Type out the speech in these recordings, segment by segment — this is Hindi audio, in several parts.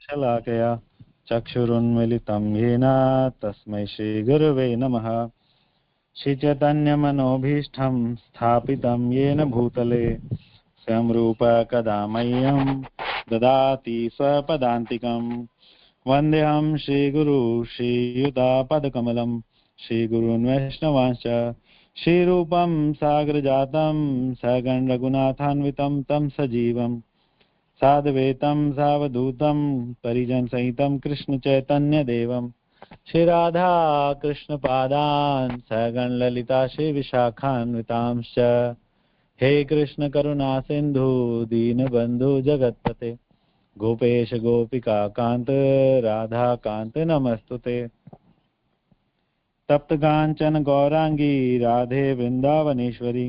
शलाकया चक्षुरुन्मिलितं येन तस्मै श्रीगुरवे नमः। श्रीचैतन्यमनोभीष्टं स्थापितं येन भूतले स्वयं रूप कदा मह्यं ददाति स्वपदान्तिकं। वन्देऽहं श्रीगुरु श्रीयुतापदकमलं श्रीगुरून् वैष्णवांश्च श्रीरूपं सागरजातं सगण रघुनाथान्वितं तं सजीवं साद्वैतं सावधूतं परिजनसहितं कृष्णचैतन्यदेवं श्री राधा कृष्ण पादान् सगण ललिता श्री विशाखान्वितांश्च। हे कृष्ण करुणा सिंधु दीनबंधु जगत्पते गोपेश गोपिका कांत राधा कांत नमस्तुते। तप्त कांचन गौरांगी राधे वृंदावनेश्वरी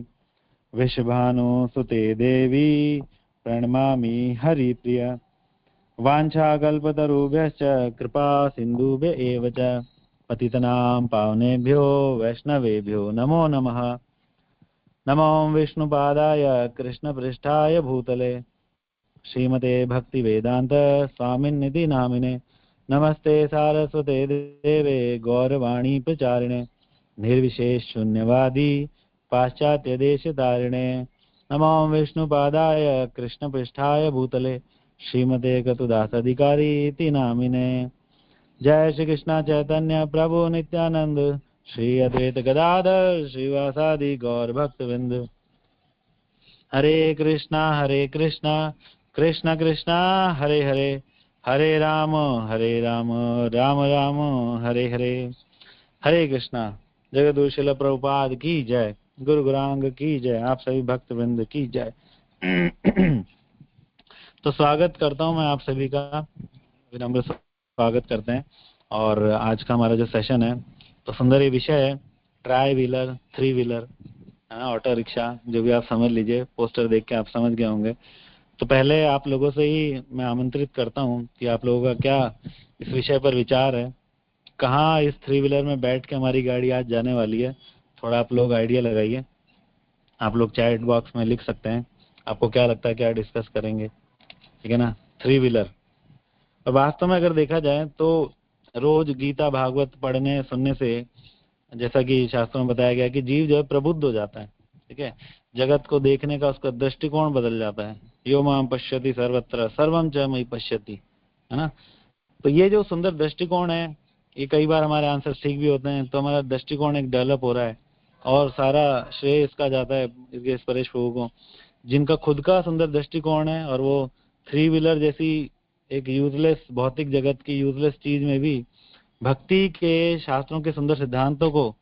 विश्वभानुसुते देवी प्रणमामि हरिप्रिय। वाञ्छाकल्पतरुभ्यश्च कृपा सिन्धुभ्य एव च पतितनां पावनेभ्यो वैष्णवेभ्यो नमो नमः। नमो विष्णुपादाय कृष्णपृष्ठाय भूतले श्रीमते भक्तिवेदान्त स्वामिन्निधि नामिने नमस्ते सारस्वते देवे गौरवाणी प्रचारिणे निर्विशेष शून्यवादी पाश्चात्य देशतारिणे नमो विष्णुपादाय कृष्णपृष्ठाय भूतले श्रीमते कतुदास इति नामिने। जय श्री कृष्ण चैतन्य प्रभु नित्यानंद श्री अद्वैत गदाधर श्रीवासादि गौर भक्तवृंद। हरे कृष्णा कृष्ण कृष्णा हरे हरे हरे राम राम राम हरे हरे। हरे कृष्णा। जगद्गुरु श्रील प्रभुपाद की जय, गुरु गौरांग की जय, आप सभी भक्तवृंद की जय। तो स्वागत करता हूं मैं आप सभी का, विनम्र स्वागत करते हैं। और आज का हमारा जो सेशन है तो सुंदर ये विषय है, try wheeler, three wheeler, auto rickshaw, जो भी आप समझ लीजिए, पोस्टर देख के आप समझ गए होंगे। तो पहले आप लोगों से ही मैं आमंत्रित करता हूं कि आप लोगों का क्या इस विषय पर विचार है, कहाँ इस थ्री व्हीलर में बैठ के हमारी गाड़ी आज जाने वाली है। थोड़ा आप लोग आइडिया लगाइए, आप लोग चैट बॉक्स में लिख सकते हैं आपको क्या लगता है, क्या डिस्कस करेंगे, ठीक है ना। थ्री व्हीलर, और वास्तव में अगर देखा जाए तो रोज गीता भागवत पढ़ने सुनने से, जैसा कि शास्त्रों में बताया गया कि जीव जो है प्रबुद्ध हो जाता है, ठीक है। जगत को देखने का उसका दृष्टिकोण बदल जाता है। यो माम पश्यति सर्वत्र सर्वम च मयि पश्यति, है ना। तो ये जो सुंदर दृष्टिकोण है, ये कई बार हमारे आंसर ठीक भी होते हैं, तो हमारा दृष्टिकोण एक डेवलप हो रहा है और सारा श्रेय इसका जाता है इसके परेश प्रभु को, जिनका खुद का सुंदर दृष्टिकोण है और वो थ्री व्हीलर जैसी एक यूजलेस भौतिक जगत की यूजलेस चीज में भी भक्ति के शास्त्रों के सुंदर सिद्धांतों को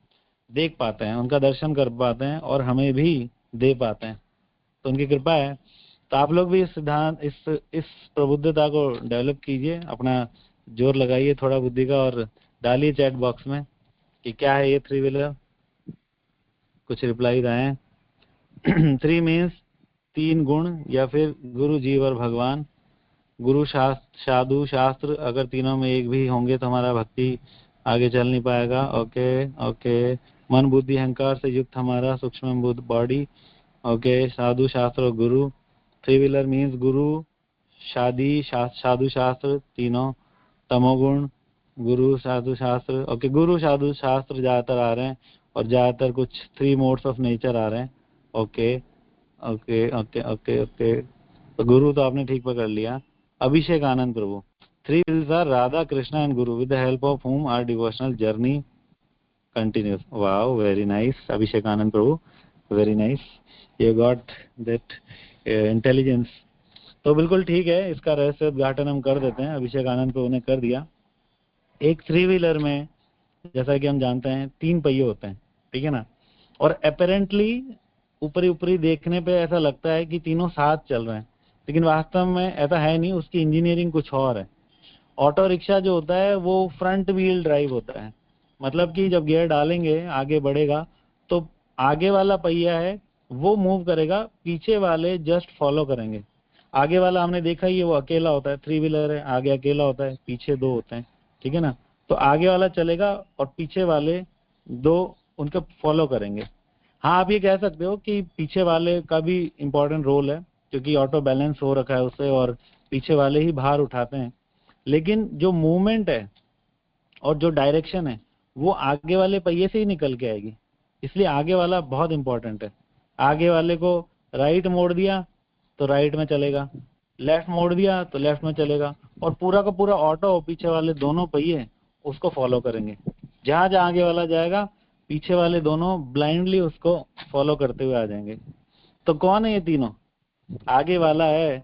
देख पाते हैं, उनका दर्शन कर पाते हैं और हमें भी दे पाते हैं। तो उनकी कृपा है। तो आप लोग भी इस सिद्धांत इस प्रबुद्धता को डेवलप कीजिए, अपना जोर लगाइए थोड़ा बुद्धि का और डालिए चैट बॉक्स में कि क्या है ये थ्री व्हीलर। कुछ रिप्लाई आए हैं। थ्री मीन्स तीन गुण या फिर गुरु जीव और भगवान, गुरु शास्त्र साधु शास्त्र, अगर तीनों में एक भी होंगे तो हमारा भक्ति आगे चल नहीं पाएगा। Okay okay. मन बुद्धि अहंकार से युक्त हमारा सूक्ष्म बुद्ध बॉडी। ओके, साधु शास्त्र और गुरु। थ्री व्हीलर मीन्स गुरु शादी साधु शास्त्र तीनों, तमोगुण गुरु साधु शास्त्र। ओके, गुरु साधु शास्त्र ज्यादातर आ रहे हैं और ज्यादातर कुछ थ्री मोड्स ऑफ नेचर आ रहे हैं। Okay okay okay okay okay. तो गुरु तो आपने ठीक पकड़ लिया। Abhishek Anand Prabhu, three wheels are Radha Krishna and guru with the help of whom our devotional journey continues. Wow, very nice. Abhishek Anand Prabhu, very nice. You got that intelligence. तो बिल्कुल ठीक है, इसका रहस्य उद्घाटन हम कर देते हैं। अभिषेक आनंद प्रभु ने कर दिया। एक थ्री व्हीलर में जैसा कि हम जानते हैं तीन पहिए होते हैं, ठीक है ना। और अपेरेंटली ऊपरी ऊपरी देखने पे ऐसा लगता है कि तीनों साथ चल रहे हैं, लेकिन वास्तव में ऐसा है नहीं, उसकी इंजीनियरिंग कुछ और है। ऑटो रिक्शा जो होता है वो फ्रंट व्हील ड्राइव होता है, मतलब कि जब गियर डालेंगे आगे बढ़ेगा तो आगे वाला पहिया है वो मूव करेगा, पीछे वाले जस्ट फॉलो करेंगे। आगे वाला हमने देखा ही है, वो अकेला होता है, थ्री व्हीलर है, आगे अकेला होता है, पीछे दो होते हैं, ठीक है ना। तो आगे वाला चलेगा और पीछे वाले दो उनके फॉलो करेंगे। हाँ, आप ये कह सकते हो कि पीछे वाले का भी इम्पोर्टेंट रोल है, क्योंकि ऑटो बैलेंस हो रखा है उससे और पीछे वाले ही भार उठाते हैं। लेकिन जो मूवमेंट है और जो डायरेक्शन है वो आगे वाले पहिए से ही निकल के आएगी। इसलिए आगे वाला बहुत इंपॉर्टेंट है। आगे वाले को राइट मोड़ दिया तो राइट में चलेगा, लेफ्ट मोड़ दिया तो लेफ्ट में चलेगा, और पूरा का पूरा ऑटो पीछे वाले दोनों पहिए उसको फॉलो करेंगे। जहां जहां आगे वाला जाएगा पीछे वाले दोनों ब्लाइंडली उसको फॉलो करते हुए आ जाएंगे। तो कौन है ये तीनों? आगे वाला है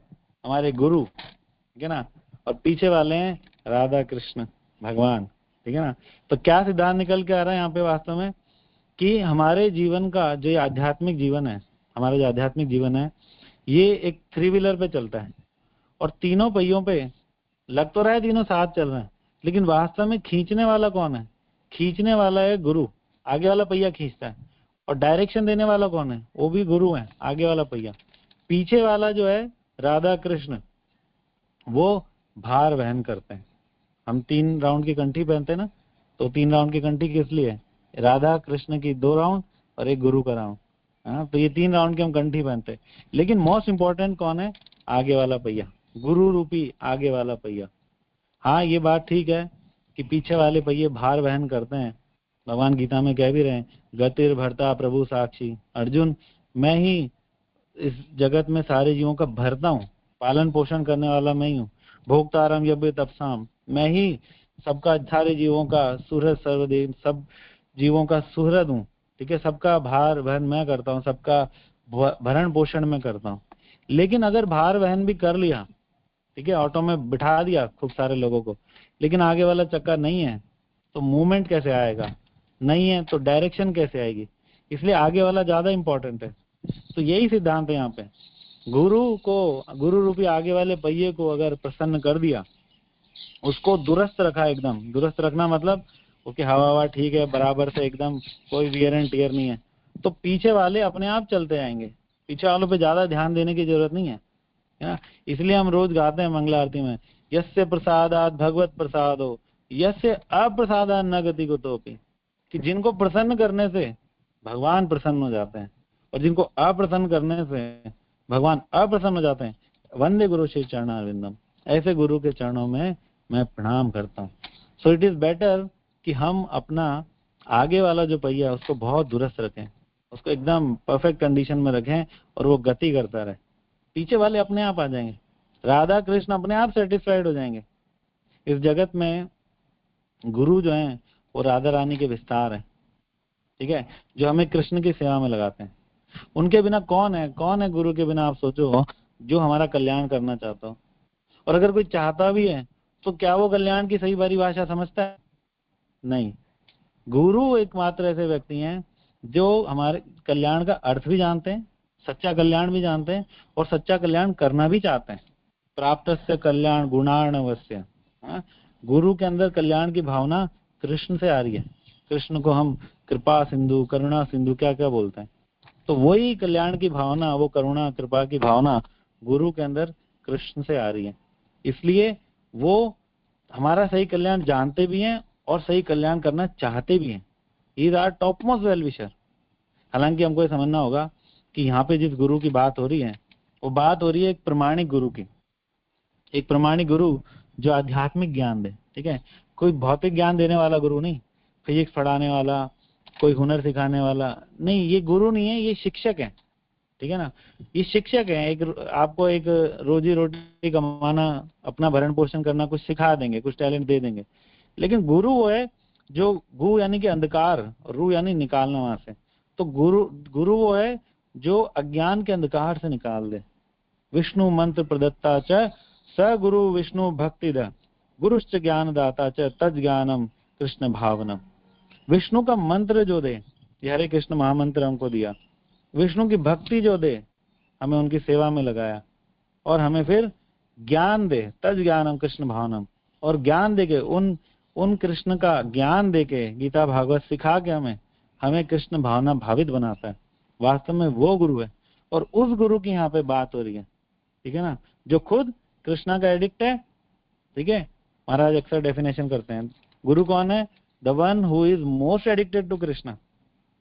हमारे गुरु, ठीक है ना, और पीछे वाले हैं राधा कृष्ण भगवान, ठीक है ना। तो क्या सिद्धांत निकल के आ रहा है यहाँ पे वास्तव में कि हमारे जीवन का जो आध्यात्मिक जीवन है, हमारा जो आध्यात्मिक जीवन है ये एक 3 व्हीलर पे चलता है, और तीनों पहियों पे लग तो रहा है तीनों साथ चल रहे हैं, लेकिन वास्तव में खींचने वाला कौन है? खींचने वाला है गुरु, आगे वाला पहिया खींचता है। और डायरेक्शन देने वाला कौन है? वो भी गुरु है, आगे वाला पहिया। पीछे वाला जो है राधा कृष्ण, वो भार वहन करते हैं। हम 3 राउंड की कंठी पहनते हैं ना, तो 3 राउंड की कंठी किस लिए? राधा कृष्ण की 2 राउंड और एक गुरु का राउंड। हाँ, तो ये 3 राउंड की हम कंठी पहनते हैं। लेकिन मोस्ट इंपॉर्टेंट कौन है? आगे वाला पहिया, गुरु रूपी आगे वाला पहिया। हाँ, ये बात ठीक है कि पीछे वाले पहिए भार वहन करते हैं। भगवान गीता में कह भी रहे हैं, गतिर भरता प्रभु साक्षी। अर्जुन, मैं ही इस जगत में सारे जीवों का भरता हूँ, पालन पोषण करने वाला मैं ही हूँ। भोक्तारम यज्ञ तपसाम, मैं ही सबका, सारे जीवों का सुहृद सर्वदेव, सब जीवों का सुहृद हूँ, ठीक है। सबका भार वहन मैं करता हूँ, सबका भरण पोषण मैं करता हूँ। लेकिन अगर भार वहन भी कर लिया, ठीक है, ऑटो में बिठा दिया खूब सारे लोगों को, लेकिन आगे वाला चक्का नहीं है, तो मूवमेंट कैसे आएगा? नहीं है तो डायरेक्शन कैसे आएगी? इसलिए आगे वाला ज्यादा इंपॉर्टेंट है। तो यही सिद्धांत है यहाँ पे। गुरु को, गुरु रूपी आगे वाले पहिए को अगर प्रसन्न कर दिया, उसको दुरुस्त रखा, एकदम दुरुस्त रखना मतलब उसकी हवा ठीक है, बराबर से एकदम, कोई वियर एंड टियर नहीं है, तो पीछे वाले अपने आप चलते आएंगे। पीछे वालों पे ज्यादा ध्यान देने की जरूरत नहीं है, है ना। इसलिए हम रोज गाते हैं मंगला आरती में, यस्य प्रसादात भगवत प्रसादो, यस्य अप्रसादात न गति कुतोपि, कि जिनको प्रसन्न करने से भगवान प्रसन्न हो जाते हैं और जिनको अप्रसन्न करने से भगवान अप्रसन्न हो जाते हैं। वंदे गुरु श्री चरणारविंदम, ऐसे गुरु के चरणों में मैं प्रणाम करता हूँ। सो इट इज बेटर कि हम अपना आगे वाला जो पहिया है उसको बहुत दुरुस्त रखें, उसको एकदम परफेक्ट कंडीशन में रखें और वो गति करता रहे। पीछे वाले अपने आप आ जाएंगे, राधा कृष्ण अपने आप सेटिस्फाइड हो जाएंगे। इस जगत में गुरु जो हैं वो राधा रानी के विस्तार हैं, ठीक है, जो हमें कृष्ण की सेवा में लगाते हैं। उनके बिना कौन है? कौन है गुरु के बिना? आप सोचो, जो हमारा कल्याण करना चाहता हो। और अगर कोई चाहता भी है तो क्या वो कल्याण की सही परिभाषा समझता है? नहीं। गुरु एकमात्र ऐसे व्यक्ति हैं जो हमारे कल्याण का अर्थ भी जानते हैं, सच्चा कल्याण भी जानते हैं, और सच्चा कल्याण करना भी चाहते हैं। प्राप्तस्य कल्याण गुणार्णवस्य, गुरु के अंदर कल्याण की भावना कृष्ण से आ रही है। कृष्ण को हम कृपा सिंधु, करुणा सिंधु, क्या क्या बोलते हैं। तो वही कल्याण की भावना, वो करुणा कृपा की भावना गुरु के अंदर कृष्ण से आ रही है। इसलिए वो हमारा सही कल्याण जानते भी हैं और सही कल्याण करना चाहते भी हैं। He is our top most well wisher. हालांकि हमको ये समझना होगा कि यहाँ पे जिस गुरु की बात हो रही है वो बात हो रही है एक प्रमाणिक गुरु की। एक प्रमाणिक गुरु जो आध्यात्मिक ज्ञान दे, ठीक है, कोई भौतिक ज्ञान देने वाला गुरु नहीं, फिजिक्स पढ़ाने वाला, कोई हुनर सिखाने वाला नहीं। ये गुरु नहीं है, ये शिक्षक है, ठीक है ना। ये शिक्षक है, एक आपको एक रोजी रोटी कमाना, अपना भरण पोषण करना कुछ सिखा देंगे, कुछ टैलेंट दे देंगे। लेकिन गुरु वो है जो गु यानी कि अंधकार, रू यानी निकालना वहां से। तो गुरु वो है जो अज्ञान के अंधकार से निकाल दे। विष्णु मंत्र प्रदत्ता च स गुरु विष्णु भक्ति द गुरुश्च ज्ञान दाता च तद ज्ञानम कृष्ण भावनम। विष्णु का मंत्र जो दे, ये हरे कृष्ण महामंत्र हमको दिया, विष्णु की भक्ति जो दे, हमें उनकी सेवा में लगाया, और हमें फिर ज्ञान दे, तद ज्ञानम कृष्ण भावनम, और ज्ञान दे के उन कृष्ण का ज्ञान दे के, गीता भागवत सिखा के हमें कृष्ण भावना भावित बनाता है। वास्तव में वो गुरु है, और उस गुरु की यहाँ पे बात हो रही है, ठीक है ना, जो खुद कृष्णा का एडिक्ट है, ठीक है। महाराज अक्सर डेफिनेशन करते हैं, गुरु कौन है? The one who is most addicted to Krishna,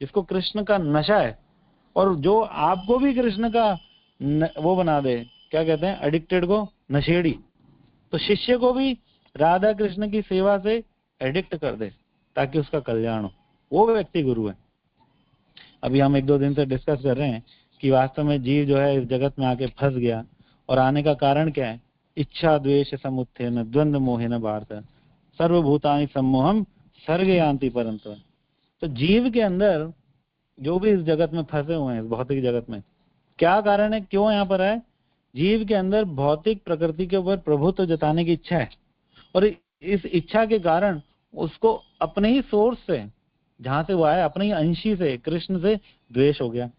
जिसको कृष्ण का नशा है, और जो आपको भी कृष्ण का वो बना दे, क्या कहते हैं एडिक्टेड को? नशेड़ी। तो शिष्य को भी राधा कृष्ण की सेवा से एडिक्ट कर दे ताकि उसका कल्याण हो, वो व्यक्ति गुरु है। अभी हम 1-2 दिन से डिस्कस कर रहे हैं कि वास्तव में जीव जो है इस जगत में आके फंस गया, और आने का कारण क्या है? इच्छा द्वेष समुत्थेन द्वंद्व मोहेन भारत सर्वभूतानि सम्मोहम सर्गे यान्ति परन्तु। तो जीव के अंदर जो भी इस जगत में फंसे हुए हैं, इस भौतिक जगत में, क्या कारण है, क्यों यहाँ पर है? जीव के अंदर भौतिक प्रकृति के ऊपर प्रभुत्व जताने की इच्छा है, और इस इच्छा के कारण उसको अपने ही सोर्स से, जहां से वो आया, अपने ही अंशी से, कृष्ण से द्वेष हो गया।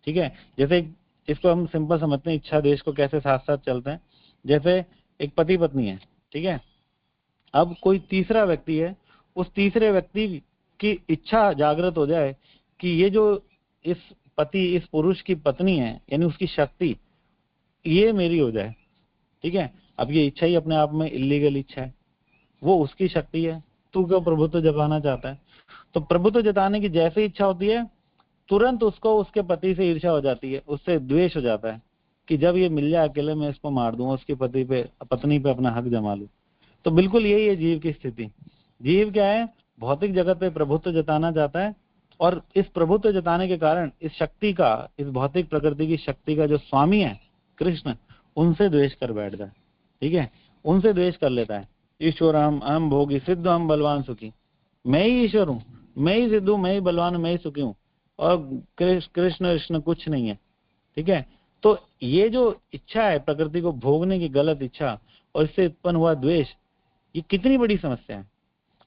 ठीक है, जैसे इसको हम सिंपल समझते हैं, इच्छा द्वेष को कैसे साथ साथ चलते हैं। जैसे एक पति पत्नी है, ठीक है, अब कोई तीसरा व्यक्ति है, उस तीसरे व्यक्ति की इच्छा जागृत हो जाए कि ये जो इस पति, इस पुरुष की पत्नी है, यानी उसकी शक्ति, ये मेरी हो जाए। ठीक है, अब ये इच्छा ही अपने आप में इलीगल इच्छा है, वो उसकी शक्ति है, तू क्यों प्रभुत्व जताना चाहता है? तो प्रभुत्व जताने की जैसे इच्छा होती है, तुरंत उसको उसके पति से ईर्ष्या हो जाती है, उससे द्वेष हो जाता है कि जब ये मिल जाए अकेले मैं इसको मार दूंगा, उसकी पत्नी पे अपना हक जमा लूं। तो बिल्कुल यही है जीव की स्थिति। जीव क्या है? भौतिक जगत पे प्रभुत्व जताना चाहता है, और इस प्रभुत्व जताने के कारण इस शक्ति का, इस भौतिक प्रकृति की शक्ति का जो स्वामी है कृष्ण, उनसे द्वेष कर बैठता है। ठीक है, उनसे द्वेष कर लेता है। ईश्वर हम भोगी सिद्ध हम बलवान सुखी, मैं ही ईश्वर हूँ, मैं ही सिद्ध हूँ, मैं ही बलवान हूँ, मैं ही सुखी हूँ, और कृष्ण कुछ नहीं है। ठीक है, तो ये जो इच्छा है प्रकृति को भोगने की, गलत इच्छा, और इससे उत्पन्न हुआ द्वेष, ये कितनी बड़ी समस्या है।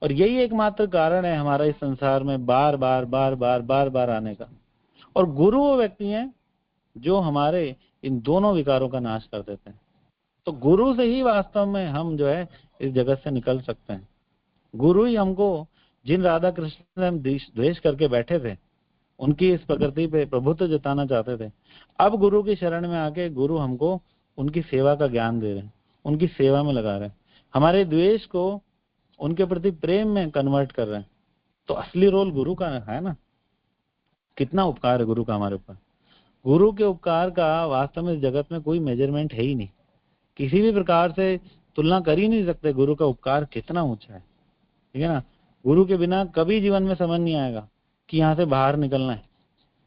और यही एकमात्र कारण है हमारा इस संसार में बार बार बार बार बार बार आने का। और गुरु वो व्यक्ति हैं जो हमारे इन दोनों विकारों का नाश कर देते हैं। तो गुरु से ही वास्तव में हम जो है इस जगत से निकल सकते हैं। गुरु ही हमको, जिन राधा कृष्ण से हम द्वेष करके बैठे थे, उनकी इस प्रकृति पे प्रभुत्व जताना चाहते थे, अब गुरु की शरण में आके गुरु हमको उनकी सेवा का ज्ञान दे रहे हैं, उनकी सेवा में लगा रहे हैं, हमारे द्वेष को उनके प्रति प्रेम में कन्वर्ट कर रहे हैं। तो असली रोल गुरु का है ना। कितना उपकार है गुरु का हमारे ऊपर। गुरु के उपकार का वास्तव में इस जगत में कोई मेजरमेंट है ही नहीं, किसी भी प्रकार से तुलना कर ही नहीं सकते। गुरु का उपकार कितना ऊंचा है, ठीक है ना। गुरु के बिना कभी जीवन में समझ नहीं आएगा कि यहाँ से बाहर निकलना है।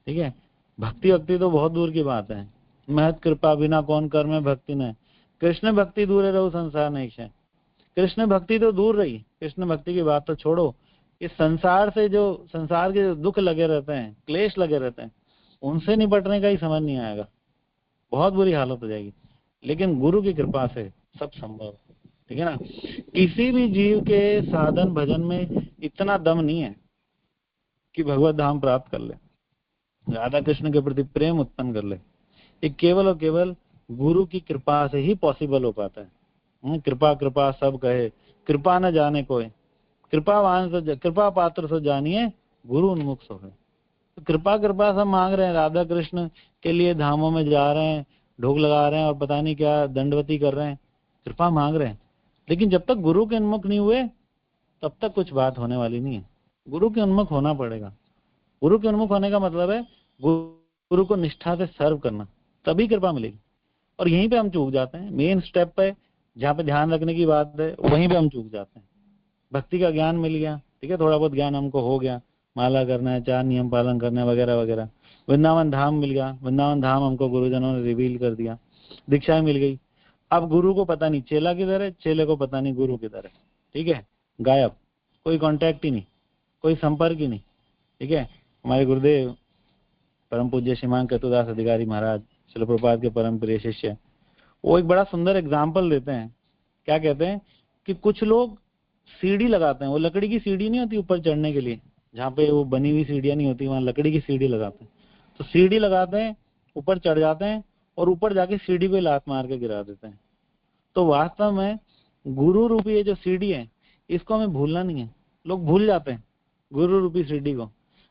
ठीक है, भक्ति भक्ति तो बहुत दूर की बात है। महत कृपा बिना कौन कर में भक्ति न, कृष्ण भक्ति दूर रहो संसार नहीं है। कृष्ण भक्ति तो दूर रही, कृष्ण भक्ति की बात तो छोड़ो। इस संसार से जो, संसार के जो दुख लगे रहते हैं, क्लेश लगे रहते हैं, उनसे निपटने का ही समझ नहीं आएगा, बहुत बुरी हालत हो जाएगी। लेकिन गुरु की कृपा से सब संभव है। ठीक है ना। किसी भी जीव के साधन भजन में इतना दम नहीं है कि भगवत धाम प्राप्त कर ले, राधा कृष्ण के प्रति प्रेम उत्पन्न कर ले। ये केवल और केवल गुरु की कृपा से ही पॉसिबल हो पाता है। कृपा कृपा सब कहे, कृपा न जाने कोई, कृपावान से कृपा पात्र से जानिए, गुरु उन्मुख सो है। तो कृपा कृपा सब मांग रहे हैं, राधा कृष्ण के लिए धामों में जा रहे हैं, ढोक लगा रहे हैं और पता नहीं क्या दंडवती कर रहे हैं, कृपा मांग रहे हैं। लेकिन जब तक गुरु के उन्मुख नहीं हुए तब तक कुछ बात होने वाली नहीं है। गुरु के उन्मुख होना पड़ेगा। गुरु के उन्मुख होने का मतलब है गुरु को निष्ठा से सर्व करना, तभी कृपा मिलेगी। और यहीं पे हम चूक जाते हैं, मेन स्टेप पे जहाँ पे ध्यान रखने की बात है वहीं पे हम चूक जाते हैं। भक्ति का ज्ञान मिल गया, ठीक है, थोड़ा बहुत ज्ञान हमको हो गया, माला करना है, 4 नियम पालन करना है वगैरह वगैरह। वृंदावन धाम मिल गया, वृंदावन धाम हमको गुरुजनों ने रिवील कर दिया, दीक्षा मिल गई। अब गुरु को पता नहीं चेला किधर है, चेले को पता नहीं गुरु किधर है। ठीक है, गायब, कोई कांटेक्ट ही नहीं, कोई संपर्क ही नहीं। ठीक है, हमारे गुरुदेव परम पूज्य श्रीमान कतुदास अधिकारी महाराज, श्रील प्रभुपाद के परम प्रिय शिष्य, वो एक बड़ा सुंदर एग्जाम्पल देते हैं। क्या कहते हैं कि कुछ लोग सीढ़ी लगाते हैं, वो लकड़ी की सीढ़ी नहीं होती ऊपर चढ़ने के लिए, जहाँ पे वो बनी हुई सीढ़ियां नहीं होती, वहां लकड़ी की सीढ़ी लगाते हैं। तो सीढ़ी लगाते हैं, ऊपर चढ़ जाते हैं और ऊपर जाके सीढ़ी को लात मार के गिरा देते हैं। तो वास्तव में गुरु रूपी ये जो सीढ़ी है, इसको हमें भूलना नहीं है। लोग भूल जाते हैं गुरु रूपी सीढ़ी को।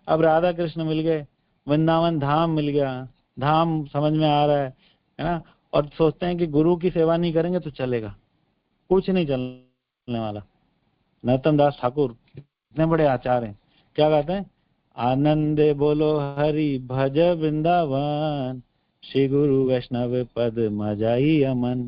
अब राधा कृष्ण मिल गए, वृंदावन धाम मिल गया, धाम समझ में आ रहा है ना, और सोचते हैं कि गुरु की सेवा नहीं करेंगे तो चलेगा, कुछ नहीं चलने वाला। नरोत्तम दास ठाकुर इतने बड़े आचार्य हैं, क्या कहते हैं, आनंदे बोलो हरि भज वृंदावन, श्री गुरु वैष्णव पद मजाई अमन।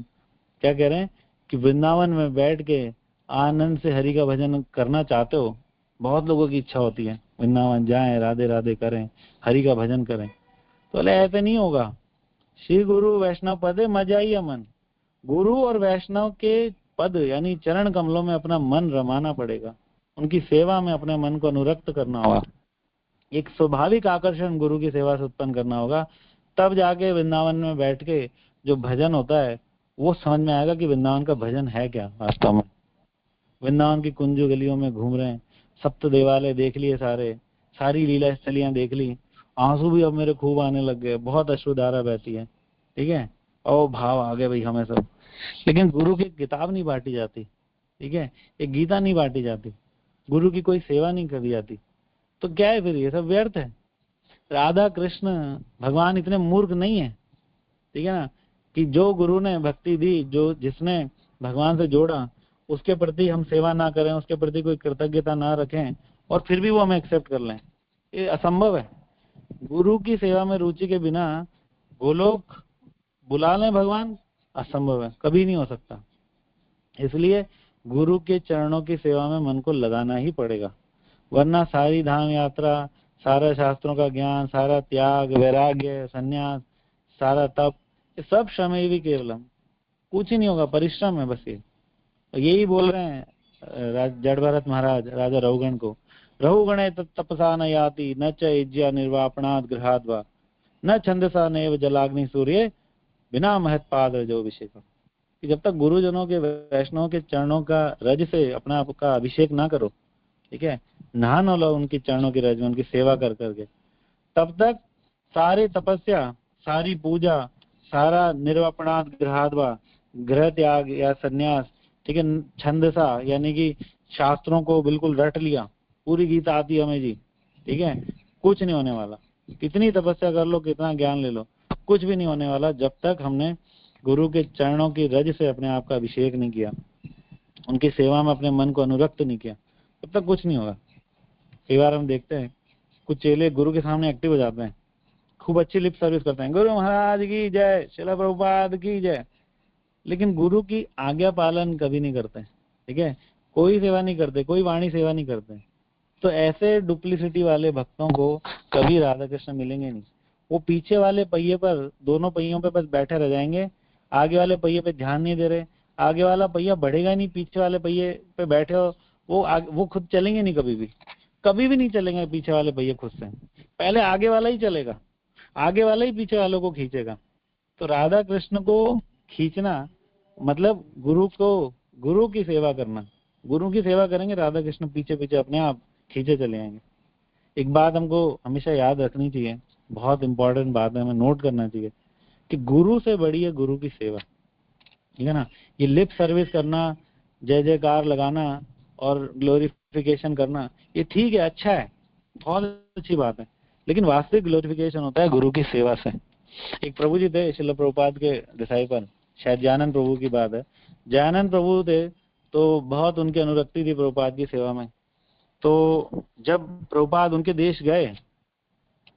क्या कह रहे हैं कि वृंदावन में बैठ के आनंद से हरि का भजन करना चाहते हो, बहुत लोगों की इच्छा होती है वृंदावन जाएं, राधे राधे करें, हरि का भजन करें, तो बोले ऐसे नहीं होगा। श्री गुरु वैष्णव पदे मजाई मन, गुरु और वैष्णव के पद यानी चरण कमलों में अपना मन रमाना पड़ेगा, उनकी सेवा में अपने मन को अनुरक्त करना होगा, एक स्वाभाविक आकर्षण गुरु की सेवा से उत्पन्न करना होगा। तब जाके वृंदावन में बैठ के जो भजन होता है वो समझ में आएगा कि वृंदावन का भजन है क्या वास्तव में। वृंदावन की कुंज गलियों में घूम रहे हैं, सप्त देवालय देख लिए, सारी लीला स्थलियां देख ली, आंसू भी अब मेरे खूब आने लग गए, बहुत अश्रुधारा बहती है, ठीक है, और भाव आ गए भाई हमें सब। लेकिन गुरु की किताब नहीं बांटी जाती, ठीक है, एक गीता नहीं बांटी जाती, गुरु की कोई सेवा नहीं करी जाती, तो क्या है फिर, ये सब व्यर्थ है। राधा कृष्ण भगवान इतने मूर्ख नहीं है, ठीक है ना, कि जो गुरु ने भक्ति दी, जो जिसने भगवान से जोड़ा, उसके प्रति हम सेवा ना करें, उसके प्रति कोई कृतज्ञता ना रखें और फिर भी वो हमें एक्सेप्ट कर लें, ये असंभव है। गुरु की सेवा में रुचि के बिना गोलोक बुला लें भगवान, असंभव है, कभी नहीं हो सकता। इसलिए गुरु के चरणों की सेवा में मन को लगाना ही पड़ेगा, वरना सारी धाम यात्रा, सारा शास्त्रों का ज्ञान, सारा त्याग, वैराग्य, संन्यास, सारा तप, ये सब श्रमेव केवलम, कुछ ही नहीं होगा, परिश्रम है बस। ये यही बोल रहे हैं जड़ भरत महाराज राजा रघुगण को, रघुगणे तपसा न याति न च इज्या निर्वापणात् गृहाद् वा न छंदसा नैव जलाग्नि सूर्य बिना महत पाद रजोभिषेक। कि जब तक गुरुजनों के वैष्णव के चरणों का रज से अपना आपका अभिषेक ना करो, ठीक है, नहा न लो उनकी चरणों की रज में, उनकी सेवा कर करके, तब तक सारी तपस्या, सारी पूजा, सारा निर्वापणात् गृहाद् वा, गृह त्याग या संन्यास, ठीक है, छंदसा यानी कि शास्त्रों को बिल्कुल रट लिया, पूरी गीता आती है हमें जी, ठीक है, कुछ नहीं होने वाला। कितनी तपस्या कर लो, कितना ज्ञान ले लो, कुछ भी नहीं होने वाला जब तक हमने गुरु के चरणों की रज से अपने आप का अभिषेक नहीं किया, उनकी सेवा में अपने मन को अनुरक्त नहीं किया, तब तक कुछ नहीं होगा। कई बार हम देखते हैं कुछ चेले गुरु के सामने एक्टिव हो जाते हैं, खूब अच्छी लिप सर्विस करते हैं, गुरु महाराज की जय, श्रील प्रभुपाद की जय, लेकिन गुरु की आज्ञा पालन कभी नहीं करते, ठीक है, कोई सेवा नहीं करते, कोई वाणी सेवा नहीं करते। तो ऐसे डुप्लीसिटी वाले भक्तों को कभी राधा कृष्ण मिलेंगे नहीं। वो पीछे वाले पहिए पर, दोनों पहियों पे बस बैठे रह जाएंगे, आगे वाले पहिए पे ध्यान नहीं दे रहे, आगे वाला पहिया बढ़ेगा नहीं, पीछे वाले पहिए पे बैठे हो, वो खुद चलेंगे नहीं, कभी भी नहीं चलेंगे पीछे वाले पहिए खुद से, पहले आगे वाला ही चलेगा, आगे वाला ही पीछे वालों को खींचेगा। तो राधा कृष्ण को खींचना मतलब गुरु की सेवा करना, गुरु की सेवा करेंगे, राधा कृष्ण पीछे पीछे अपने आप खींचे चले आएंगे। एक बात हमको हमेशा याद रखनी चाहिए, बहुत इंपॉर्टेंट बात है, हमें नोट करना चाहिए कि गुरु से बड़ी है गुरु की सेवा, ठीक है ना। ये लिप सर्विस करना, जय जयकार लगाना और ग्लोरिफिकेशन करना, ये ठीक है, अच्छा है, बहुत अच्छी बात है, लेकिन वास्तविक ग्लोरिफिकेशन होता है गुरु की सेवा से। एक प्रभु जी थे, श्रील प्रभुपाद के डिसाइपल, शायद जयानंद प्रभु की बात है, जयानंद प्रभु थे तो बहुत उनकी अनुरक्ति थी प्रभुपाद की सेवा में। तो जब प्रभुपाद उनके देश गए,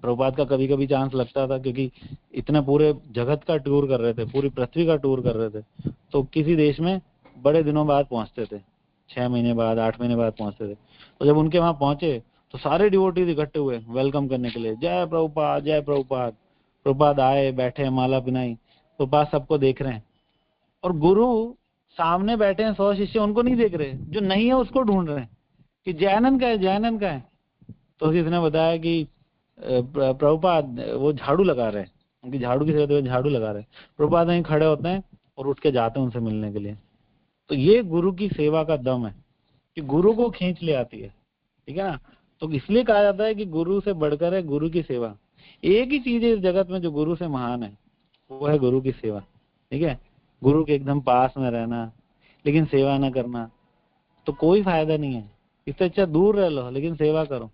प्रभुपाद का कभी कभी चांस लगता था, क्योंकि इतने पूरे जगत का टूर कर रहे थे, पूरी पृथ्वी का टूर कर रहे थे, तो किसी देश में बड़े दिनों बाद पहुंचते थे, 6 महीने बाद, 8 महीने बाद पहुंचते थे। तो जब उनके वहां पहुंचे तो सारे डिवोटीज इकट्ठे हुए वेलकम करने के लिए, जय प्रभुपाद जय प्रभुपाद। प्रभुपाद आए, बैठे, माला पिनाई, प्रभुपाद सबको देख रहे हैं, और गुरु सामने बैठे हैं 100 शिष्य, उनको नहीं देख रहे, जो नहीं है उसको ढूंढ रहे हैं कि जयानंद का है, जयानंद का है। तो किसने बताया कि प्रभुपाद वो झाड़ू लगा रहे हैं, उनकी झाड़ू की सेवा, झाड़ू लगा रहे हैं। प्रभुपाद वहीं खड़े होते हैं और उठ के जाते हैं उनसे मिलने के लिए। तो ये गुरु की सेवा का दम है कि गुरु को खींच ले आती है, ठीक है ना। तो इसलिए कहा जाता है कि गुरु से बढ़कर है गुरु की सेवा। एक ही चीज है इस जगत में जो गुरु से महान है, वो है गुरु की सेवा, ठीक है। गुरु के एकदम पास में रहना लेकिन सेवा न करना तो कोई फायदा नहीं है, इससे अच्छा दूर रह लो लेकिन सेवा करो।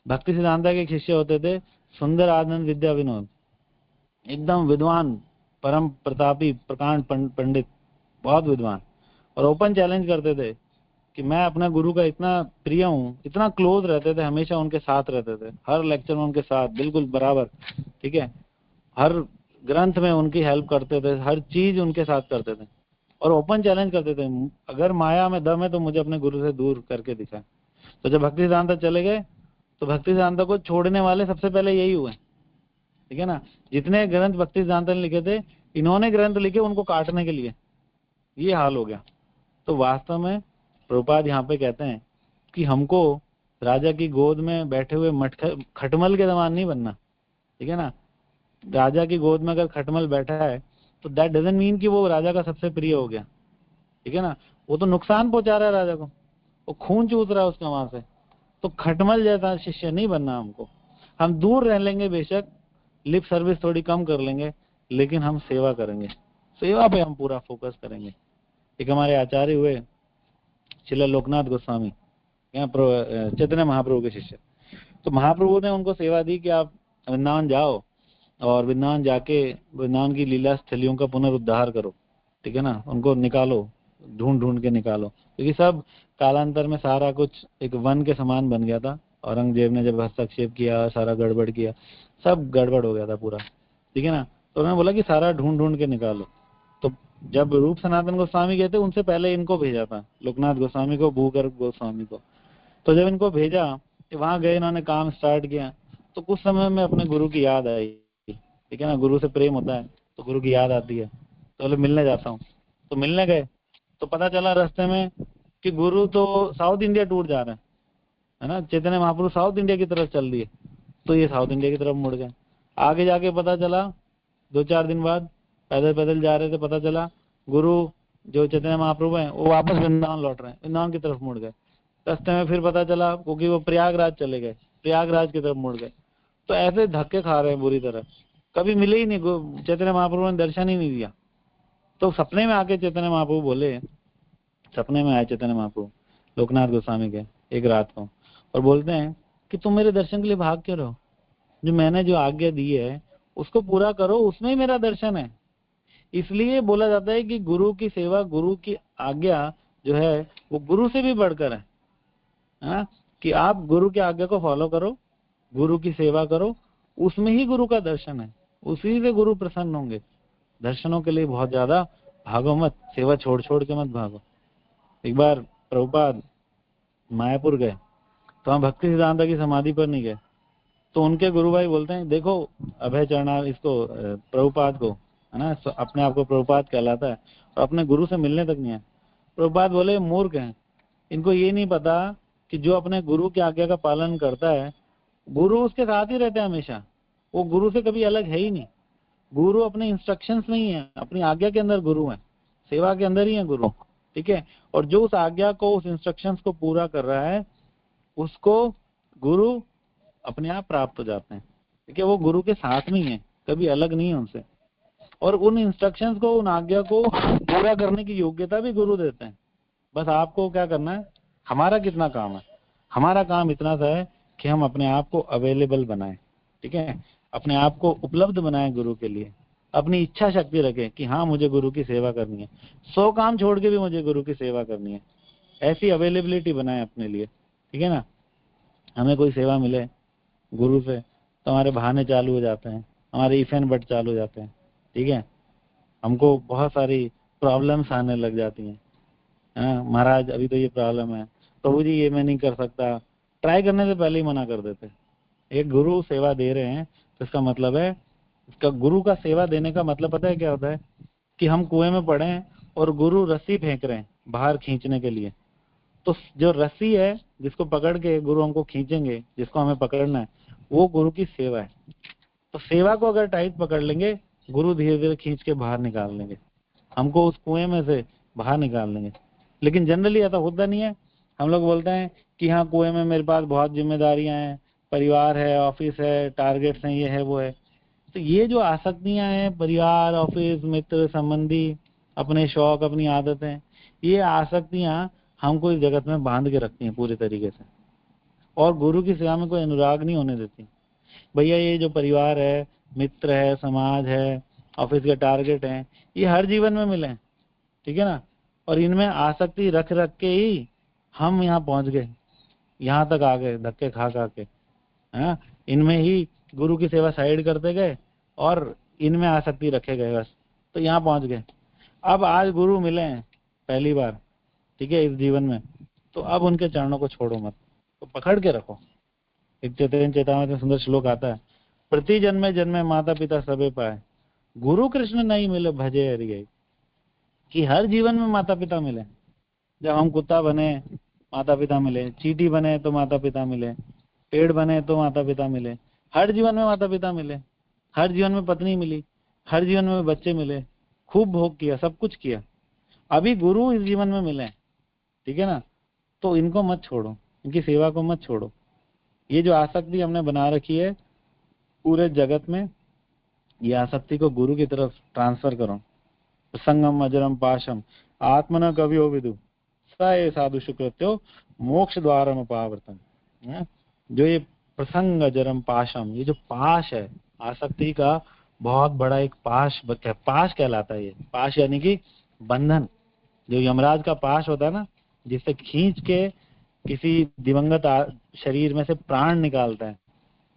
भक्ति सिद्धांत के शिष्य होते थे सुंदर आनंद विद्या विनोद, एकदम विद्वान, परम प्रतापी, प्रकांड पंडित, बहुत विद्वान, और ओपन चैलेंज करते थे कि मैं अपना गुरु का इतना प्रिय हूँ, इतना क्लोज रहते थे, हमेशा उनके साथ रहते थे, हर लेक्चर में उनके साथ बिल्कुल बराबर, ठीक है, हर ग्रंथ में उनकी हेल्प करते थे, हर चीज उनके साथ करते थे। और ओपन चैलेंज करते थे, अगर माया में दम है तो मुझे अपने गुरु से दूर करके दिखा। तो जब भक्ति सिद्धांत चले गए तो भक्ति सिद्धांत को छोड़ने वाले सबसे पहले यही हुए, ठीक है ना। जितने ग्रंथ भक्ति सिद्धांत ने लिखे थे, इन्होंने ग्रंथ लिखे उनको काटने के लिए, ये हाल हो गया। तो वास्तव में प्रभुपाद यहाँ पे कहते हैं कि हमको राजा की गोद में बैठे हुए खटमल के समान नहीं बनना, ठीक है ना। राजा की गोद में अगर खटमल बैठा है तो दैट डजंट मीन कि वो राजा का सबसे प्रिय हो गया, ठीक है ना। वो तो नुकसान पहुंचा रहा है राजा को, वो खून चूस रहा है उसका वहां से। तो खटमल जैसा शिष्य नहीं बनना हमको। हम दूर रह लेंगे बेशक, लिप सर्विस थोड़ी कम कर लेंगे, लेकिन हम सेवा करेंगे, सेवा पे हम पूरा फोकस करेंगे। एक हमारे आचार्य हुए श्रील लोकनाथ गोस्वामी, चैतन्य महाप्रभु के शिष्य। तो महाप्रभु ने उनको सेवा दी कि आप वृंदावन जाओ और वृंदावन जाके वृंदावन की लीला स्थलियों का पुनरुद्धार करो, ठीक है ना। उनको निकालो, ढूंढ ढूंढ के निकालो, क्योंकि सब कालांतर में सारा कुछ एक वन के समान बन गया था। औरंगजेब ने जब हस्तक्षेप किया, सारा गड़बड़ किया, सब गड़बड़ हो गया था पूरा, ठीक है ना। तो उन्होंने बोला कि सारा ढूंढ ढूंढ के निकालो। तो जब रूप सनातन गोस्वामी गए थे, उनसे पहले इनको भेजा था, लोकनाथ गोस्वामी को, भूगर्भ गोस्वामी को। तो जब इनको भेजा, वहां गए, इन्होंने काम स्टार्ट किया, तो कुछ समय में अपने गुरु की याद आई, ठीक है ना। गुरु से प्रेम होता है तो गुरु की याद आती है, तो बोले मिलने जाता हूँ। तो मिलने गए तो पता चला रास्ते में कि गुरु तो साउथ इंडिया टूर जा रहे हैं, है ना। चैतन्य महाप्रभु साउथ इंडिया की तरफ चल दिए, तो ये साउथ इंडिया की तरफ मुड़ गए। आगे जाके पता चला 2-4 दिन बाद पैदल पैदल जा रहे थे, पता चला गुरु जो चैतन्य महाप्रभु हैं वो वापस वृंदावन लौट रहे हैं, वृंदावन की तरफ मुड़ गए। रास्ते में फिर पता चला, क्योंकि वो प्रयागराज चले गए, प्रयागराज की तरफ मुड़ गए। तो ऐसे धक्के खा रहे हैं बुरी तरह, कभी मिले ही नहीं, चैतन्य महाप्रभु ने दर्शन ही नहीं दिया। तो सपने में आके चैतन्य महाप्रभु बोले, सपने में आए चैतन्य महाप्रभु लोकनाथ गोस्वामी के एक रात को, और बोलते हैं कि तुम मेरे दर्शन के लिए भाग क्यों रहो, जो मैंने जो आज्ञा दी है उसको पूरा करो, उसमें ही मेरा दर्शन है। इसलिए बोला जाता है कि गुरु की सेवा, गुरु की आज्ञा जो है वो गुरु से भी बढ़कर है ना। कि आप गुरु की आज्ञा को फॉलो करो, गुरु की सेवा करो, उसमें ही गुरु का दर्शन है, उसी से गुरु प्रसन्न होंगे। दर्शनों के लिए बहुत ज्यादा भागो मत, सेवा छोड़ छोड़ के मत भागो। एक बार प्रभुपाद मायापुर गए, तो हम भक्ति सिद्धांत की समाधि पर नहीं गए। तो उनके गुरु भाई बोलते हैं, देखो अभय चरणा इसको प्रभुपाद को, है ना, अपने आप को प्रभुपाद कहलाता है और अपने गुरु से मिलने तक नहीं है। प्रभुपाद बोले मूर्ख हैं, इनको ये नहीं पता कि जो अपने गुरु की आज्ञा का पालन करता है, गुरु उसके साथ ही रहते हैं हमेशा, वो गुरु से कभी अलग है ही नहीं। गुरु अपने इंस्ट्रक्शंस में ही है, अपनी आज्ञा के अंदर गुरु है, सेवा के अंदर ही है गुरु, ठीक है। और जो उस आज्ञा को, उस इंस्ट्रक्शंस को पूरा कर रहा है, उसको गुरु अपने आप प्राप्त हो जाते हैं, ठीक है। वो गुरु के साथ में ही है, कभी अलग नहीं है उनसे। और उन इंस्ट्रक्शंस को, उन आज्ञा को पूरा करने की योग्यता भी गुरु देते हैं। बस आपको क्या करना है, हमारा कितना काम है, हमारा काम इतना सा है कि हम अपने आप को अवेलेबल बनाएं, ठीक है, अपने आप को उपलब्ध बनाएं गुरु के लिए, अपनी इच्छा शक्ति रखें कि हाँ मुझे गुरु की सेवा करनी है, 100 काम छोड़ के भी मुझे गुरु की सेवा करनी है, ऐसी अवेलेबिलिटी बनाएं अपने लिए, ठीक है ना। हमें कोई सेवा मिले गुरु से तो हमारे बहाने चालू हो जाते हैं, हमारे इफ एंड बट चालू हो जाते हैं, ठीक है। हमको बहुत सारी प्रॉब्लम्स आने लग जाती हैं, महाराज अभी तो ये प्रॉब्लम है, प्रभु जी ये मैं नहीं कर सकता, ट्राई करने से पहले ही मना कर देते। एक गुरु सेवा दे रहे हैं तो इसका मतलब है, इसका गुरु का सेवा देने का मतलब पता है क्या होता है, कि हम कुएं में पड़े हैं और गुरु रस्सी फेंक रहे हैं बाहर खींचने के लिए। तो जो रस्सी है जिसको पकड़ के गुरु हमको खींचेंगे, जिसको हमें पकड़ना है, वो गुरु की सेवा है। तो सेवा को अगर टाइट पकड़ लेंगे, गुरु धीरे धीरे खींच के बाहर निकाल लेंगे, हमको उस कुएं में से बाहर निकाल लेंगे। लेकिन जनरली ऐसा होता नहीं है। हम लोग बोलते हैं कि हाँ कुएं में मेरे पास बहुत जिम्मेदारियां हैं, परिवार है, ऑफिस है, टारगेट्स हैं, ये है वो है। तो ये जो आसक्तियां हैं, परिवार, ऑफिस, मित्र, संबंधी, अपने शौक, अपनी आदतें, ये आसक्तियां हमको इस जगत में बांध के रखती हैं पूरी तरीके से, और गुरु की सेवा में कोई अनुराग नहीं होने देती। भैया ये जो परिवार है, मित्र है, समाज है, ऑफिस के टारगेट हैं, ये हर जीवन में मिले, ठीक है ना। और इनमें आसक्ति रख रख के ही हम यहाँ पहुंच गए, यहाँ तक आ गए धक्के खा खा के, है। इनमें ही गुरु की सेवा साइड करते गए और इनमें आसक्ति रखे गए, बस तो यहाँ पहुंच गए। अब आज गुरु मिले हैं पहली बार, ठीक है, इस जीवन में, तो अब उनके चरणों को छोड़ो मत, तो पकड़ के रखो। एक चैतन्य चेतावनी में सुंदर श्लोक आता है, प्रति जन्मे जन्मे माता पिता सबे पाए, गुरु कृष्ण नहीं मिले भजे हरि गई। कि हर जीवन में माता पिता मिले। जब हम कुत्ता बने माता पिता मिले, चींटी बने तो माता पिता मिले, पेड़ बने तो माता पिता मिले, हर जीवन में माता पिता मिले, हर जीवन में पत्नी मिली, हर जीवन में बच्चे मिले, खूब भोग किया, सब कुछ किया। अभी गुरु इस जीवन में मिले, ठीक है ना, तो इनको मत छोड़ो, इनकी सेवा को मत छोड़ो। ये जो आसक्ति हमने बना रखी है पूरे जगत में, ये आसक्ति को गुरु की तरफ ट्रांसफर करो। संगम अजरम पाशम आत्मन कवियो विदु स ये साधु शुक्रत्यो मोक्ष द्वारम अपावर्तन। जो ये प्रसंग अजरम पाशम, ये जो पाश है आसक्ति का, बहुत बड़ा एक पाश कहलाता है। ये पाश यानी कि बंधन। जो यमराज का पाश होता है ना, जिससे खींच के किसी दिवंगत शरीर में से प्राण निकालता है,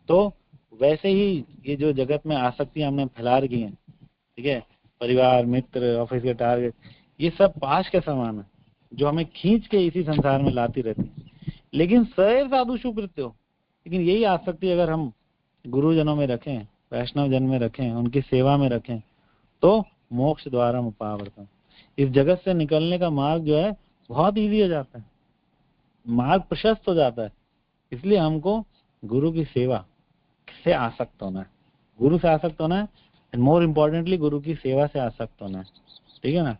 तो वैसे ही ये जो जगत में आसक्ति हमने फैला रखी है, ठीक है, परिवार, मित्र, ऑफिस के टारगेट, ये सब पाश के समान है जो हमें खींच के इसी संसार में लाती रहती है। लेकिन सैव साधु सुकृत्यो, लेकिन यही आसक्ति अगर हम गुरुजनों में रखें, वैष्णव जन में रखें, उनकी सेवा में रखें, तो मोक्ष द्वारम अपावर्तम, इस जगत से निकलने का मार्ग जो है बहुत इजी हो जाता है, मार्ग प्रशस्त हो जाता है। इसलिए हमको गुरु की सेवा से आसक्त होना है, गुरु से आसक्त होना है, एंड मोर इम्पोर्टेंटली गुरु की सेवा से आसक्त होना है, ठीक है ना।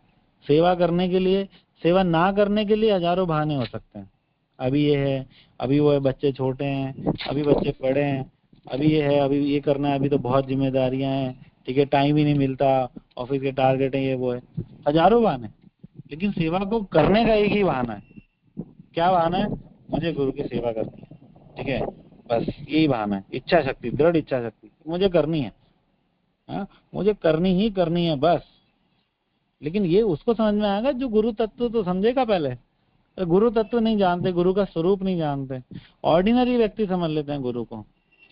सेवा करने के लिए, सेवा ना करने के लिए हजारों बहाने हो सकते हैं। अभी ये है, अभी वो है, बच्चे छोटे हैं, अभी बच्चे बड़े हैं, अभी ये है, अभी ये करना है, अभी तो बहुत जिम्मेदारियां हैं, ठीक है, टाइम ही नहीं मिलता, ऑफिस के टारगेट है, ये वो है, हजारों बहाने। लेकिन सेवा को करने का एक ही बहाना है। क्या बहाना है? मुझे गुरु की सेवा करनी है, ठीक है, बस यही बहाना है। इच्छा शक्ति, दृढ़ इच्छा शक्ति, मुझे करनी है, हाँ, मुझे करनी ही करनी है बस। लेकिन ये उसको समझ में आएगा जो गुरु तत्व तो समझेगा पहले। तो गुरु तत्व नहीं जानते, गुरु का स्वरूप नहीं जानते, ऑर्डिनरी व्यक्ति समझ लेते हैं गुरु को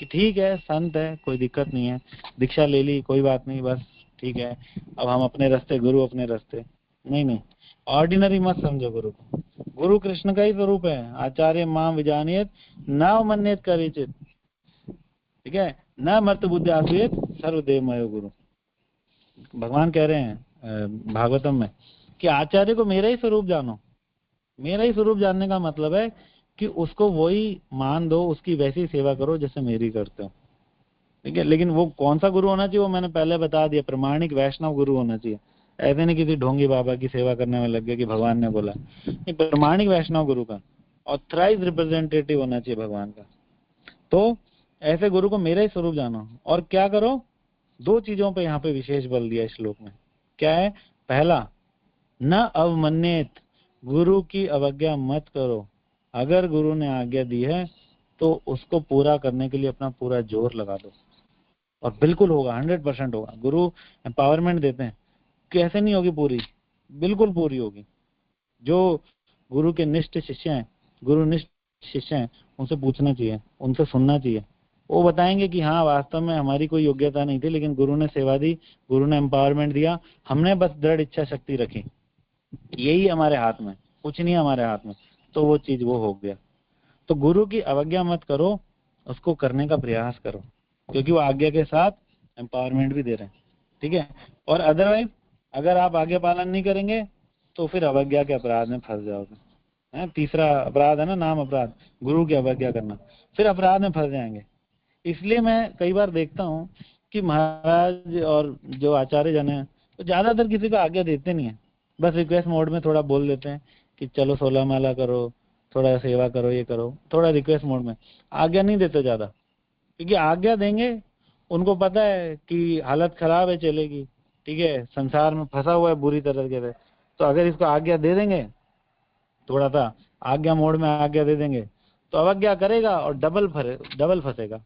कि ठीक है, संत है, कोई दिक्कत नहीं है, दीक्षा ले ली, कोई बात नहीं, बस ठीक है, अब हम अपने रास्ते, गुरु अपने रास्ते। नहीं नहीं, ऑर्डिनरी मत समझो गुरु को। गुरु कृष्ण का ही स्वरूप है। आचार्य माम विजानियत न मन्यत करिचित, ठीक है, न मर्त बुद्धि आसुयत सर्वदेवमय गुरु। भगवान कह रहे हैं भागवतम में कि आचार्य को मेरा ही स्वरूप जानो। मेरा ही स्वरूप जानने का मतलब है कि उसको वही मान दो, उसकी वैसी सेवा करो जैसे मेरी करते हो, ठीक है। लेकिन वो कौन सा गुरु होना चाहिए वो मैंने पहले बता दिया, प्रमाणिक वैष्णव गुरु होना चाहिए। ऐसे नहीं किसी ढोंगी बाबा की सेवा करने में लग गया कि भगवान ने बोला, प्रमाणिक वैष्णव गुरु का ऑथराइज रिप्रेजेंटेटिव होना चाहिए भगवान का। तो ऐसे गुरु को मेरा ही स्वरूप जानो। और क्या करो, दो चीजों पे यहाँ पे विशेष बल दिया इस श्लोक में। क्या है? पहला, न अवमन्येत, गुरु की अवज्ञा मत करो। अगर गुरु ने आज्ञा दी है तो उसको पूरा करने के लिए अपना पूरा जोर लगा दो, और बिल्कुल होगा, 100% होगा। गुरु एम्पावरमेंट देते हैं, कैसे नहीं होगी पूरी, बिल्कुल पूरी होगी। जो गुरु के निष्ठ शिष्य हैं, गुरु निष्ठ शिष्य हैं, उनसे पूछना चाहिए, उनसे सुनना चाहिए। वो बताएंगे कि हाँ, वास्तव में हमारी कोई योग्यता नहीं थी, लेकिन गुरु ने सेवा दी, गुरु ने एम्पावरमेंट दिया, हमने बस दृढ़ इच्छा शक्ति रखी, यही हमारे हाथ में, कुछ नहीं हमारे हाथ में, तो वो चीज वो हो गया। तो गुरु की अवज्ञा मत करो, उसको करने का प्रयास करो, क्योंकि वो आज्ञा के साथ एम्पावरमेंट भी दे रहे हैं, ठीक है। और अदरवाइज अगर आप आज्ञा पालन नहीं करेंगे तो फिर अवज्ञा के अपराध में फंस जाओगे। तीसरा अपराध है ना, नाम अपराध, गुरु की अवज्ञा करना, फिर अपराध में फंस जाएंगे। इसलिए मैं कई बार देखता हूँ कि महाराज और जो आचार्य जन है तो ज्यादातर किसी को आज्ञा देते नहीं है, बस रिक्वेस्ट मोड में थोड़ा बोल देते हैं कि चलो 16 माला करो, थोड़ा सेवा करो, ये करो, थोड़ा रिक्वेस्ट मोड में, आज्ञा नहीं देते ज्यादा। क्योंकि आज्ञा देंगे, उनको पता है कि हालत खराब है, चलेगी, ठीक है, संसार में फंसा हुआ है बुरी तरह से, तो अगर इसको आज्ञा दे देंगे, थोड़ा सा आज्ञा मोड में आज्ञा दे देंगे, तो अवज्ञा करेगा और डबल फंसेगा,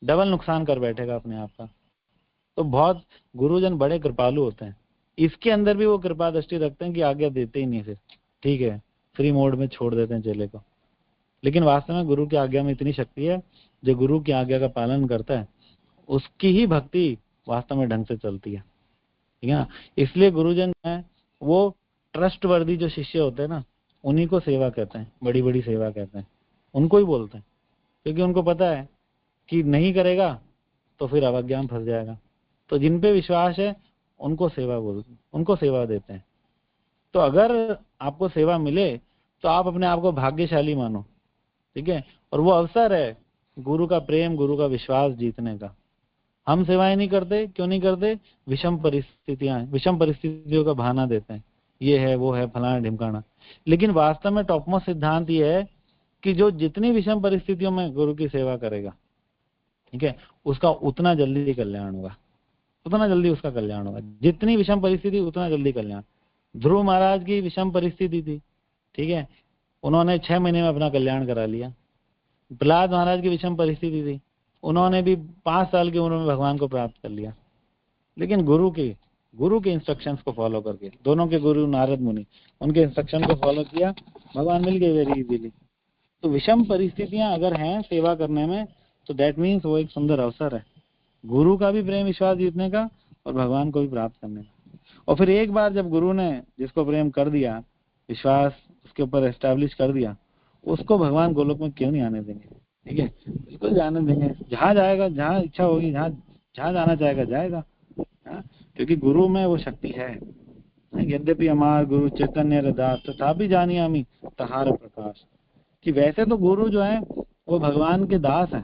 डबल नुकसान कर बैठेगा अपने आप का। तो बहुत गुरुजन बड़े कृपालु होते हैं, इसके अंदर भी वो कृपा दृष्टि रखते हैं कि आज्ञा देते ही नहीं, फिर ठीक है, फ्री मोड में छोड़ देते हैं चेले को। लेकिन वास्तव में गुरु की आज्ञा में इतनी शक्ति है, जो गुरु की आज्ञा का पालन करता है उसकी ही भक्ति वास्तव में ढंग से चलती है, ठीक है। इसलिए गुरुजन है वो ट्रस्ट वर्दी जो शिष्य होते हैं ना, उन्हीं को सेवा कहते हैं, बड़ी बड़ी सेवा कहते हैं, उनको ही बोलते हैं, क्योंकि उनको पता है कि नहीं करेगा तो फिर अवज्ञा में फंस जाएगा। तो जिन पे विश्वास है उनको उनको सेवा देते हैं। तो अगर आपको सेवा मिले तो आप अपने आप को भाग्यशाली मानो, ठीक है। और वो अवसर है गुरु का प्रेम, गुरु का विश्वास जीतने का। हम सेवाएं नहीं करते, क्यों नहीं करते? विषम परिस्थितियों का बहाना देते हैं, ये है वो है फलाना ढिमकाना। लेकिन वास्तव में टॉपमोस्ट सिद्धांत ये है कि जो जितनी विषम परिस्थितियों में गुरु की सेवा करेगा, ठीक है, उसका उतना जल्दी कल्याण होगा, उतना जल्दी उसका कल्याण होगा। जितनी विषम परिस्थिति उतना जल्दी कल्याण। ध्रुव महाराज की विषम परिस्थिति थी, ठीक है, उन्होंने 6 महीने में अपना कल्याण करा लिया। प्रहलाद महाराज की विषम परिस्थिति थी, उन्होंने भी 5 साल की उम्र में भगवान को प्राप्त कर लिया। लेकिन गुरु के इंस्ट्रक्शंस को फॉलो करके, दोनों के गुरु नारद मुनि, उनके इंस्ट्रक्शन को फॉलो किया, भगवान मिल गए वेरी इजीली। तो विषम परिस्थितियां अगर हैं सेवा करने में, तो दैट मीन्स वो एक सुंदर अवसर है गुरु का भी प्रेम विश्वास जीतने का और भगवान को भी प्राप्त करने का। और फिर एक बार जब गुरु ने जिसको प्रेम कर दिया, विश्वास उसके ऊपर एस्टैब्लिश कर दिया, उसको भगवान गोलोक में क्यों नहीं आने देंगे? ठीक है, बिल्कुल जाने देंगे। जहाँ जाएगा, जहाँ इच्छा होगी, जहाँ जहाँ जाना चाहेगा जाएगा, क्योंकि गुरु में वो शक्ति है। यद्यपि हमार गुरु चैतन्य दास तथापि जानियामी तहार प्रकाश, कि वैसे तो गुरु जो है वो भगवान के दास है,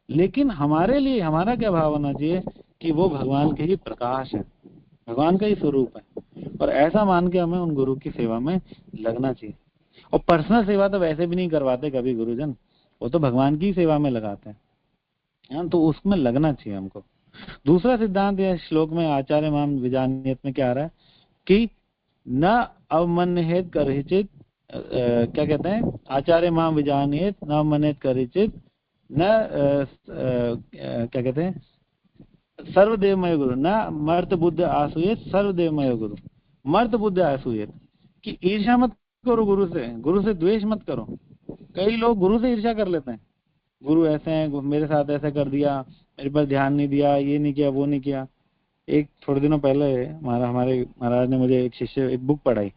लेकिन हमारे लिए हमारा क्या भाव होना चाहिए कि वो भगवान के ही प्रकाश है, भगवान का ही स्वरूप है। और ऐसा मान के हमें उन गुरु की सेवा में लगना चाहिए। और पर्सनल सेवा तो वैसे भी नहीं करवाते कभी गुरुजन, वो तो भगवान की सेवा में लगाते हैं, तो उसमें लगना चाहिए हमको। दूसरा सिद्धांत यह श्लोक में आचार्य माम विजानीयत में क्या आ रहा है कि न अवमन्येत करहिचित, क्या कहते हैं, आचार्य माम विजानीयत न अवमन्येत करहिचित न क्या कहते हैं, सर्वदेवमय गुरु न मर्त बुद्ध आसूयेत सर्वदेवमय गुरु। मर्त बुद्ध आसूयेत कि ईर्ष्या मत करो गुरु से द्वेष मत करो। कई लोग गुरु से ईर्ष्या कर लेते हैं, गुरु ऐसे हैं, मेरे साथ ऐसा कर दिया, मेरे पर ध्यान नहीं दिया, ये नहीं किया, वो नहीं किया। एक थोड़े दिनों पहले हमारे महाराज ने मुझे एक बुक पढ़ाई,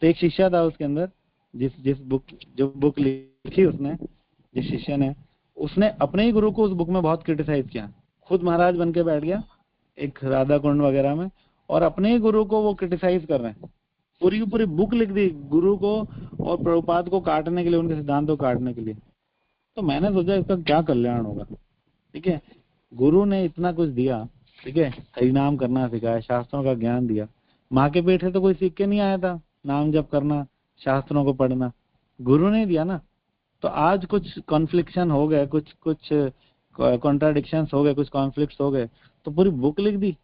तो एक शिष्य था उसके अंदर, जो बुक लिखी उसने, जिस शिष्य ने, उसने अपने ही गुरु को उस बुक में बहुत क्रिटिसाइज किया। खुद महाराज बन के बैठ गया एक राधा कुंड वगैरह में, और अपने ही गुरु को वो क्रिटिसाइज कर रहे हैं, पूरी की पूरी बुक लिख दी गुरु को और प्रभुपाद को काटने के लिए, उनके सिद्धांतों को काटने के लिए। तो मैंने सोचा इसका क्या कल्याण होगा। ठीक है, गुरु ने इतना कुछ दिया, ठीक है, हरिनाम करना सिखाया, शास्त्रों का ज्ञान दिया। माँ के पेट से तो कोई सीख के नहीं आया था नाम जप करना, शास्त्रों को पढ़ना, गुरु ने दिया ना। तो आज कुछ कॉन्फ्लिक्शन हो गए, कुछ कॉन्ट्राडिक्शंस हो गए, कुछ कॉन्फ्लिक्ट्स हो गए, तो पूरी बुक लिख दी।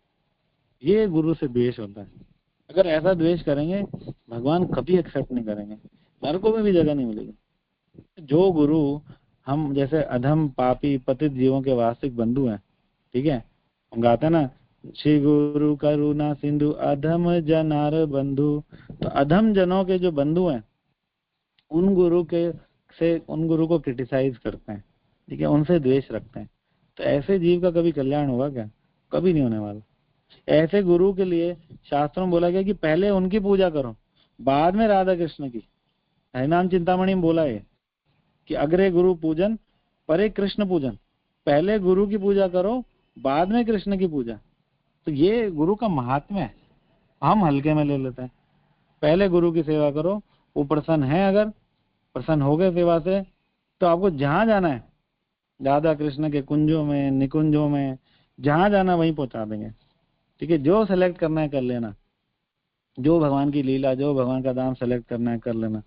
ये गुरु से द्वेष होता है। अगर ऐसा द्वेष करेंगे भगवान कभी एक्सेप्ट नहीं करेंगे, नरकों में भी जगह नहीं मिलेगी। जो गुरु हम जैसे अधम पापी पतित जीवों के वास्तविक बंधु हैं, ठीक है, हम गाते हैं ना, श्री गुरु करुणा सिंधु अधम जनार बंधु। तो अधम जनों के जो बंधु हैं, उन गुरु को क्रिटिसाइज करते हैं, ठीक है, उनसे द्वेष रखते हैं। तो ऐसे जीव का कभी कल्याण होगा क्या? कभी नहीं होने वाला। ऐसे गुरु के लिए शास्त्रों में बोला गया कि पहले उनकी पूजा करो, बाद में राधा कृष्ण की। हरिनाम चिंतामणि में बोला है कि अग्रे गुरु पूजन परे कृष्ण पूजन, पहले गुरु की पूजा करो बाद में कृष्ण की पूजा। तो ये गुरु का महात्म्य है, हम हल्के में ले लेते हैं। पहले गुरु की सेवा करो, वो प्रसन्न है, अगर प्रसन्न हो गए सेवा से, तो आपको जहां जाना है, राधा कृष्ण के कुंजों में, निकुंजों में, जहां जाना वहीं पहुंचा देंगे। ठीक है, जो सेलेक्ट करना है कर लेना, जो भगवान की लीला, जो भगवान का दाम सेलेक्ट करना है कर लेना,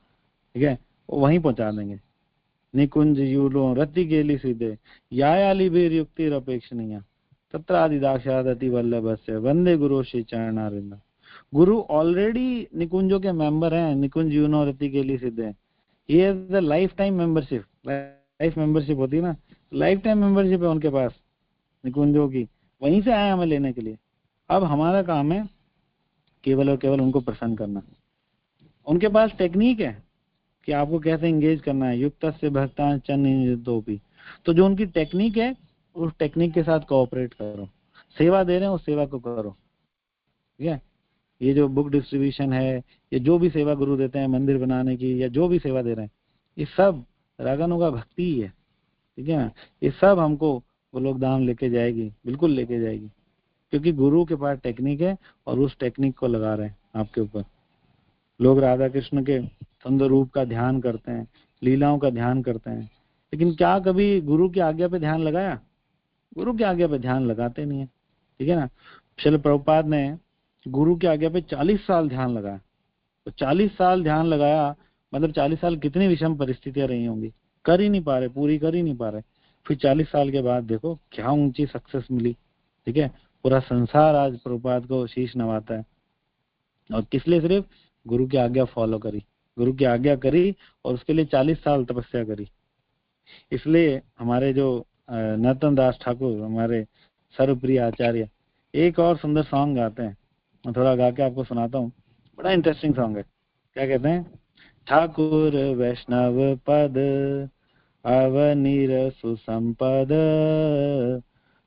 ठीक है, वहीं पहुंचा देंगे। निकुंज यूलो रति गेली सीधे यायाली भी युक्ति अपेक्षणीय तत्रादि दाक्षादति वल्लभस्य वंदे गुरु श्री चरणारिंद। गुरु ऑलरेडी निकुंजों के मेंबर हैं, निकुंज यूनो रति गेली सीधे। He has the life time membership, life membership होती है ना, लाइफ टाइम मेंबरशिप है उनके पास निकुंजों की, वहीं से आए हमें लेने के लिए। अब हमारा काम है केवल और केवल उनको प्रसन्न करना। उनके पास टेक्निक है कि आपको कैसे एंगेज करना है, युक्त से भक्तान चन्निधोपी। तो जो उनकी टेक्निक है, उस टेक्निक के साथ कोऑपरेट करो। सेवा दे रहे हैं, उस सेवा को करो, ठीक है। ये जो बुक डिस्ट्रीब्यूशन है, ये जो भी सेवा गुरु देते हैं मंदिर बनाने की, या जो भी सेवा दे रहे हैं, ये सब रागानुगा भक्ति ही है। ठीक है ना, ये सब हमको वो लोग धाम लेके जाएगी, बिल्कुल लेके जाएगी, क्योंकि गुरु के पास टेक्निक है और उस टेक्निक को लगा रहे हैं आपके ऊपर। लोग राधा कृष्ण के सुंदर रूप का ध्यान करते हैं, लीलाओं का ध्यान करते हैं, लेकिन क्या कभी गुरु की आज्ञा पे ध्यान लगाया? गुरु की आज्ञा पे ध्यान लगाते नहीं है। ठीक है ना, श्रील प्रभुपाद ने गुरु की आज्ञा पे 40 साल ध्यान लगाया। तो 40 साल ध्यान लगाया मतलब 40 साल कितनी विषम परिस्थितियां रही होंगी, कर ही नहीं पा रहे, पूरी कर ही नहीं पा रहे। फिर 40 साल के बाद देखो क्या ऊंची सक्सेस मिली। ठीक है, पूरा संसार आज प्रभुपाद को शीश नवाता है, और किस लिए? सिर्फ गुरु की आज्ञा फॉलो करी, गुरु की आज्ञा करी और उसके लिए 40 साल तपस्या करी। इसलिए हमारे जो नरोत्तम दास ठाकुर, हमारे सर्वप्रिय आचार्य, एक और सुंदर सॉन्ग गाते हैं, मैं थोड़ा गा के आपको सुनाता हूँ, बड़ा इंटरेस्टिंग सॉन्ग है। क्या कहते हैं? ठाकुर वैष्णव पद अवनीर सुसंपद,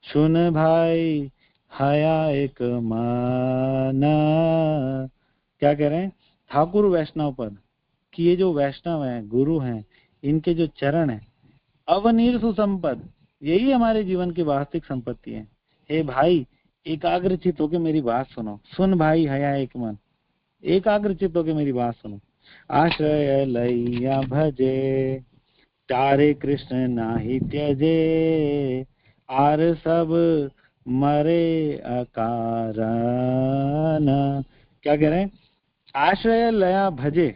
सुन भाई हया एक माना। क्या कह रहे हैं? ठाकुर वैष्णव पद, कि ये जो वैष्णव है, गुरु हैं, इनके जो चरण है, अवनीर सुसंपद, यही हमारे जीवन की वास्तविक संपत्ति है। हे भाई, एकाग्रचित होकर मेरी बात सुनो, सुन भाई हया एक मन, एकाग्रचित होकर मेरी बात सुनो। आश्रय लैया भजे, तारे कृष्ण नाही त्यजे, आर सब मरे अकारण। क्या कह रहे हैं? आश्रय लया भजे।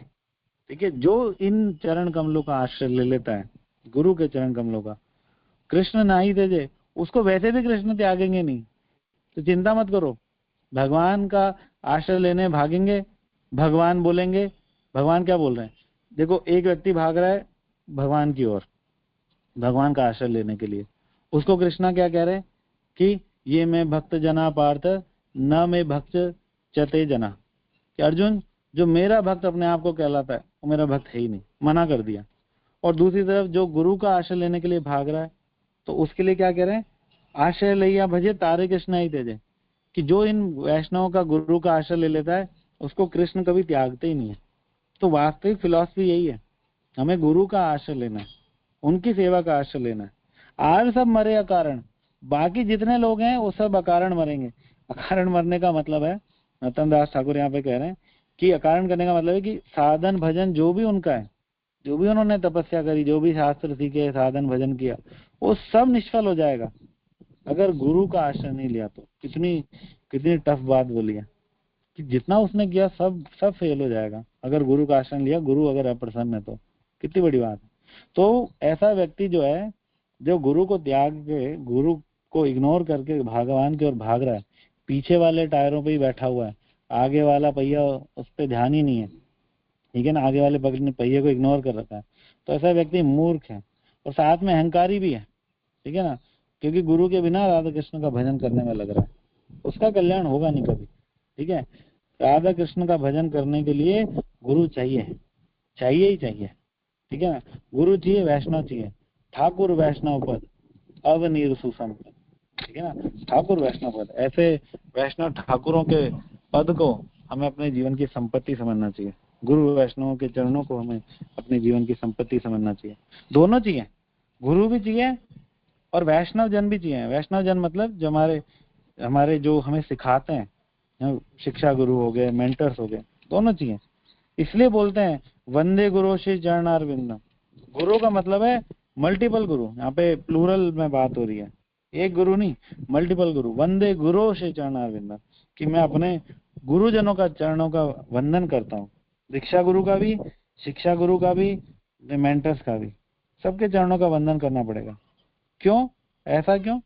ठीक है, जो इन चरण कमलों का आश्रय ले लेता है, गुरु के चरण कमलों का, कृष्ण नाही त्यजे, उसको वैसे भी कृष्ण त्यागेंगे नहीं, तो चिंता मत करो। भगवान का आश्रय लेने भागेंगे, भगवान बोलेंगे। भगवान क्या बोल रहे हैं? देखो, एक व्यक्ति भाग रहा है भगवान की ओर, भगवान का आश्रय लेने के लिए, उसको कृष्णा क्या कह रहे हैं कि ये मैं भक्त जना पार्थ न मैं भक्त चते जना, कि अर्जुन, जो मेरा भक्त अपने आप को कहलाता है वो मेरा भक्त है ही नहीं, मना कर दिया। और दूसरी तरफ जो गुरु का आश्रय लेने के लिए भाग रहा है, तो उसके लिए क्या कह रहे हैं? आश्रय लैया भजे तारे कृष्ण ही तेजे, कि जो इन वैष्णवों का गुरु का आश्रय ले लेता है उसको कृष्ण कभी त्यागते ही नहीं है। तो वास्तविक फिलॉसफी यही है, हमें गुरु का आश्रय लेना है, उनकी सेवा का आश्रय लेना है। आर सब मरे अकारण, बाकी जितने लोग हैं वो सब अकारण मरेंगे। अकारण मरने का मतलब है, नरोत्तम दास ठाकुर यहाँ पे कह रहे हैं कि अकारण करने का मतलब है कि साधन भजन जो भी उनका है, जो भी उन्होंने तपस्या करी, जो भी शास्त्र सीखे, साधन भजन किया, वो सब निष्फल हो जाएगा अगर गुरु का आश्रय नहीं लिया तो। कितनी कितनी टफ बात बोली है कि जितना उसने किया सब सब फेल हो जाएगा अगर गुरु का आश्रय लिया, गुरु अगर अप्रसन्न है तो। कितनी बड़ी बात है। तो ऐसा व्यक्ति जो है, जो गुरु को त्याग के, गुरु को इग्नोर करके भगवान की ओर भाग रहा है, पीछे वाले टायरों पे ही बैठा हुआ है, आगे वाला पहिया उस पर ध्यान ही नहीं है। ठीक है ना, आगे वाले पहिए को इग्नोर कर रखा है, तो ऐसा व्यक्ति मूर्ख है और साथ में अहंकारी भी है। ठीक है ना, क्योंकि गुरु के बिना राधा कृष्ण का भजन करने में लग रहा है, उसका कल्याण होगा नहीं कभी। ठीक है, राधा कृष्ण का भजन करने के लिए गुरु चाहिए, चाहिए ही चाहिए। ठीक है ना, गुरु चाहिए, वैष्णव चाहिए, ठाकुर वैष्णव पद अवनीर सुसंपद। ठीक है ना, ठाकुर वैष्णव पद, ऐसे वैष्णव ठाकुरों के पद को हमें अपने जीवन की संपत्ति समझना चाहिए। गुरु वैष्णवों के चरणों को हमें अपने जीवन की संपत्ति समझना चाहिए। दोनों चाहिए, गुरु भी चाहिए और वैष्णव जन भी चाहिए। वैष्णव जन मतलब जो हमारे जो हमें सिखाते हैं, शिक्षा गुरु हो गए, मेंटर्स हो गए, दोनों चाहिए। इसलिए बोलते हैं वंदे गुरु श्री चरणारविंदम। गुरु का मतलब है मल्टीपल गुरु, यहाँ पे प्लूरल में बात हो रही है, एक गुरु नहीं, मल्टीपल गुरु। वंदे गुरु श्री चरणारविंदम, कि मैं अपने गुरुजनों का चरणों का वंदन करता हूँ, दीक्षा गुरु का भी, शिक्षा गुरु का भी, मेंटर्स का भी, सबके चरणों का वंदन करना पड़ेगा। क्यों? ऐसा क्यों?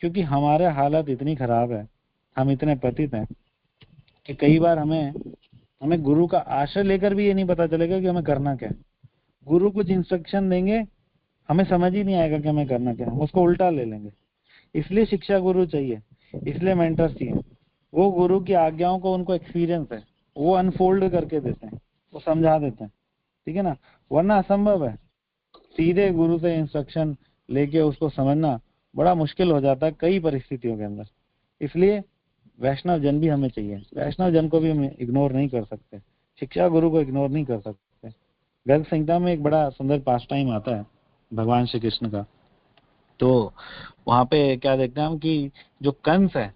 क्योंकि हमारे हालत इतनी खराब है, हम इतने पतित हैं कि कई बार हमें गुरु का आश्रय लेकर भी ये नहीं पता चलेगा कि हमें करना क्या है। गुरु कुछ इंस्ट्रक्शन देंगे, हमें समझ ही नहीं आएगा कि हमें करना क्या है, हम उसको उल्टा ले लेंगे। इसलिए शिक्षा गुरु चाहिए, इसलिए मेंटर्स चाहिए। वो गुरु की आज्ञाओं को, उनको एक्सपीरियंस है, वो अनफोल्ड करके देते हैं, वो समझा देते हैं। ठीक है ना, वरना असंभव है, सीधे गुरु से इंस्ट्रक्शन लेके उसको समझना बड़ा मुश्किल हो जाता है कई परिस्थितियों के अंदर। इसलिए वैष्णव जन भी हमें चाहिए, वैष्णव जन को भी हम इग्नोर नहीं कर सकते, शिक्षा गुरु को इग्नोर नहीं कर सकते। गर्ग संहिता में एक बड़ा सुंदर पास टाइम आता है भगवान श्री कृष्ण का। तो वहां पे क्या देखते हैं हम कि जो कंस है,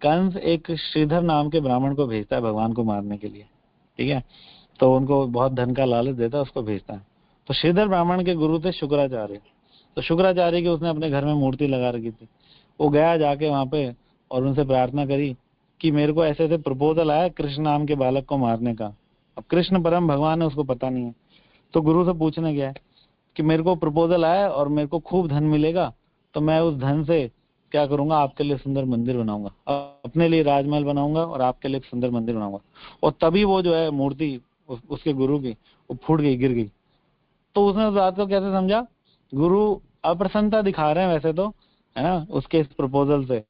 कंस एक श्रीधर नाम के ब्राह्मण को भेजता है भगवान को मारने के लिए, ठीक है। तो उनको बहुत धन का लालच देता है, उसको भेजता है। तो श्रीधर ब्राह्मण के गुरु थे शुक्राचार्य। तो शुक्राचार्य की उसने अपने घर में मूर्ति लगा रखी थी। वो गया जाके वहां पे और उनसे प्रार्थना करी कि मेरे को ऐसे ऐसे प्रपोजल आया कृष्ण नाम के बालक को मारने का। अब कृष्ण परम भगवान है, उसको पता नहीं है। तो गुरु से पूछने गया कि मेरे को प्रपोजल आया और मेरे को खूब धन मिलेगा, तो मैं उस धन से क्या करूंगा, आपके लिए सुंदर मंदिर बनाऊंगा, अपने लिए राजमहल बनाऊंगा और आपके लिए एक सुंदर मंदिर बनाऊंगा। और तभी वो जो है मूर्ति उसके गुरु की वो फूट गई, गिर गई। तो उसने उस बात को कैसे समझा, गुरु अप्रसन्नता दिखा रहे हैं वैसे तो, है ना, उसके इस प्रपोजल से,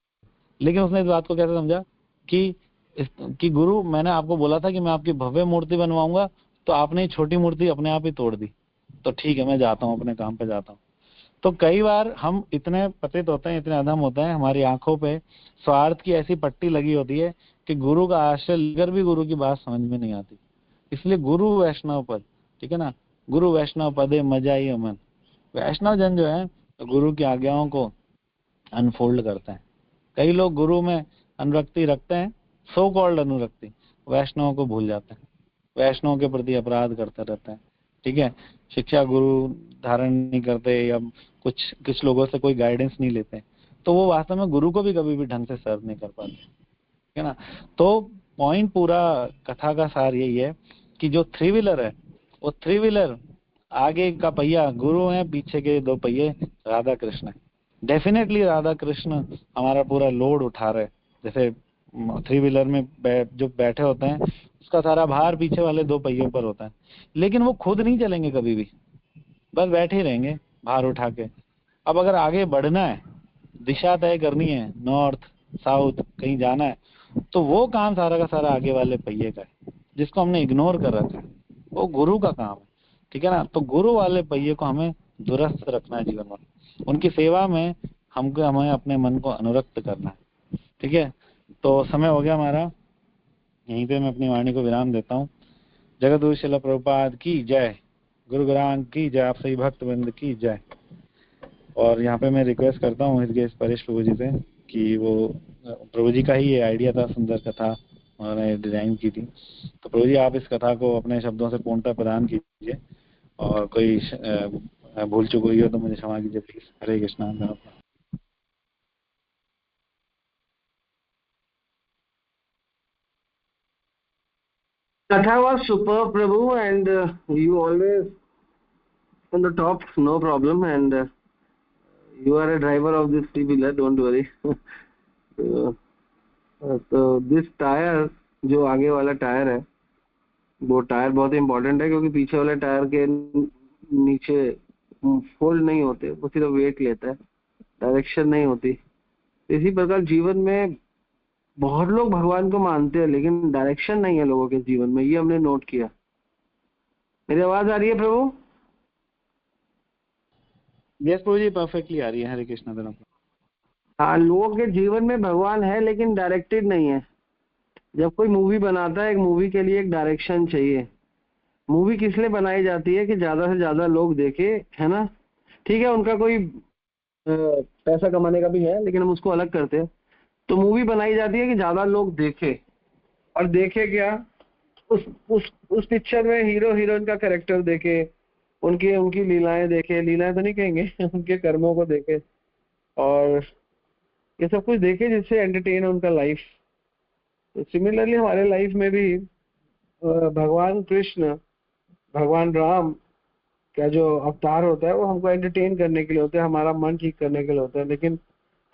लेकिन उसने इस बात को कैसे समझा कि कि गुरु मैंने आपको बोला था कि मैं आपकी भव्य मूर्ति बनवाऊंगा, तो आपने छोटी मूर्ति अपने आप ही तोड़ दी। तो ठीक है, मैं जाता हूँ, अपने काम पे जाता हूँ। तो कई बार हम इतने पतित होते हैं, इतने अधम होते हैं, हमारी आंखों पे स्वार्थ की ऐसी पट्टी लगी होती है कि गुरु का आश्रय लेकर भी गुरु की बात समझ में नहीं आती। इसलिए गुरु वैष्णव पद, ठीक है ना, गुरु वैष्णव पदे मजाई अमन। वैष्णव जन जो है तो गुरु की आज्ञाओं को अनफोल्ड करते हैं। कई लोग गुरु में अनुरक्ति रखते हैं, सो कॉल्ड अनुरक्ति, वैष्णव को भूल जाते हैं, वैष्णव के प्रति अपराध करते रहते हैं, ठीक है। शिक्षा गुरु धारण नहीं करते या कुछ कुछ लोगों से कोई गाइडेंस नहीं लेते, तो वो वास्तव में गुरु को भी कभी भी ढंग से सर्व नहीं कर पाते, ठीक है ना। तो पॉइंट पूरा कथा का सार यही है कि जो थ्री व्हीलर है, वो थ्री व्हीलर आगे का पहिया गुरु है, पीछे के दो पहिए राधा कृष्ण है। डेफिनेटली राधा कृष्ण हमारा पूरा लोड उठा रहे। जैसे थ्री व्हीलर में जो बैठे होते हैं उसका सारा भार पीछे वाले दो पहियों पर होता है, लेकिन वो खुद नहीं चलेंगे कभी भी, बस बैठे ही रहेंगे भार उठा के। अब अगर आगे बढ़ना है, दिशा तय करनी है, नॉर्थ साउथ कहीं जाना है, तो वो काम सारा का सारा आगे वाले पहिए का है, जिसको हमने इग्नोर कर रखा है। वो गुरु का काम है, ठीक है ना। तो गुरु वाले पहिए को हमें दुरुस्त रखना है जीवन में, उनकी सेवा में हमको हमें अपने मन को अनुरक्त करना है, ठीक है। तो समय हो गया हमारा, यहीं पे मैं अपनी वाणी को विराम देता हूँ। जगतगुरु श्रील प्रभुपाद की जय, गुरु ग्राम की जय, आप सभी भक्त वृंद की जय। और यहाँ पे मैं रिक्वेस्ट करता हूँ हितगेश परेश प्रभु जी से कि वो प्रभु जी का ही ये आइडिया था, सुंदर कथा उन्होंने डिजाइन की थी। तो प्रभु जी आप इस कथा को अपने शब्दों से पूर्णता प्रदान कीजिए, और कोई भूल चूक हुई हो तो मुझे क्षमा कीजिए please. Hare Krishna. Katha was superb, Prabhu, and you always on the top, no problem. And you are a driver of this three-wheeler, don't worry. तो दिस टायर, जो आगे वाला टायर है, वो टायर बहुत इंपॉर्टेंट है, क्योंकि पीछे वाले टायर के नीचे फोल्ड नहीं होते, वो सिर्फ वेट लेता है, डायरेक्शन नहीं होती। इसी प्रकार जीवन में बहुत लोग भगवान को मानते हैं, लेकिन डायरेक्शन नहीं है लोगों के जीवन में, ये हमने नोट किया। मेरी आवाज आ रही है प्रभु? यस प्रभु जी, परफेक्टली आ रही है। हरे कृष्णा धन्यवाद। हाँ, लोगों के जीवन में भगवान है लेकिन डायरेक्टेड नहीं है। जब कोई मूवी बनाता है, एक मूवी के लिए एक डायरेक्शन चाहिए। मूवी किस लिए बनाई जाती है कि ज्यादा से ज्यादा लोग देखे, है ना। ठीक है, उनका कोई पैसा कमाने का भी है, लेकिन हम उसको अलग करते हैं। तो मूवी बनाई जाती है कि ज्यादा लोग देखे, और देखे क्या, उस पिक्चर में हीरो हीरोइन का कैरेक्टर देखे, उनकी उनकी लीलाएं देखे, लीलाएं तो नहीं कहेंगे उनके कर्मों को देखे, और ये सब कुछ देखे जिससे एंटरटेन उनका लाइफ। तो सिमिलरली हमारे लाइफ में भी भगवान कृष्ण, भगवान राम का जो अवतार होता है वो हमको एंटरटेन करने के लिए होता है, हमारा मन ठीक करने के लिए होता है। लेकिन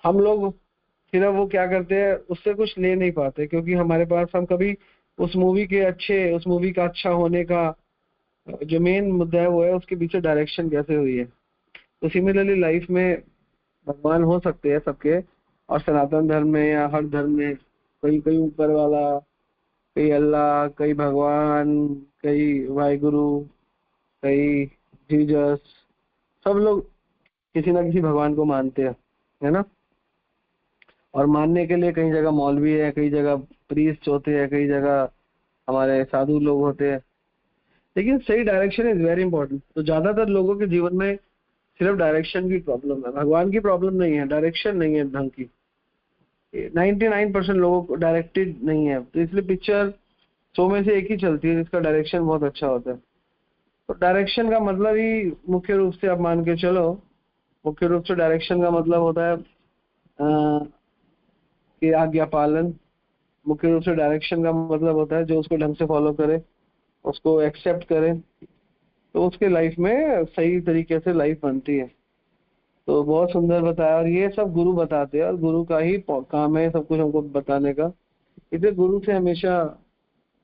हम लोग सिर्फ वो क्या करते हैं, उससे कुछ ले नहीं पाते, क्योंकि हमारे पास, हम कभी उस मूवी का अच्छा होने का जो मेन मुद्दा है वो है उसके पीछे डायरेक्शन कैसे हुई है। तो सिमिलरली लाइफ में भगवान हो सकते हैं सबके, और सनातन धर्म में या हर धर्म में कोई कोई ऊपर वाला, कई अल्लाह, कई भगवान, कई वाहिगुरु, कई जीसस, सब लोग किसी ना किसी भगवान को मानते हैं, है ना। और मानने के लिए कई जगह मौलवी है, कई जगह प्रीस्ट होते हैं, कई जगह हमारे साधु लोग होते हैं, लेकिन सही डायरेक्शन इज वेरी इंपॉर्टेंट। तो ज्यादातर लोगों के जीवन में सिर्फ डायरेक्शन की प्रॉब्लम है, भगवान की प्रॉब्लम नहीं है, डायरेक्शन नहीं है ढंग की। 99% लोगों को डायरेक्टेड नहीं है, तो इसलिए पिक्चर 100 में से एक ही चलती है जिसका डायरेक्शन बहुत अच्छा होता है। तो डायरेक्शन का मतलब ही मुख्य रूप से आप मान के चलो, मुख्य रूप से डायरेक्शन का मतलब होता है कि आज्ञा पालन। मुख्य रूप से डायरेक्शन का मतलब होता है जो उसको ढंग से फॉलो करे, उसको एक्सेप्ट करे, तो उसके लाइफ में सही तरीके से लाइफ बनती है। तो बहुत सुंदर बताया, और ये सब गुरु बताते हैं, और गुरु का ही काम है सब कुछ हमको बताने का। इसलिए गुरु से हमेशा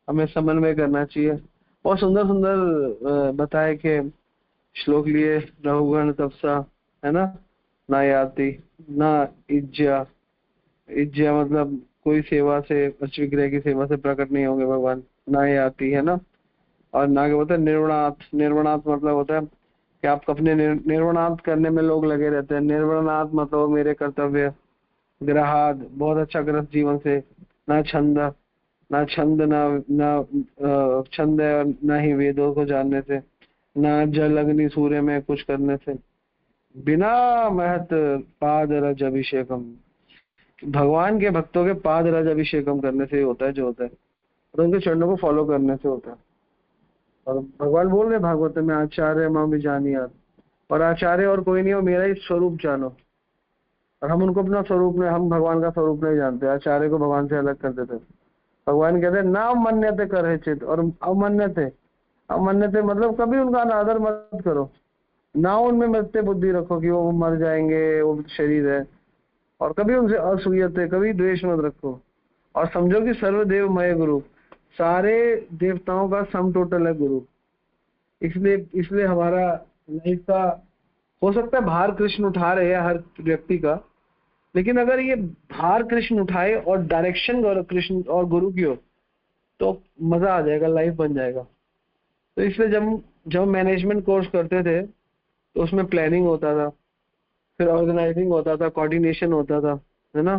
हमें समन्वय करना चाहिए। बहुत सुंदर सुंदर बताए कि श्लोक लिए, रघुगण तपसा, है ना याति ना इज्जा। इज्जा मतलब कोई सेवा से, पश्च विग्रह की सेवा से प्रकट नहीं होंगे भगवान, ना याति, है ना। और ना क्या बोलते हैं, निर्वणात्। निर्वणात् मतलब होता है कि आप अपने निर्वणात् करने में लोग लगे रहते हैं। निर्वणात् मतलब मेरे कर्तव्य। ग्रहाद, बहुत अच्छा ग्रस्त जीवन से। ना छंद, ना छंद, ना छंद है, ना ही वेदों को जानने से, ना जल अग्नि सूर्य में कुछ करने से, बिना महत पाद रज अभिषेकम। भगवान के भक्तों के पाद रज अभिषेकम करने से होता है जो होता है, और उनके चरणों को फॉलो करने से होता है। और भगवान बोल रहे भागवत में, आचार्य मां भी जानिए, और आचार्य और कोई नहीं हो, मेरा ही स्वरूप जानो। और हम उनको अपना स्वरूप में, हम भगवान का स्वरूप नहीं जानते, आचार्य को भगवान से अलग कर देते। भगवान कहते हैं ना मन्यते कर चित, और अमन्यते। अमन्यते मतलब कभी उनका अनादर मत करो, ना उनमें मृत्य बुद्धि रखो कि वो मर जाएंगे, वो शरीर है। और कभी उनसे असूयते, कभी द्वेष मत रखो। और समझो कि सर्वदेवमय गुरु, सारे देवताओं का सम टोटल है गुरु। इसलिए इसलिए हमारा लाइफ का, हो सकता है भार कृष्ण उठा रहे हैं हर व्यक्ति का, लेकिन अगर ये भार कृष्ण उठाए और डायरेक्शन कृष्ण और गुरु की हो, तो मजा आ जाएगा, लाइफ बन जाएगा। तो इसलिए जब जब मैनेजमेंट कोर्स करते थे तो उसमें प्लानिंग होता था, फिर ऑर्गेनाइजिंग होता था, कोऑर्डिनेशन होता था, है ना।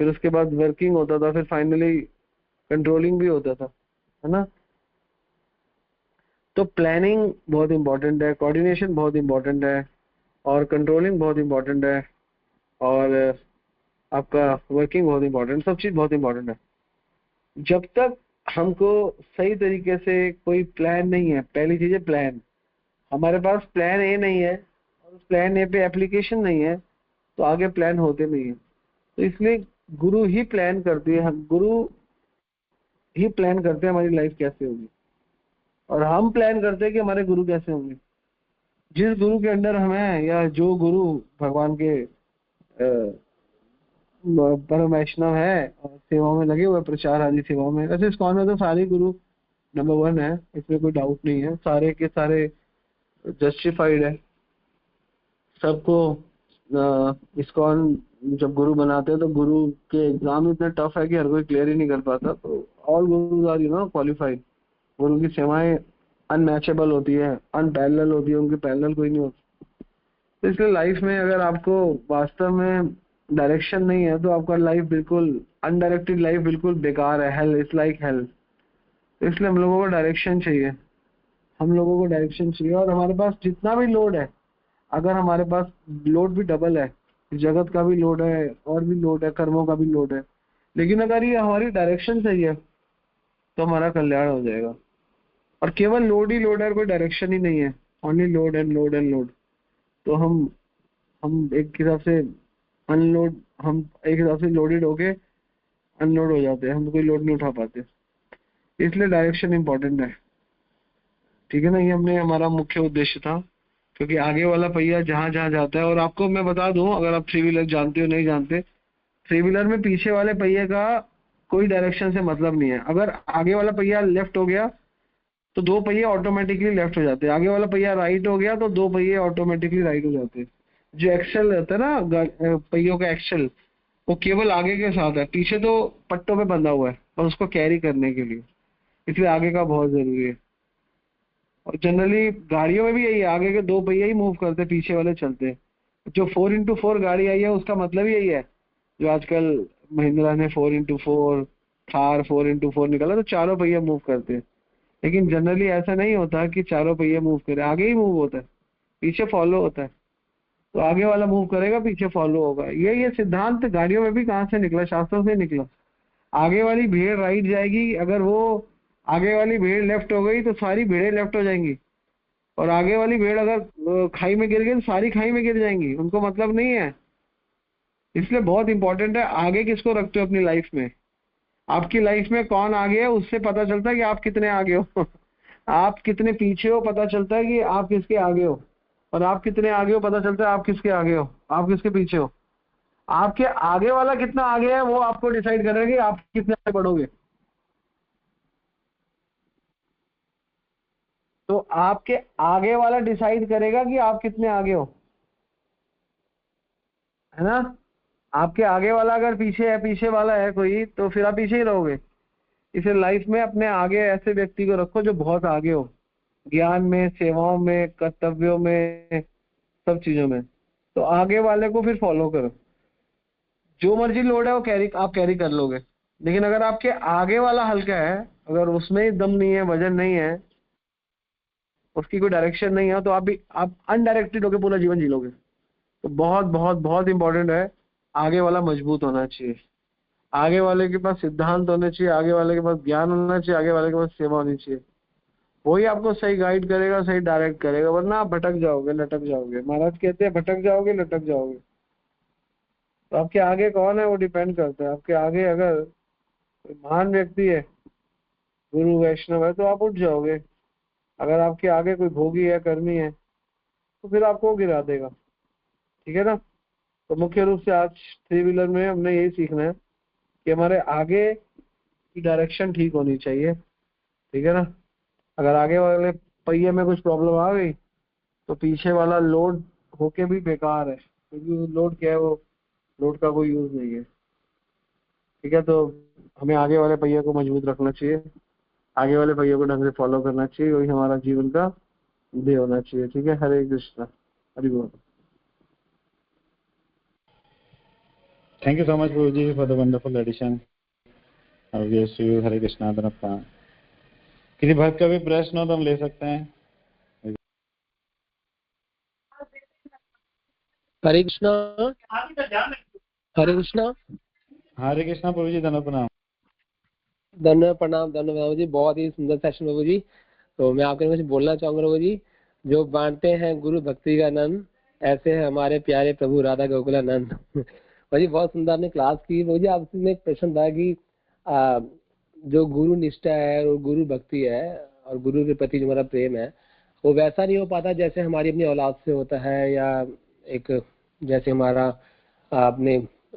फिर उसके बाद वर्किंग होता था, फिर फाइनली कंट्रोलिंग भी होता था, है ना। तो प्लानिंग बहुत इंपॉर्टेंट है, कोऑर्डिनेशन बहुत इंपॉर्टेंट है, और कंट्रोलिंग बहुत इंपॉर्टेंट है, और आपका वर्किंग बहुत इंपॉर्टेंट, सब चीज बहुत इंपॉर्टेंट है। जब तक हमको सही तरीके से कोई प्लान नहीं है, पहली चीज है प्लान। हमारे पास प्लान ए नहीं है और उस प्लान ए पे एप्लीकेशन नहीं है, तो आगे प्लान होते नहीं है। तो इसलिए गुरु ही प्लान करती है, गुरु ही प्लान करते हैं हमारी लाइफ कैसे होगी, और हम प्लान करते हैं कि हमारे गुरु कैसे होंगे। जिस गुरु के अंडर हम हैं, या जो गुरु भगवान के परम वैष्णव है और सेवाओं में लगे हुए, प्रचार आदि सेवाओं में, वैसे इस्कॉन में तो सारे गुरु नंबर 1 है, इसमें कोई डाउट नहीं है, सारे के सारे जस्टिफाइड है। सबको इस्कॉन जब गुरु बनाते हैं तो गुरु के एग्जाम इतने टफ है कि हर कोई क्लियर ही नहीं कर पाता। तो ऑल गुरुज आर क्वालिफाइड। गुरु की सेवाएं अनमैचेबल होती है, अनपैरेलल होती है, उनकी पैरेलल कोई नहीं होती। तो इसलिए लाइफ में अगर आपको वास्तव में डायरेक्शन नहीं है, तो आपका लाइफ बिल्कुल अनडायरेक्टेड लाइफ बिल्कुल बेकार है, हेल, इट्स लाइक हेल। तो इसलिए हम लोगों को डायरेक्शन चाहिए, हम लोगों को डायरेक्शन चाहिए। और हमारे पास जितना भी लोड है, अगर हमारे पास लोड भी डबल है, जगत का भी लोड है और भी लोड है, कर्मों का भी लोड है, लेकिन अगर ये हमारी डायरेक्शन सही है तो हमारा कल्याण हो जाएगा। और केवल लोड ही लोड है, कोई डायरेक्शन ही नहीं है, only load and load and load. तो हम एक हिसाब से अनलोड, हम एक हिसाब से लोडेड होके अनलोड हो जाते हैं, हम कोई लोड नहीं उठा पाते। इसलिए डायरेक्शन इंपॉर्टेंट है, ठीक है ना। ये हमने हमारा मुख्य उद्देश्य था, क्योंकि आगे वाला पहिया जहां जहां जाता है, और आपको मैं बता दूं, अगर आप 3 व्हीलर जानते हो नहीं जानते, 3 व्हीलर में पीछे वाले पहिए का कोई डायरेक्शन से मतलब नहीं है। अगर आगे वाला पहिया लेफ्ट हो गया तो 2 पहिए ऑटोमेटिकली लेफ्ट हो जाते हैं, आगे वाला पहिया राइट हो गया तो 2 पहिए ऑटोमेटिकली राइट हो जाते हैं। जो एक्सेल रहता है ना पहियों का एक्सेल, वो केवल आगे के साथ है, पीछे तो पट्टों पे बंधा हुआ है और उसको कैरी करने के लिए, इसलिए आगे का बहुत जरूरी है। और जनरली गाड़ियों में भी यही है, आगे के 2 पहिए ही मूव करते, पीछे वाले चलते हैं। जो 4x4 गाड़ी आई है उसका मतलब ही यही है, जो आजकल महिंद्रा ने 4x4, थार 4x4 निकाला, तो चारों पहिए मूव करते हैं। लेकिन जनरली ऐसा नहीं होता कि चारों पहिए मूव करे, आगे ही मूव होता है, पीछे फॉलो होता है। तो आगे वाला मूव करेगा, पीछे फॉलो होगा। ये सिद्धांत गाड़ियों में भी कहाँ से निकला? शास्त्रों से निकला। आगे वाली भीड़ राइट जाएगी, अगर वो आगे वाली भीड़ लेफ्ट हो गई तो सारी भीड़ें लेफ्ट हो जाएंगी, और आगे वाली भीड़ अगर खाई में गिर गई तो सारी खाई में गिर जाएंगी, उनको मतलब नहीं है। इसलिए बहुत इंपॉर्टेंट है आगे किसको रखते हो अपनी लाइफ में। आपकी लाइफ में कौन आगे है उससे पता चलता है कि आप कितने आगे हो आप कितने पीछे हो पता चलता है कि आप किसके आगे हो, और आप कितने आगे हो पता चलता है आप किसके आगे हो, आप किसके पीछे हो। आपके आगे वाला कितना आगे है वो आपको डिसाइड करेगा कि आप कितने आगे बढ़ोगे। तो आपके आगे वाला डिसाइड करेगा कि आप कितने आगे हो, है ना। आपके आगे वाला अगर पीछे है, पीछे वाला है कोई, तो फिर आप पीछे ही रहोगे। इसे लाइफ में अपने आगे ऐसे व्यक्ति को रखो जो बहुत आगे हो, ज्ञान में, सेवाओं में, कर्तव्यों में, सब चीजों में। तो आगे वाले को फिर फॉलो करो। जो मर्जी लोड है वो आप कैरी कर लोगे। लेकिन अगर आपके आगे वाला हल्का है, अगर उसमें ही दम नहीं है, वजन नहीं है, उसकी कोई डायरेक्शन नहीं है, तो आप अनडायरेक्टेड होकर पूरा जीवन जी लोगे। तो बहुत बहुत बहुत इंपॉर्टेंट है, आगे वाला मजबूत होना चाहिए, आगे वाले के पास सिद्धांत होने चाहिए, आगे वाले के पास ज्ञान होना चाहिए, आगे वाले के पास सेवा होनी चाहिए। वही आपको सही गाइड करेगा, सही डायरेक्ट करेगा, वरना आप भटक जाओगे, लटक जाओगे। महाराज कहते हैं भटक जाओगे, लटक जाओगे। तो आपके आगे कौन है वो डिपेंड करता है। आपके आगे अगर कोई महान व्यक्ति है, गुरु वैष्णव है, तो आप उठ जाओगे। अगर आपके आगे कोई भोगी है, कर्मी है, तो फिर आपको गिरा देगा। ठीक है ना। तो मुख्य रूप से आज 3 व्हीलर में हमने यही सीखना है कि हमारे आगे की डायरेक्शन ठीक होनी चाहिए। ठीक है ना। अगर आगे वाले पहिए में कुछ प्रॉब्लम आ गई तो पीछे वाला लोड होके भी बेकार है, क्योंकि लोड क्या है, वो लोड का कोई यूज नहीं है। ठीक है। तो हमें आगे वाले पहिए को मजबूत रखना चाहिए, आगे वाले पहिए को ढंग से फॉलो करना चाहिए, वही हमारा जीवन का ध्येय होना चाहिए। ठीक है। हरे कृष्णा, हरि बोल। Thank you so much Prabhu ji for the wonderful addition. Hare Krishna. धन्यवाद। किसी भक्त का भी प्रश्न हो तो हम ले सकते हैं। हरे कृष्णा। हरे कृष्णा। हरे कृष्णा प्रभु जी, धन्यवाद प्रणाम। धन्यवाद प्रणाम। धन्यवाद जी, बहुत ही सुंदर सेशन प्रभु जी। तो मैं आपके कुछ बोलना चाहूंगा प्रभु जी। जो बांटते हैं गुरु भक्ति का नंद, ऐसे है हमारे प्यारे प्रभु राधा गोकुलानंद। प्रभु जी बहुत सुंदर आपने क्लास की। प्रभु जी आपसे में एक प्रश्न था कि जो गुरु निष्ठा है और गुरु भक्ति है और गुरु के प्रति जो हमारा प्रेम है, वो वैसा नहीं हो पाता जैसे हमारी अपनी औलाद से होता है, या एक जैसे हमारा अपने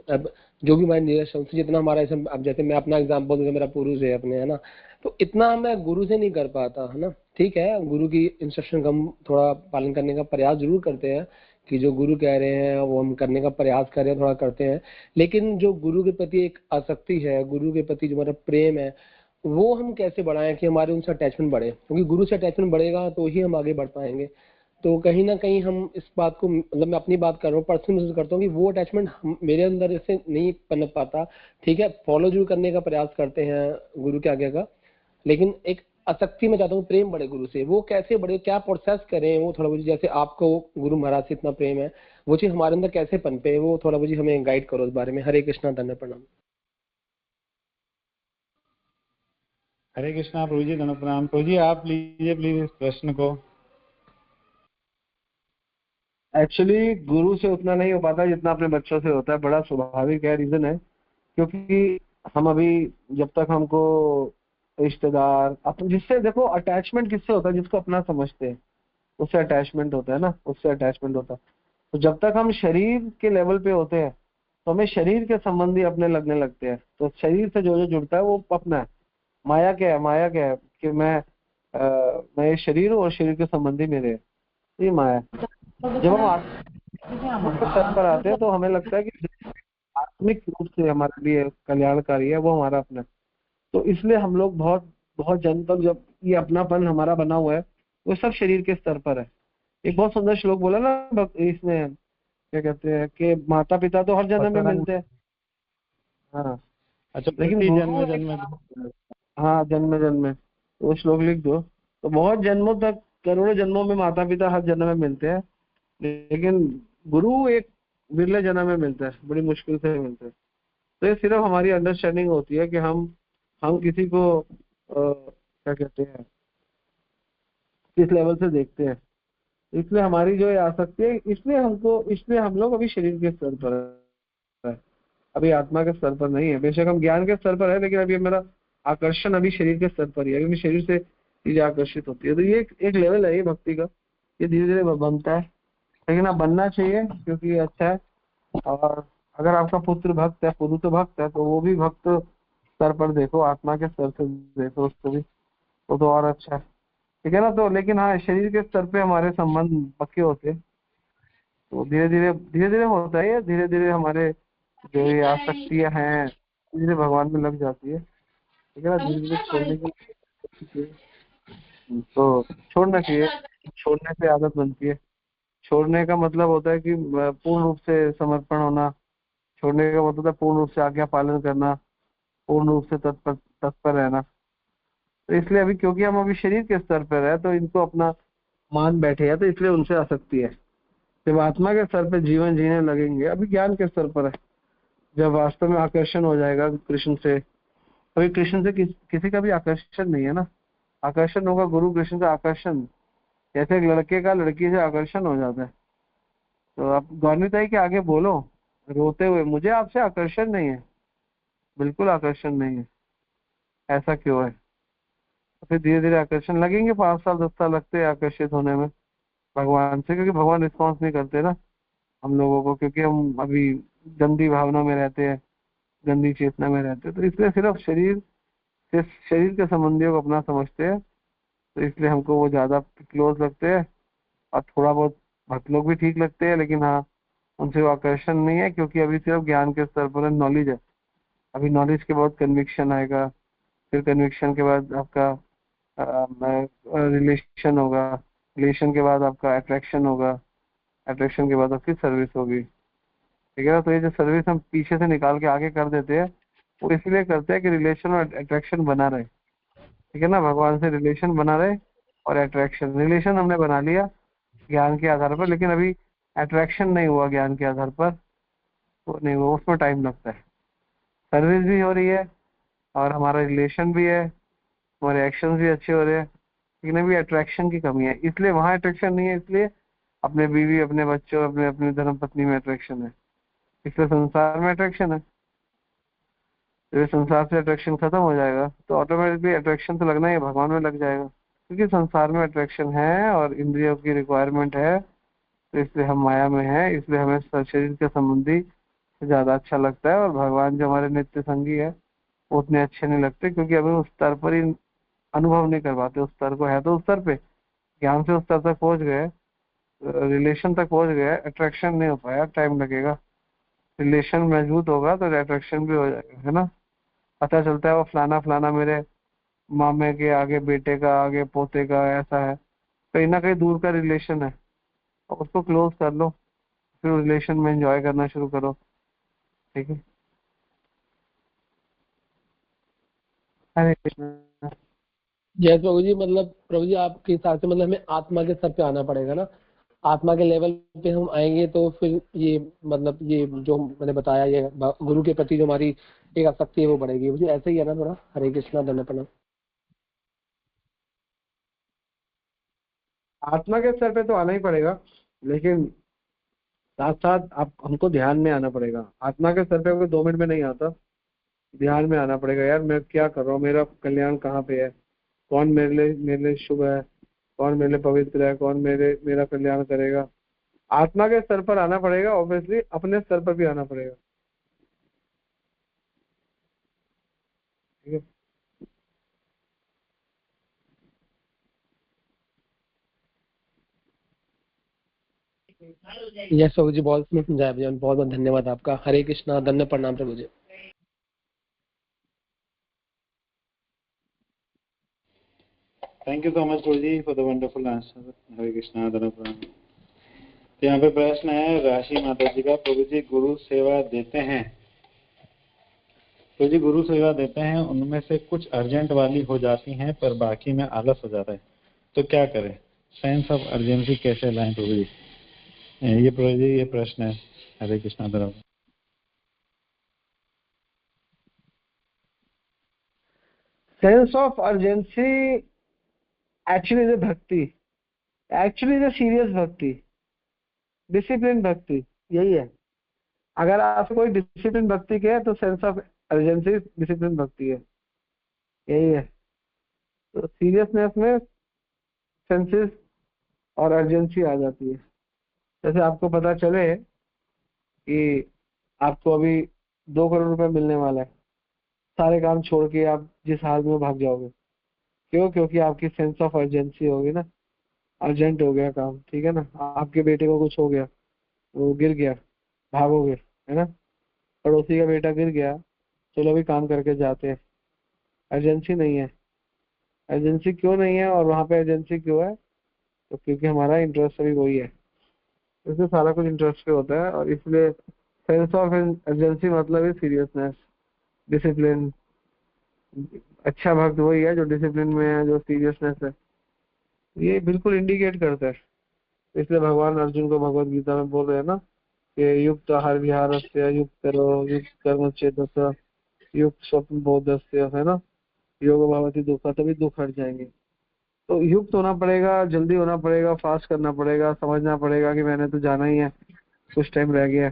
अब जो भी हमारे निरक्षर से जितना हमारा ऐसे, अब जैसे मैं अपना एग्जांपल दूं, मेरा पुरुष है अपने, है ना, तो इतना मैं गुरु से नहीं कर पाता, है ना। ठीक है, गुरु की इंस्ट्रक्शन का हम थोड़ा पालन करने का प्रयास जरूर करते हैं कि जो गुरु कह रहे हैं वो हम करने का प्रयास कर रहे हैं, थोड़ा करते हैं। लेकिन जो गुरु के प्रति एक आसक्ति है, गुरु के प्रति जो हमारा प्रेम है, वो हम कैसे बढ़ाएं कि हमारे उनसे अटैचमेंट बढ़े, क्योंकि गुरु से अटैचमेंट बढ़ेगा तो ही हम आगे बढ़ पाएंगे। तो कहीं ना कहीं हम इस बात को, मतलब मैं अपनी बात कर रहा हूँ, पर्सनल महसूस करता हूँ कि वो अटैचमेंट मेरे अंदर से नहीं पनप पाता। ठीक है, फॉलो जरूर करने का प्रयास करते हैं गुरु के आगे का, लेकिन एक आसक्ति में चाहता हूँ प्रेम बढ़े गुरु से। वो कैसे बढ़े, क्या प्रोसेस करें, वो थोड़ा मुझे, जैसे आपको गुरु महाराज से इतना प्रेम है, वो चीज हमारे अंदर कैसे पनपे, वो थोड़ा मुझे हमें गाइड करो इस बारे में। हरे कृष्णा, धन्य प्रणाम। हरे कृष्णा प्रभु जी, धन्यवाद प्रणाम। प्रभु जी आप लीजिए प्लीज इस प्रश्न को। एक्चुअली गुरु से उतना नहीं हो पाता जितना अपने बच्चों से होता है। बड़ा स्वाभाविक है, रीजन है क्योंकि हम अभी, जब तक हमको रिश्तेदार अपन, जिससे देखो अटैचमेंट किससे होता है, जिसको अपना समझते हैं उससे अटैचमेंट होता है ना, उससे अटैचमेंट होता है। तो जब तक हम शरीर के लेवल पे होते हैं तो हमें शरीर के संबंधी अपने लगने लगते हैं। तो शरीर से जो जो जुड़ता है वो अपना है। माया क्या है? माया क्या है कि मैं ये शरीर हूँ और शरीर के संबंधी मेरे हैं, ये माया है। जब हम आत्मिक स्तर पर आते हैं तो हमें लगता है कि आत्मिक रूप से हमारे लिए कल्याणकारी है, वो हमारा अपना है। तो इसलिए हम लोग बहुत बहुत जन तक जब ये अपनापन हमारा बना हुआ है, वो सब शरीर के स्तर पर है। एक बहुत सुंदर श्लोक बोला ना इसमें, क्या कहते हैं कि माता पिता तो हर जन्म में मिलते हैं, हाँ अच्छा, लेकिन प्रति गुरु जन्म एक, जन्म। हाँ जन्म जन्म में वो श्लोक लिख दो। तो बहुत जन्मों तक, करोड़ों जन्मों में माता पिता हर जन्म में मिलते हैं, लेकिन गुरु एक विरले जन्म में मिलता है, बड़ी मुश्किल से मिलता है। तो ये सिर्फ हमारी अंडरस्टैंडिंग होती है कि हम किसी को क्या कहते हैं, किस लेवल से देखते हैं। इसलिए हमारी जो ये आसक्ति है, इसलिए हम लोग अभी शरीर के स्तर पर है, अभी आत्मा के स्तर पर नहीं है। बेशक हम ज्ञान के स्तर पर है, लेकिन अभी मेरा आकर्षण अभी शरीर के स्तर पर ही है, क्योंकि शरीर से चीजें आकर्षित होती है। तो ये एक लेवल है ये भक्ति का, ये धीरे धीरे बनता है। लेकिन अब बनना चाहिए क्योंकि ये अच्छा है। और अगर आपका पुत्र भक्त है, पुरु तो भक्त है, तो वो भी भक्त स्तर पर देखो, आत्मा के स्तर से देखो उसको भी, वो तो और अच्छा है। ठीक है ना। तो लेकिन हाँ, शरीर के स्तर पे हमारे संबंध पक्के होते हैं, तो धीरे धीरे होता है ये, धीरे धीरे हमारे जो ये आसक्तियां हैं धीरे धीरे भगवान में लग जाती है। ठीक है ना। धीरे धीरे छोड़ने की, तो छोड़ना चाहिए, छोड़ने से आदत बनती है। छोड़ने का मतलब होता है कि पूर्ण रूप से समर्पण होना, छोड़ने का मतलब होता है पूर्ण रूप से आज्ञा पालन करना, पूर्ण रूप से तत्पर तत्पर रहना। तो इसलिए अभी क्योंकि हम अभी शरीर के स्तर पर है, तो इनको अपना मान बैठे हैं, तो इसलिए उनसे आसक्ति है। जब आत्मा के स्तर पर जीवन जीने लगेंगे, अभी ज्ञान के स्तर पर है, जब वास्तव में आकर्षण हो जाएगा कृष्ण से। अभी कृष्ण से किसी का भी आकर्षण नहीं है ना, आकर्षण होगा गुरु कृष्ण का आकर्षण। जैसे एक लड़के का लड़की से आकर्षण हो जाता है, तो आप गौरनीताई के आगे बोलो रोते हुए, मुझे आपसे आकर्षण नहीं है, बिल्कुल आकर्षण नहीं है, ऐसा क्यों है। तो फिर धीरे धीरे आकर्षण लगेंगे, 5 साल 10 साल लगते हैं आकर्षित होने में भगवान से, क्योंकि भगवान रिस्पॉन्स नहीं करते ना हम लोगों को, क्योंकि हम अभी गंदी भावना में रहते हैं, गंदी चेतना में रहते हैं। तो इसलिए सिर्फ शरीर के संबंधियों को अपना समझते हैं, तो इसलिए हमको वो ज्यादा क्लोज लगते हैं। और थोड़ा बहुत भक्त लोग भी ठीक लगते हैं, लेकिन हाँ उनसे वो आकर्षण नहीं है, क्योंकि अभी सिर्फ ज्ञान के स्तर पर नॉलेज है। अभी नॉलेज के बाद कन्विक्शन आएगा, फिर कन्विक्शन के बाद आपका रिलेशन होगा, रिलेशन के बाद आपका अट्रैक्शन होगा, अट्रैक्शन के बाद आपकी सर्विस होगी। ठीक है ना। तो ये जो सर्विस हम पीछे से निकाल के आगे कर देते हैं, वो इसलिए करते हैं कि रिलेशन और अट्रैक्शन बना रहे। ठीक है ना। भगवान से रिलेशन बना रहे और अट्रैक्शन, रिलेशन हमने बना लिया ज्ञान के आधार पर, लेकिन अभी अट्रैक्शन नहीं हुआ ज्ञान के आधार पर, वो नहीं हुआ, उसमें टाइम लगता है। सर्विस भी हो रही है और हमारा रिलेशन भी है, हमारे एक्शन भी अच्छे हो रहे हैं, लेकिन अभी अट्रैक्शन की कमी है। इसलिए वहाँ अट्रैक्शन नहीं है, इसलिए अपने बीवी अपने बच्चों अपने अपनी धर्म पत्नी में अट्रैक्शन है, इसलिए संसार में अट्रैक्शन है। तो संसार से अट्रैक्शन खत्म हो जाएगा, तो ऑटोमेटिकली अट्रैक्शन तो लगना ही है, भगवान में लग जाएगा, क्योंकि संसार में अट्रैक्शन है और इंद्रियों की रिक्वायरमेंट है। तो इसलिए हम माया में हैं, इसलिए हमें शरीर के संबंधी ज्यादा अच्छा लगता है, और भगवान जो हमारे नित्य संगी है वो उतने अच्छे नहीं लगते, क्योंकि अभी उस स्तर पर ही अनुभव नहीं कर पाते। उस स्तर को है तो उस स्तर पे ज्ञान से उस स्तर तक पहुंच गए, रिलेशन तक पहुंच गए, अट्रैक्शन नहीं हो पाया, टाइम लगेगा। रिलेशन मजबूत होगा तो अट्रैक्शन भी हो जाएगा, है ना। पता चलता है वो फलाना फलाना मेरे मामे के आगे बेटे का, आगे पोते का, ऐसा है, कहीं ना कहीं दूर का रिलेशन है, और उसको क्लोज कर लो, फिर रिलेशन में एंजॉय करना शुरू करो। ठीक है। हरे कृष्ण। जय प्रभु जी, मतलब प्रभु जी आपके हिसाब से मतलब हमें आत्मा के स्तर पे आना पड़ेगा ना, आत्मा के लेवल पे हम आएंगे तो फिर ये मतलब ये जो मैंने बताया, ये गुरु के प्रति जो हमारी एक आसक्ति है वो बढ़ेगी। मुझे ऐसे ही है ना थोड़ा। हरे कृष्णा, धन्य प्रणाम। आत्मा के स्तर पे तो आना ही पड़ेगा, लेकिन साथ साथ आप हमको ध्यान में आना पड़ेगा। आत्मा के स्तर पे कोई 2 मिनट में नहीं आता, ध्यान में आना पड़ेगा। यार मैं क्या कर रहा हूँ, मेरा कल्याण कहाँ पे है, कौन मेरे लिए शुभ है, कौन मेरे लिए पवित्र है, कौन मेरा कल्याण करेगा। आत्मा के स्तर पर आना पड़ेगा, ऑब्वियसली अपने स्तर पर भी आना पड़ेगा। ठीक है। यस प्रभु जी, बहुत इसमें समझाया भैया, बहुत बहुत धन्यवाद आपका। हरे कृष्णा, धन्य प्रणाम प्रभु जी। Thank you so much Prabhu ji for the wonderful answer. Hare Krishna, धन्य प्रणाम। तो यहाँ पे प्रश्न है राशि माता जी का, प्रभु जी गुरु सेवा देते हैं तो जी गुरु सेवा देते हैं, उनमें से कुछ अर्जेंट वाली हो जाती हैं पर बाकी में आलस हो जाता है, तो क्या करें? सेंस ऑफ अर्जेंसी कैसे लाएं प्रभु जी? ये प्रभु जी ये प्रश्न है। हरे कृष्णा धर्म। Sense of urgency actually is भक्ति, एक्चुअली इज सीरियस भक्ति, डिसिप्लिन भक्ति, यही है। अगर आपको कोई डिसिप्लिन भक्ति के है तो सेंस ऑफ अर्जेंसी डिसिप्लिन भक्ति है, यही है। तो सीरियसनेस में सेंसेस और अर्जेंसी आ जाती है। जैसे आपको पता चले कि आपको अभी 2 करोड़ रुपए मिलने वाला है, सारे काम छोड़ के आप जिस हाल में भाग जाओगे। क्यों? क्योंकि आपकी सेंस ऑफ अर्जेंसी होगी ना, अर्जेंट हो गया काम, ठीक है ना। आपके बेटे को कुछ हो गया, वो गिर गया, भागोगे, है ना। पड़ोसी का बेटा गिर गया, चलो अभी काम करके जाते हैं। अर्जेंसी नहीं है। अर्जेंसी क्यों नहीं है और वहां पे अर्जेंसी क्यों है? तो क्योंकि हमारा इंटरेस्ट अभी वही है, इसमें सारा कुछ इंटरेस्ट पे होता है। और इसलिए सेंस ऑफ अर्जेंसी मतलब है सीरियसनेस, डिसिप्लिन। अच्छा भक्त वही है जो डिसिप्लिन में है, जो सीरियसनेस है, ये बिल्कुल इंडिकेट करता है। इसलिए भगवान अर्जुन को भगवत गीता में बोल रहे हैं ना कि युक्त आहार विहार से, युक्त करो, युक्त कर्म चेतसा, युक्त स्वप्न बोधस्य, है ना, योग भवति दुख, तभी दुख हट जाएंगे। तो युक्त होना पड़ेगा, जल्दी होना पड़ेगा, फास्ट करना पड़ेगा, समझना पड़ेगा कि मैंने तो जाना ही है, कुछ टाइम रह गया।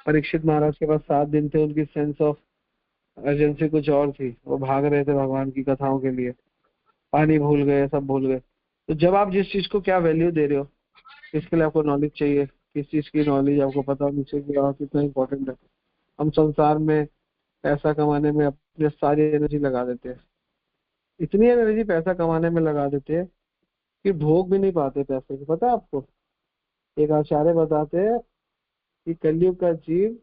परीक्षित महाराज के पास 7 दिन थे, उनकी सेंस ऑफ अर्जेंसी कुछ और थी, वो भाग रहे थे भगवान की कथाओं के लिए, पानी भूल गए, सब भूल गए। तो जब आप जिस चीज को क्या वैल्यू दे रहे हो, इसके लिए आपको नॉलेज चाहिए, किस चीज की नॉलेज आपको पता होनी चाहिए कि कितना इंपॉर्टेंट है। हम संसार में पैसा कमाने में अपनी सारी एनर्जी लगा देते हैं, इतनी एनर्जी पैसा कमाने में लगा देते हैं कि भोग भी नहीं पाते पैसे को। पता है आपको, एक आचार्य बताते हैं कि कलयुग का जीव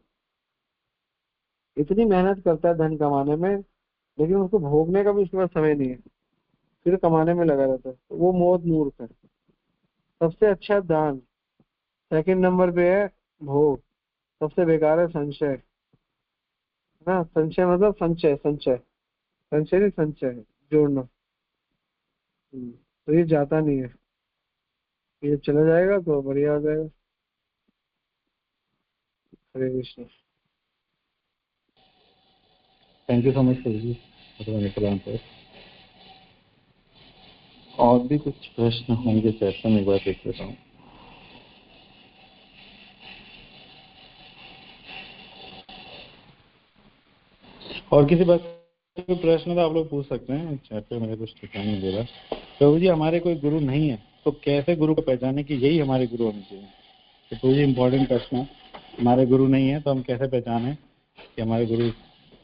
इतनी मेहनत करता है धन कमाने में, लेकिन उसको भोगने का भी उसके पास समय नहीं है, फिर कमाने में लगा रहता है, तो वो बहुत मूर्ख है। सबसे अच्छा दान, सेकंड नंबर पे है भोग, सबसे बेकार है संशय। हाँ, संशय मतलब संचय, संचय, संचय नहीं, संचय जोड़ना। तो ये जाता नहीं है, ये चला जाएगा तो बढ़िया हो जाएगा। Hare Krishna. Thank you so much Prabhu ji for the answer। और भी कुछ प्रश्न होंगे चैट में, एक बार देख लेता हूँ। और किसी बात कोई प्रश्न तो आप लोग पूछ सकते हैं, चैट पे मेरे कुछ ठिकाना नहीं दे रहा। प्रभु जी हमारे कोई गुरु नहीं है तो कैसे गुरु को पहचाने कि यही हमारे गुरु होने चाहिए? तो प्रभु जी इम्पोर्टेंट प्रश्न है। हमारे गुरु नहीं है तो हम कैसे पहचाने कि हमारे गुरु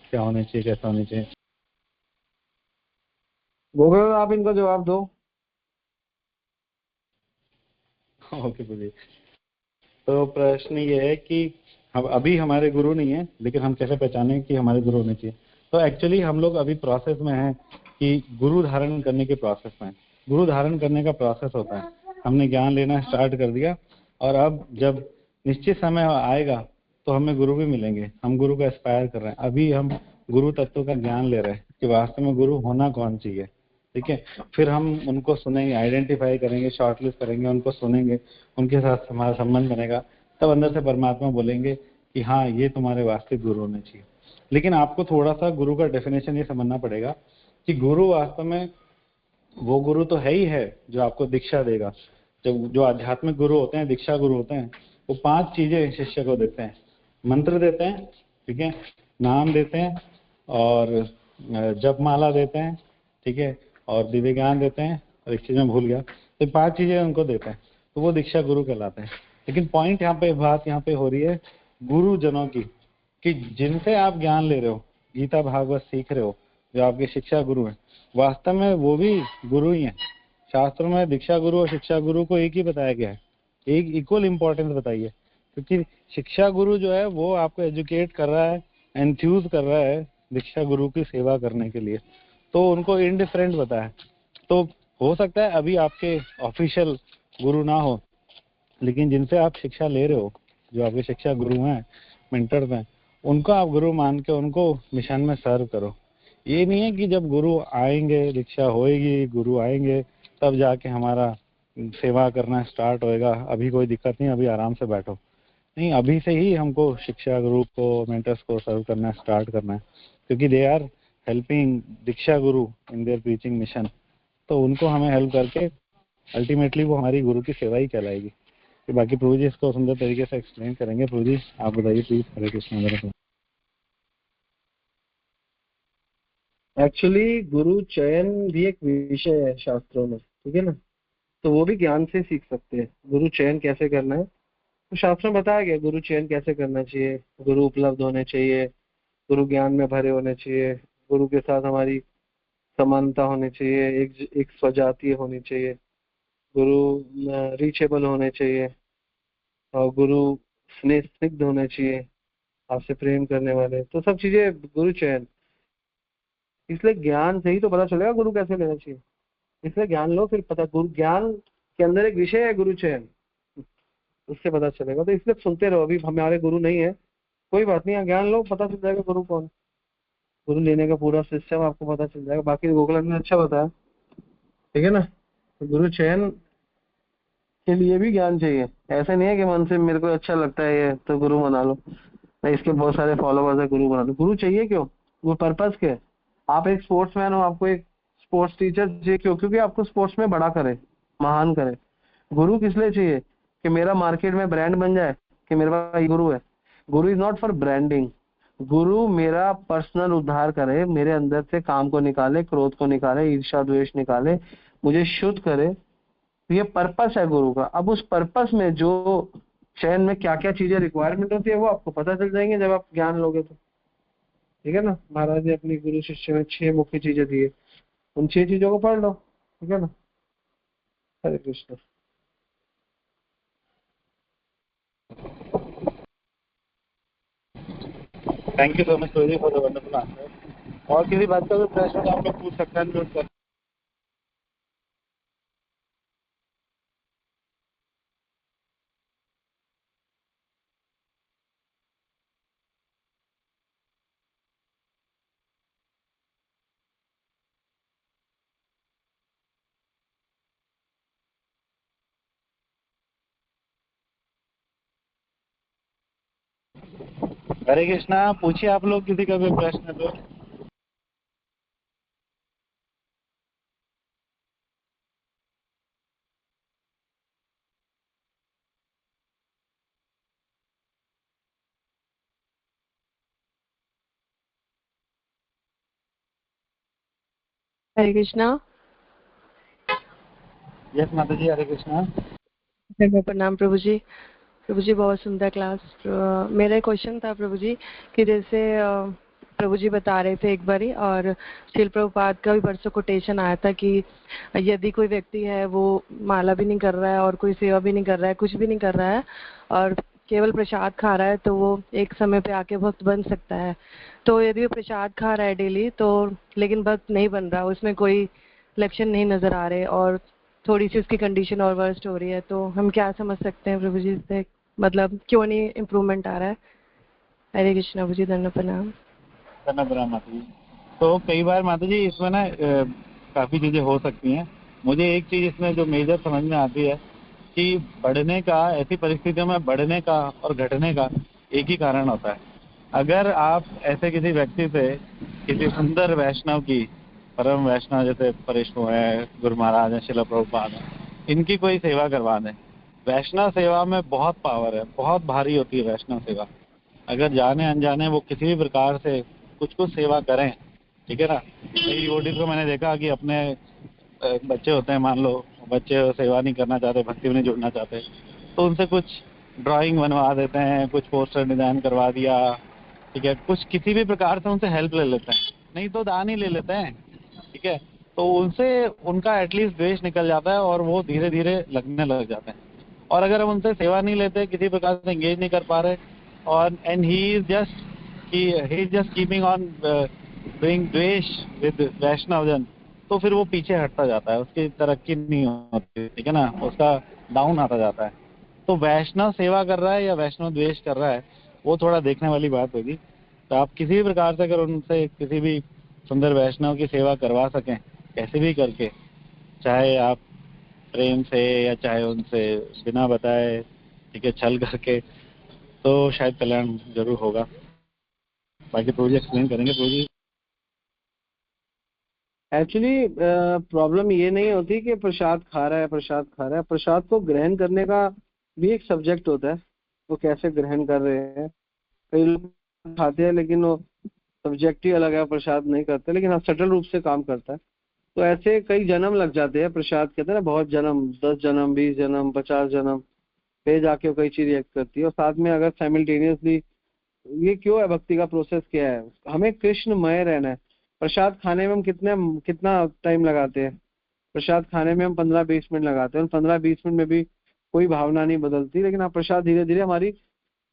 क्या होने चाहिए, कैसा होने चाहिए? गोविंद, आप इनको जवाब दो। ओके प्रभु जी। तो प्रश्न ये है कि हम अभी हमारे गुरु नहीं है, लेकिन हम कैसे पहचाने कि हमारे गुरु होने चाहिए? तो एक्चुअली हम लोग अभी प्रोसेस में हैं कि गुरु धारण करने के प्रोसेस में। गुरु धारण करने का प्रोसेस होता है, हमने ज्ञान लेना स्टार्ट कर दिया, और अब जब निश्चित समय आएगा तो हमें गुरु भी मिलेंगे। हम गुरु का एस्पायर कर रहे हैं, अभी हम गुरु तत्व का ज्ञान ले रहे हैं कि वास्तव में गुरु होना कौन चाहिए। ठीक है, फिर हम उनको सुनेंगे, आइडेंटिफाई करेंगे, शॉर्टलिस्ट करेंगे, उनको सुनेंगे, उनके साथ हमारा संबंध बनेगा, तब अंदर से परमात्मा बोलेंगे कि हाँ ये तुम्हारे वास्तविक गुरु होने चाहिए। लेकिन आपको थोड़ा सा गुरु का डेफिनेशन ये समझना पड़ेगा कि गुरु वास्तव में वो गुरु तो है ही है जो आपको दीक्षा देगा। जो आध्यात्मिक गुरु होते हैं, दीक्षा गुरु होते हैं, वो 5 चीजें शिष्य को देते हैं। मंत्र देते हैं, ठीक है, नाम देते हैं, और जप माला देते हैं, ठीक है, और दिव्य ज्ञान देते हैं, और एक चीज मैं भूल गया, तो 5 चीजें उनको देते हैं, तो वो दीक्षा गुरु कहलाते हैं। लेकिन पॉइंट यहाँ पे, बात यहाँ पे हो रही है गुरुजनों की, कि जिनसे आप ज्ञान ले रहे हो, गीता भागवत सीख रहे हो, जो आपके शिक्षा गुरु हैं, वास्तव में वो भी गुरु ही हैं। शास्त्रों में दीक्षा गुरु और शिक्षा गुरु को एक ही बताया गया है, एक इक्वल इम्पोर्टेंस बताई है। क्योंकि शिक्षा गुरु जो है वो आपको एजुकेट कर रहा है, एंथ्यूज कर रहा है दीक्षा गुरु की सेवा करने के लिए, तो उनको इनडिफरेंट बताया। तो हो सकता है अभी आपके ऑफिशियल गुरु ना हो, लेकिन जिनसे आप शिक्षा ले रहे हो, जो आपके शिक्षा गुरु हैं, मेंटर्स हैं, उनको आप गुरु मान के उनको मिशन में सर्व करो। ये नहीं है कि जब गुरु आएंगे, दीक्षा होएगी, गुरु आएंगे तब जाके हमारा सेवा करना स्टार्ट होएगा, अभी कोई दिक्कत नहीं, अभी आराम से बैठो। नहीं, अभी से ही हमको शिक्षा गुरु को, मेंटर्स को सर्व करना स्टार्ट करना है, क्योंकि they are helping Diksha Guru in their preaching mission. तो उनको हमें हेल्प करके अल्टीमेटली वो हमारी गुरु की सेवा ही कहलाएगी। तो बाकी प्रभु जी इसको सुंदर तरीके से एक्सप्लेन करेंगे। प्रभु जी आप बताइए प्लीज। हरे कृष्ण। एक्चुअली गुरु चयन भी एक विषय है शास्त्रों में, ठीक है ना। तो वो भी ज्ञान से सीख सकते हैं गुरु चयन कैसे करना है। तो शास्त्रों में बताया गया गुरु चयन कैसे करना चाहिए। गुरु उपलब्ध होने चाहिए, गुरु ज्ञान में भरे होने चाहिए, गुरु के साथ हमारी समानता होनी चाहिए, एक स्वजातीय होनी चाहिए, गुरु रीचेबल होने चाहिए, और गुरु स्निग्ध होने चाहिए, आपसे प्रेम करने वाले। तो सब चीजें गुरु चयन। इसलिए ज्ञान से ही तो पता चलेगा गुरु कैसे लेना चाहिए। इसलिए ज्ञान लो, फिर पता। गुरु ज्ञान के अंदर एक विषय है गुरु चयन, उससे पता चलेगा। तो इसलिए सुनते रहो। अभी हमारे गुरु नहीं है, कोई बात नहीं, ज्ञान लो, पता चल जाएगा गुरु कौन। गुरु लेने का पूरा सिस्टम आपको पता चल जाएगा। बाकी गोकुल ने अच्छा बताया, ठीक है ना। तो गुरु चयन के लिए भी ज्ञान चाहिए। ऐसे नहीं है कि मन से मेरे को अच्छा लगता है ये तो गुरु बना लो, नहीं, इसके बहुत सारे फॉलोवर्स है गुरु बना लो। गुरु चाहिए क्यों? वो पर्पस क्या है? आप एक स्पोर्ट्समैन हो, आपको एक स्पोर्ट्स टीचर चाहिए क्यों? क्योंकि आपको स्पोर्ट्स में बड़ा करे, महान करे। गुरु किस लिए चाहिए? कि मेरा मार्केट में ब्रांड बन जाए कि मेरे पास ये गुरु है। गुरु इज नॉट फॉर ब्रांडिंग। गुरु मेरा पर्सनल उद्धार करे, मेरे अंदर से काम को निकाले, क्रोध को निकाले, ईर्ष्या द्वेष निकाले, मुझे शुद्ध करे। तो ये पर्पस है गुरु का। अब उस पर्पस में जो चयन में क्या क्या चीजें रिक्वायरमेंट होती है वो आपको पता चल जाएंगे जब आप ज्ञान लोगे तो, ठीक है ना। महाराज ने अपनी गुरु शिष्य में 6 मुख्य चीजें दी है, उन 6 चीजों को पढ़ लो, ठीक है ना। Hare Krishna. Thank you so much Prabhu ji for the wonderful answer. और किसी बात का कोई प्रश्न तो आप लोग पूछ सकते हैं, म्यूट कर। हरे कृष्णा, पूछिए आप लोग, किसी का भी प्रश्न है तो। हरे कृष्णा। यस माता जी, हरे कृष्णा। प्रणाम प्रभु जी। प्रभु जी बहुत सुंदर क्लास। मेरा क्वेश्चन था प्रभु जी कि जैसे प्रभु जी बता रहे थे एक बारी, और शिल प्रभुपाद का भी परसों कोटेशन आया था कि यदि कोई व्यक्ति है वो माला भी नहीं कर रहा है और कोई सेवा भी नहीं कर रहा है, कुछ भी नहीं कर रहा है और केवल प्रसाद खा रहा है, तो वो एक समय पे आके भक्त बन सकता है। तो यदि वो प्रसाद खा रहा है डेली तो लेकिन भक्त नहीं बन रहा, उसमें कोई लक्षण नहीं नजर आ रहे और थोड़ी सी उसकी कंडीशन और वर्स्ट हो रही है, तो हम क्या समझ सकते हैं प्रभु जी इससे? मतलब क्यों नहीं इम्प्रूवमेंट आ रहा है? हरे कृष्णा प्रभु जी, धन्य प्रणाम। धन्य प्रणाम माता जी। तो कई बार माता जी इसमें ना काफी चीजें हो सकती हैं। मुझे एक चीज इसमें जो मेजर समझ में आती है कि बढ़ने का, ऐसी परिस्थितियों में बढ़ने का और घटने का एक ही कारण होता है। अगर आप ऐसे किसी व्यक्ति से, किसी सुंदर वैष्णव की, परम वैष्णव जैसे परेशनु है, गुरु महाराज है, शिला प्रभुपाद है, इनकी कोई सेवा करवा दें। वैष्णव सेवा में बहुत पावर है, बहुत भारी होती है वैष्णव सेवा। अगर जाने अनजाने वो किसी भी प्रकार से कुछ सेवा करें, ठीक है ना। कई डिवोटीज को मैंने देखा कि अपने बच्चे होते हैं, मान लो बच्चे सेवा नहीं करना चाहते, भक्ति में नहीं जुड़ना चाहते, तो उनसे कुछ ड्राइंग बनवा देते हैं, कुछ पोस्टर डिजाइन करवा दिया, ठीक है, कुछ किसी भी प्रकार से उनसे हेल्प ले लेते हैं, नहीं तो दान ही ले लेते हैं, ठीक है। तो उनसे उनका एटलीस्ट द्वेष निकल जाता है और वो धीरे धीरे लगने लग जाते हैं। और अगर हम उनसे सेवा नहीं लेते, किसी प्रकार से एंगेज नहीं कर पा रहे, और and he is just keeping on doing द्वेष विद वैष्णवजन, तो फिर वो पीछे हटता जाता है, उसकी तरक्की नहीं होती, ठीक है ना, उसका डाउन आता जाता है। तो वैष्णव सेवा कर रहा है या वैष्णव द्वेष कर रहा है, वो थोड़ा देखने वाली बात होगी। तो आप किसी भी प्रकार से अगर उनसे किसी भी सुंदर वैष्णव की सेवा करवा सकें कैसे भी करके, चाहे आप प्रेम से या चाहे उनसे बिना बताए, ठीक है, छल करके, तो शायद कल्याण जरूर होगा। बाकी प्रभु जी एक्सप्लेन करेंगे। प्रभु जी एक्चुअली प्रॉब्लम ये नहीं होती कि प्रसाद खा रहा है, प्रसाद खा रहा है। प्रसाद को ग्रहण करने का भी एक सब्जेक्ट होता है, वो कैसे ग्रहण कर रहे हैं। कई लोग खाते हैं लेकिन वो सब्जेक्ट ही अलग है, प्रसाद नहीं करते, लेकिन हाँ सटल रूप से काम करता है। तो ऐसे कई जन्म लग जाते हैं। प्रसाद कहते हैं ना, बहुत जन्म, 10 जन्म, 20 जन्म, 50 जन्म, फिर जाके वो कई चीज रिएक्ट करती है। और साथ में अगर साइमल्टेनियसली, ये क्यों है, भक्ति का प्रोसेस क्या है, हमें कृष्णमय रहना है। प्रसाद खाने में हम कितना टाइम लगाते हैं? प्रसाद खाने में हम 15-20 मिनट लगाते हैं, और 15-20 मिनट में भी कोई भावना नहीं बदलती। लेकिन हाँ, प्रसाद धीरे धीरे हमारी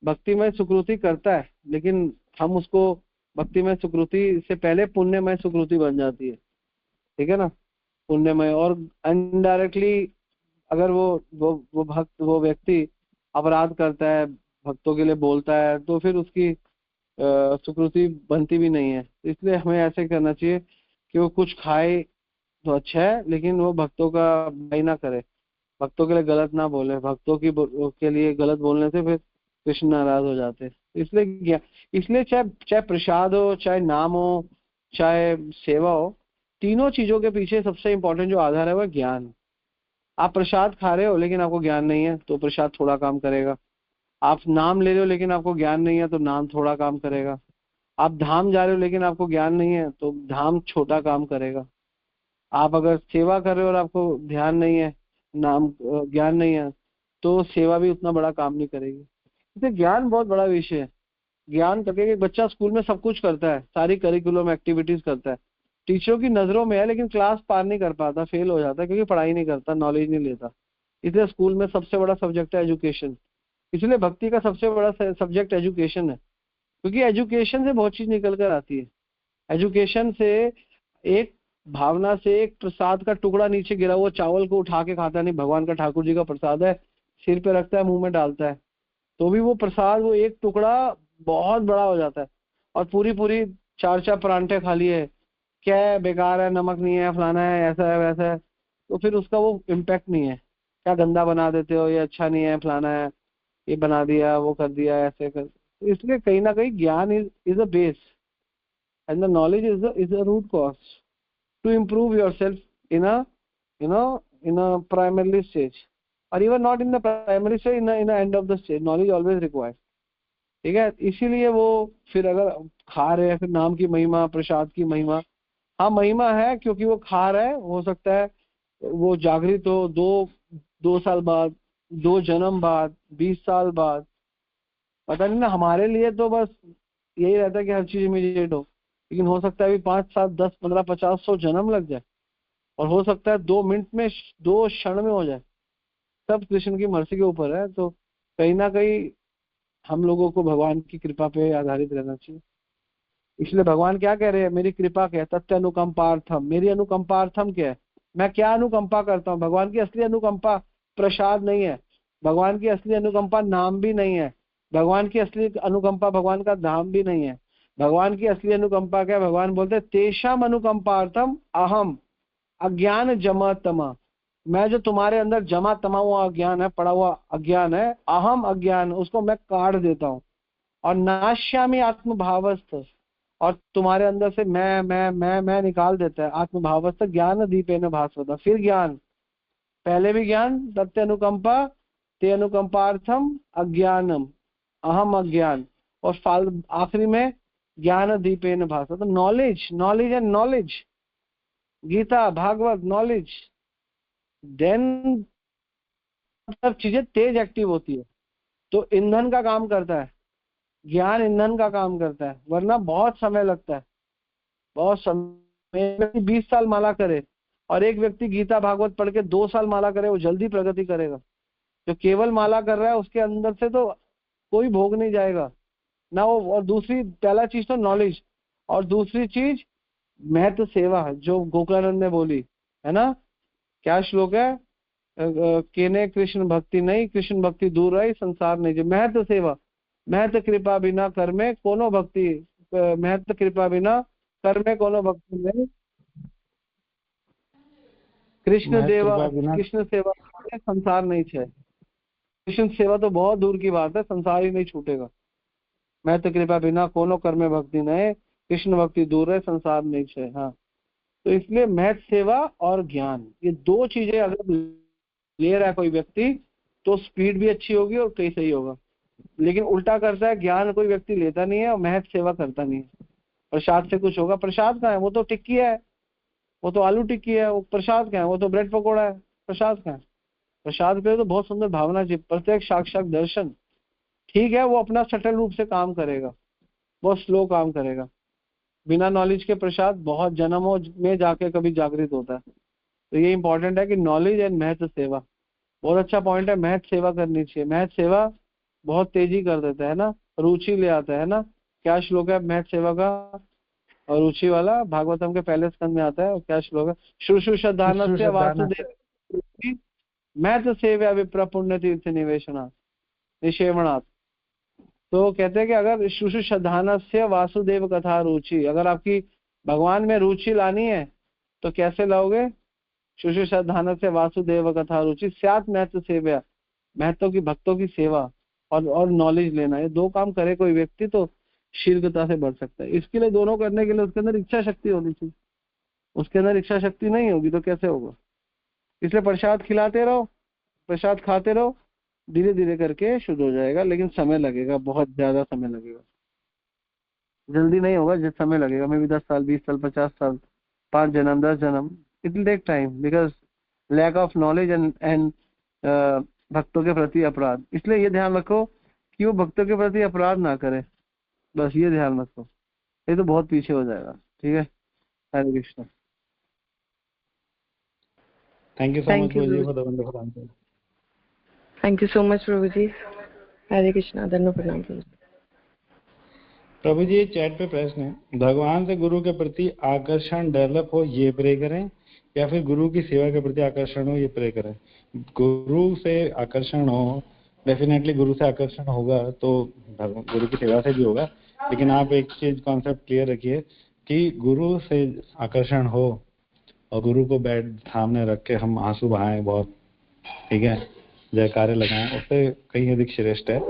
भक्तिमय सुकृति करता है, लेकिन हम उसको भक्तिमय सुकृति से पहले पुण्यमय सुकृति बन जाती है, ठीक है ना, पुण्यमय। और इनडायरेक्टली अगर वो भक्त, वो व्यक्ति अपराध करता है, भक्तों के लिए बोलता है, तो फिर उसकी सुकृति बनती भी नहीं है। इसलिए हमें ऐसे करना चाहिए कि वो कुछ खाए तो अच्छा है, लेकिन वो भक्तों का बुराई ना करे, भक्तों के लिए गलत ना बोले। भक्तों के लिए गलत बोलने से फिर कृष्ण नाराज हो जाते हैं। इसलिए चाहे प्रसाद हो, चाहे नाम हो, चाहे सेवा हो, तीनों चीजों के पीछे सबसे इम्पोर्टेंट जो आधार है वो है ज्ञान। आप प्रसाद खा रहे हो लेकिन आपको ज्ञान नहीं है तो प्रसाद थोड़ा काम करेगा। आप नाम ले रहे हो लेकिन आपको ज्ञान नहीं है तो नाम थोड़ा काम करेगा। आप धाम जा रहे हो लेकिन आपको ज्ञान नहीं है तो धाम छोटा काम करेगा। आप अगर सेवा कर रहे हो और आपको ध्यान नहीं है, ज्ञान नहीं है, तो सेवा भी उतना बड़ा काम नहीं करेगी। इसलिए ज्ञान बहुत बड़ा विषय है। ज्ञान करके एक बच्चा स्कूल में सब कुछ करता है, सारी करिकुलम एक्टिविटीज करता है, टीचरों की नजरों में है, लेकिन क्लास पार नहीं कर पाता, फेल हो जाता है, क्योंकि पढ़ाई नहीं करता, नॉलेज नहीं लेता। इसलिए स्कूल में सबसे बड़ा सब्जेक्ट है एजुकेशन। इसलिए भक्ति का सबसे बड़ा सब्जेक्ट एजुकेशन है, क्योंकि एजुकेशन से बहुत चीज निकल कर आती है। एजुकेशन से एक भावना से एक प्रसाद का टुकड़ा नीचे गिरा हुआ चावल को उठा के खाता नहीं, भगवान का, ठाकुर जी का प्रसाद है, सिर पे रखता है, मुंह में डालता है, तो भी वो प्रसाद, वो एक टुकड़ा बहुत बड़ा हो जाता है। और पूरी पूरी 4-4 परांठे खा लिए, क्या है, बेकार है, नमक नहीं है, फलाना है, ऐसा है, वैसा है, तो फिर उसका वो इम्पैक्ट नहीं है। क्या गंदा बना देते हो, ये अच्छा नहीं है, फलाना है, ये बना दिया, वो कर दिया, ऐसे कर। इसलिए कहीं ना कहीं gyan is a base and the knowledge is a root cause to improve your self in a in a primarily stage, or even not in the primary stage, in the end of the stage, knowledge always required, ठीक है। इसीलिए वो फिर अगर खा रहे हैं, फिर नाम की महिमा, प्रसाद की महिमा, हाँ महिमा है, क्योंकि वो खा रहा है, हो सकता है वो जागृत हो 2 साल बाद, 2 जन्म बाद, 20 साल बाद, पता नहीं ना। हमारे लिए तो बस यही रहता है कि हर चीज इमीडिएट हो, लेकिन हो सकता है अभी 5, 7, 10, 15, 50, 100 जन्म लग जाए, और हो सकता है 2 मिनट में, 2 क्षण में हो जाए। सब कृष्ण की मर्जी के ऊपर है। तो कहीं ना कहीं हम लोगों को भगवान की कृपा पे आधारित रहना चाहिए। इसलिए भगवान क्या कह रहे हैं, मेरी कृपा क्या है, तथ्य अनुकंपार्थम। मेरी अनुकंपार्थम क्या है, मैं क्या अनुकंपा करता हूँ। भगवान की असली अनुकंपा प्रसाद नहीं है, भगवान की असली अनुकंपा नाम भी नहीं है, भगवान की असली अनुकंपा भगवान का धाम भी नहीं है। भगवान की असली अनुकंपा क्या है, भगवान बोलते हैं तेषाम अनुकंपार्थम अहम अज्ञान जमा तमा। मैं जो तुम्हारे अंदर जमा तमा हुआ अज्ञान है, पड़ा हुआ अज्ञान है, अहम अज्ञान, उसको मैं काट देता हूँ। और नाश्यामी आत्मभावस्थ, और तुम्हारे अंदर से मैं निकाल देता है। आत्मभावस्थ ज्ञान दीपेन भास्वता। फिर ज्ञान, पहले भी ज्ञान, तत्व अनुकंपा, ते अनुकंपार्थम अज्ञानम, अहम अज्ञान, और आखिरी में ज्ञान दीपेन भास्वता। Knowledge, knowledge and knowledge, Gita, Bhagavata, knowledge, then सब चीजें तेज एक्टिव होती है। तो ईंधन का काम करता है, ज्ञान ईंधन का काम करता है, वरना बहुत समय लगता है, बहुत समय। 20 साल माला करे और एक व्यक्ति गीता भागवत पढ़ के 2 साल माला करे, वो जल्दी प्रगति करेगा। जो केवल माला कर रहा है उसके अंदर से तो कोई भोग नहीं जाएगा ना वो। और दूसरी, पहला चीज तो नॉलेज, और दूसरी चीज महत्व सेवा, जो गोकुलानंद ने बोली है ना। क्या श्लोक है, केने कृष्ण भक्ति नहीं, कृष्ण भक्ति दूर रही, संसार नहीं। जो महत्व सेवा, महत्व कृपा बिना कर में कोनो भक्ति महत्व कृपा बिना कर्मे कोनो भक्ति नहीं। कृष्ण महत देवा कृपा बिना कृष्ण सेवा में संसार नहीं छे। कृष्ण सेवा तो बहुत दूर की बात है, संसार ही नहीं छूटेगा। महत्व कृपा बिना कोनो कर्मे भक्ति नहीं, कृष्ण भक्ति दूर है, संसार नहीं छे। हाँ, तो इसलिए महत सेवा और ज्ञान, ये दो चीजें अगर ले रहा है कोई व्यक्ति तो स्पीड भी अच्छी होगी और कहीं सही होगा। लेकिन उल्टा करता है, ज्ञान कोई व्यक्ति लेता नहीं है और महत सेवा करता नहीं है। प्रसाद से कुछ होगा? प्रसाद कहाँ है? वो तो टिक्की है, वो तो आलू टिक्की है। वो प्रसाद कहाँ है? वो तो ब्रेड पकौड़ा है। प्रसाद कहाँ है? प्रसाद पे तो बहुत सुंदर भावना चाहिए, प्रत्येक साक्षात दर्शन। ठीक है, वो अपना सटल रूप से काम करेगा, बहुत स्लो काम करेगा। बिना नॉलेज के प्रसाद बहुत जन्मों में जाके कभी जागृत होता है। तो ये इंपॉर्टेंट है कि नॉलेज एंड महत्व सेवा। बहुत अच्छा पॉइंट है, महत्व सेवा करनी चाहिए। महत्व सेवा बहुत तेजी कर देता है ना, रुचि ले आता है ना। क्या श्लोक है महत्व सेवा का और रुचि वाला? भागवतम के पहले स्कंद में आता है। और क्या श्लोक है? शुश्रूषधानस्य वासुदेव महत्व सेवा विप्र पुण्य तीर्थ निवेशना निषेवणात्। तो कहते हैं कि अगर शुश्रूषधानस्य वासुदेव कथा रुचि, अगर आपकी भगवान में रुचि लानी है तो कैसे लाओगे? शुश्रूषधान से वासुदेव कथा रुचि स्यात् महत्व सेवा, महत्व की भक्तों की सेवा और नॉलेज लेना। ये दो काम करे कोई व्यक्ति तो शीघ्रता से बढ़ सकता है। इसके लिए दोनों करने के लिए उसके अंदर इच्छा शक्ति होनी चाहिए। उसके अंदर इच्छा शक्ति नहीं होगी तो कैसे होगा? इसलिए प्रसाद खिलाते रहो, प्रसाद खाते रहो, धीरे धीरे करके शुद्ध हो जाएगा। लेकिन समय लगेगा, बहुत ज्यादा समय लगेगा, जल्दी नहीं होगा, जिस समय लगेगा। मे भी 10 साल, 20 साल, 50 साल, 5 जन्म, 10 जन्म। It will take time because lack of knowledge and भक्तों के प्रति अपराध। इसलिए ये ध्यान रखो कि वो भक्तों के प्रति अपराध ना करे, बस ये ध्यान रखो, ये तो बहुत पीछे हो जाएगा। ठीक है, Hare Krishna. Thank you so much Prabhu for the wonderful answer. Thank you so much Prabhu ji. Hare Krishna, धन्यवाद प्रणाम प्रभु। प्रभु जी चैट पे प्रश्न है, भगवान से गुरु के प्रति आकर्षण डेवलप हो ये प्रे करें या फिर गुरु की सेवा के प्रति आकर्षण हो ये प्रे करें? गुरु से आकर्षण हो, डेफिनेटली गुरु से आकर्षण होगा तो गुरु की सेवा से भी होगा। लेकिन आप एक चीज कॉन्सेप्ट क्लियर रखिए कि गुरु से आकर्षण हो और गुरु को बैठ सामने रख के हम आंसू बहाएं बहुत, ठीक है, जयकारे लगाएं, उससे कहीं अधिक श्रेष्ठ है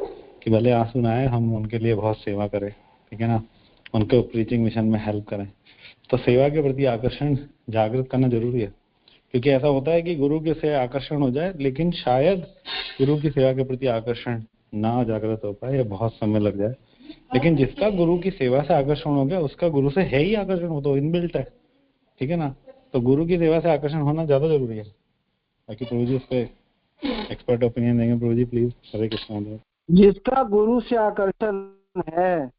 कि भले आंसू ना आए, हम उनके लिए बहुत सेवा करें, ठीक है ना, उनको प्रीचिंग मिशन में हेल्प करें। तो सेवा के प्रति आकर्षण जागृत करना जरूरी है, क्योंकि ऐसा होता है कि गुरु के से आकर्षण हो जाए लेकिन शायद गुरु की सेवा के प्रति आकर्षण ना जागृत हो पाए या बहुत समय लग जाए। लेकिन जिसका गुरु की सेवा से आकर्षण हो गया उसका गुरु से है ही आकर्षण, वो तो इनबिल्ट है, ठीक है ना। तो गुरु की सेवा से आकर्षण होना ज्यादा जरूरी है। बाकी प्रभु जी उस पर एक्सपर्ट ओपिनियन देंगे। प्रभु जी प्लीज। हरे कृष्ण। जिसका गुरु से आकर्षण है,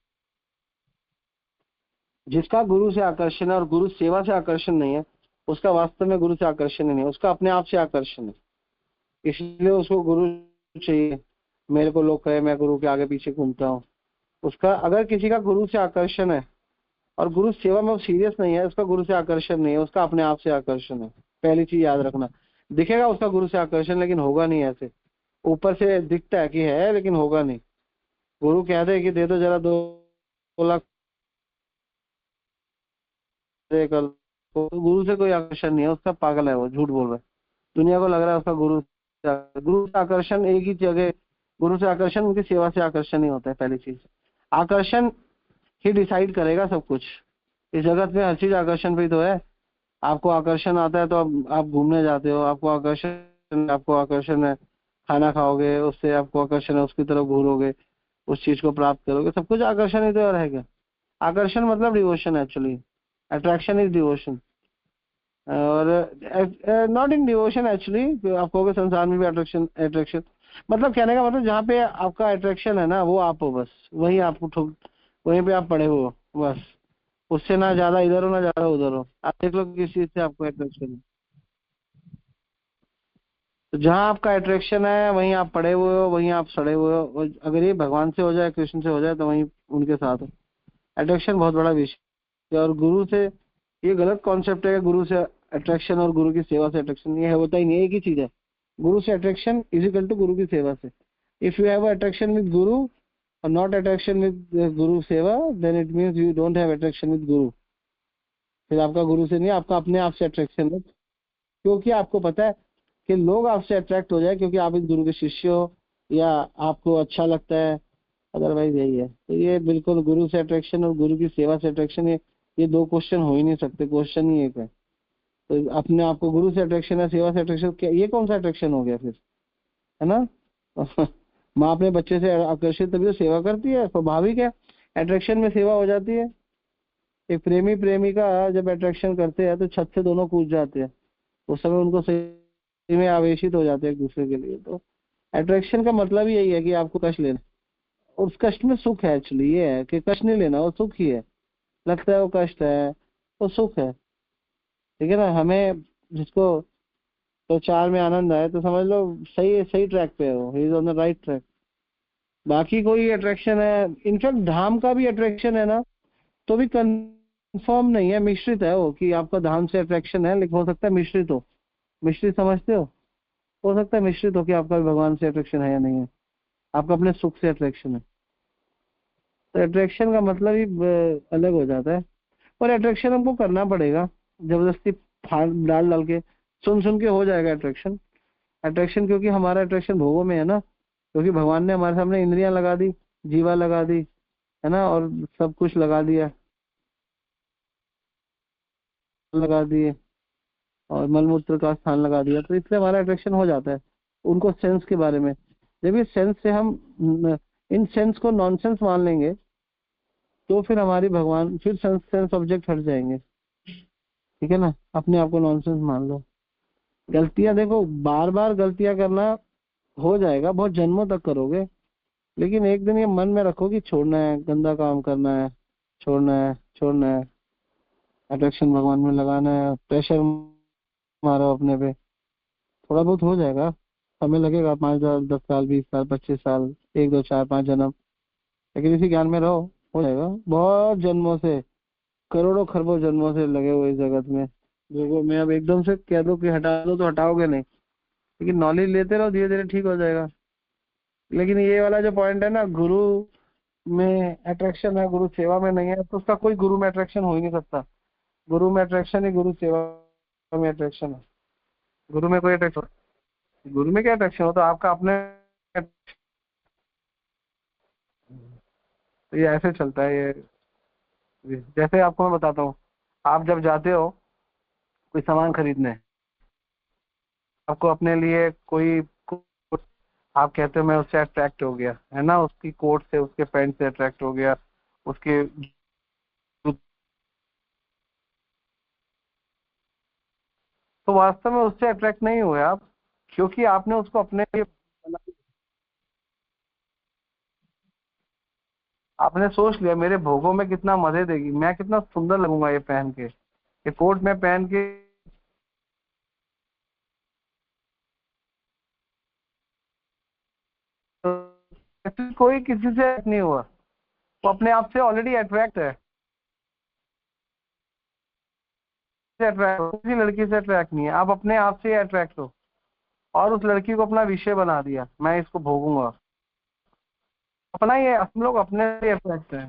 जिसका गुरु से आकर्षण है और गुरु सेवा से आकर्षण नहीं है, उसका वास्तव में गुरु से आकर्षण नहीं है, उसका अपने आप से आकर्षण है। इसलिए उसको गुरु चाहिए। मेरे को लोग कहे मैं गुरु के आगे पीछे घूमता हूँ। उसका अगर किसी का गुरु से आकर्षण है और गुरु सेवा में सीरियस नहीं है, उसका गुरु से आकर्षण नहीं है, उसका अपने आप से आकर्षण है। पहली चीज याद रखना, दिखेगा उसका गुरु से आकर्षण लेकिन होगा नहीं। ऐसे ऊपर से दिखता है कि है लेकिन होगा नहीं। गुरु कहते हैं कि दे दो जरा 2 लाख कल, तो गुरु से कोई आकर्षण नहीं है, उसका पागल है, वो झूठ बोल रहा है। दुनिया को लग रहा है उसका गुरु से आकर्षण एक ही जगह, गुरु से आकर्षण उनकी सेवा से आकर्षण ही होता है। पहली चीज आकर्षण ही डिसाइड करेगा सब कुछ। इस जगत में हर चीज आकर्षण पे ही तो है। आपको आकर्षण आता है तो आप घूमने जाते हो, आपको आकर्षण है, खाना खाओगे, उससे आपको आकर्षण है, उसकी तरफ घूरोगे, उस चीज को प्राप्त करोगे, सब कुछ आकर्षण ही तो रहेगा। आकर्षण मतलब devotion, actually attraction is devotion. और नॉट इन डिवोशन एक्चुअली, आप कहोगे संसार में भी अट्रैक्शन मतलब कहने का मतलब जहाँ पे आपका अट्रैक्शन है ना वो आप हो, बस वहीं आपको वहीं पे आप पड़े हो, बस उससे ना ज्यादा इधर हो ना ज्यादा उधर हो। आप देख लो किस चीज से आपको अट्रैक्शन है, तो जहाँ आपका अट्रैक्शन है वहीं आप पड़े हुए हो, वहीं आप सड़े हुए हो। और अगर ये भगवान से हो जाए, कृष्ण से हो जाए, तो वहीं उनके साथ हो। अट्रैक्शन बहुत बड़ा विषय। और गुरु से ये गलत कॉन्सेप्ट है, गुरु से अट्रैक्शन और गुरु की सेवा से अट्रैक्शन, ये होता ही नहीं, एक ही चीज है। गुरु से अट्रैक्शन इज इक्वल टू गुरु की सेवा से। If you have attraction with guru और not attraction with guru seva, then it means you don't have attraction with guru. फिर आपका गुरु से नहीं, आपका अपने आप से अट्रैक्शन है, क्योंकि आपको पता है कि लोग आपसे अट्रैक्ट हो जाए क्योंकि आप इस गुरु के शिष्य हो या आपको अच्छा लगता है, अदरवाइज यही है। तो ये बिल्कुल गुरु से अट्रैक्शन और गुरु की सेवा से अट्रैक्शन, ये दो क्वेश्चन हो ही नहीं सकते, क्वेश्चन ही एक है। तो अपने आप को गुरु से अट्रैक्शन है, सेवा से अट्रैक्शन, क्या ये कौन सा अट्रैक्शन हो गया फिर, है ना? माँ अपने बच्चे से आकर्षित तभी तो सेवा करती है, स्वाभाविक है, अट्रैक्शन में सेवा हो जाती है। एक प्रेमी प्रेमिका जब अट्रैक्शन करते हैं तो छत से दोनों कूद जाते हैं, उस समय उनको सही में आवेशित हो जाते हैं एक दूसरे के लिए। तो अट्रैक्शन का मतलब ही यही है कि आपको कष्ट लेना, और उस कष्ट में सुख है। एक्चुअली ये है कि कष्ट नहीं लेना, वो सुख ही है। लगता है वो कष्ट है, वो सुख है, ठीक है ना? हमें जिसको तो चार में आनंद आए तो समझ लो सही सही ट्रैक पे है, वो he is on the right track. बाकी कोई अट्रैक्शन है, इनफैक्ट धाम का भी अट्रैक्शन है ना, तो भी कंफर्म नहीं है, मिश्रित है वो, कि आपका धाम से अट्रैक्शन है, लेकिन हो सकता है मिश्रित हो। मिश्रित समझते हो सकता है मिश्रित हो कि आपका भी भगवान से अट्रैक्शन है या नहीं है, आपका अपने सुख से अट्रैक्शन है। तो अट्रैक्शन का मतलब ही अलग हो जाता है। और अट्रैक्शन हमको करना पड़ेगा, जबरदस्ती डाल डाल के, सुन सुन के हो जाएगा अट्रैक्शन। अट्रैक्शन क्योंकि हमारा अट्रैक्शन भोगों में है ना, क्योंकि भगवान ने हमारे सामने इंद्रियां लगा दी, जीवा लगा दी, है ना, और सब कुछ लगा दिया, लगा दिए, और मलमूत्र का स्थान लगा दिया, तो इसलिए हमारा अट्रैक्शन हो जाता है उनको सेंस के बारे में। जब ये सेंस से हम इन सेंस को नॉनसेंस मान लेंगे तो फिर हमारी भगवान, फिर सेंस ऑब्जेक्ट हट जाएंगे, ठीक है ना? अपने आप को नॉनसेंस मान लो। गलतियां देखो, बार बार गलतियां करना हो जाएगा, बहुत जन्मों तक करोगे, लेकिन एक दिन ये मन में रखो कि छोड़ना है, गंदा काम करना है, छोड़ना है, छोड़ना है, अट्रैक्शन भगवान में लगाना है, प्रेशर मारो अपने पे, थोड़ा बहुत हो जाएगा। समय लगेगा 5 साल, 10 साल, 20 साल, 25 साल, 1 2 4 5 जन्म, लेकिन इसी ज्ञान में रहो, हो जाएगा। बहुत जन्मों से, करोड़ों खरबों जन्मों से लगे हुए इस जगत में। देखो मैं अब एकदम से कह दो कि हटा दो तो हटाओगे नहीं, लेकिन नॉलेज लेते रहो, धीरे धीरे ठीक हो जाएगा। लेकिन ये वाला जो पॉइंट है ना, गुरु में अट्रैक्शन है, गुरु सेवा में नहीं है, तो उसका कोई गुरु में अट्रैक्शन हो ही नहीं सकता। गुरु में अट्रैक्शन ही गुरु सेवा में अट्रैक्शन है। गुरु में कोई अट्रैक्शन, गुरु में क्या अट्रैक्शन हो, तो आपका अपने, तो ये ऐसे चलता है ये। जैसे आपको मैं बताता हूँ, आप जब जाते हो कोई सामान खरीदने, आपको अपने लिए कोई, आप कहते हो मैं उससे अट्रैक्ट हो गया, है ना, उसकी कोट से, उसके पैंट से अट्रैक्ट हो गया, उसके, तो वास्तव में उससे अट्रैक्ट नहीं हुए आप, क्योंकि आपने उसको अपने लिए बना लिया। आपने सोच लिया मेरे भोगों में कितना मजे देगी, मैं कितना सुंदर लगूंगा ये पहन के, ये कोट में पहन के। तो कोई किसी से नहीं हुआ, वो अपने आप से ऑलरेडी अट्रैक्ट है, किसी लड़की से अट्रैक्ट नहीं है, आप अपने आप से अट्रैक्ट हो, और उस लड़की को अपना विषय बना दिया, मैं इसको भोगूंगा। अपना ही है, हम लोग अपने से अट्रैक्ट है,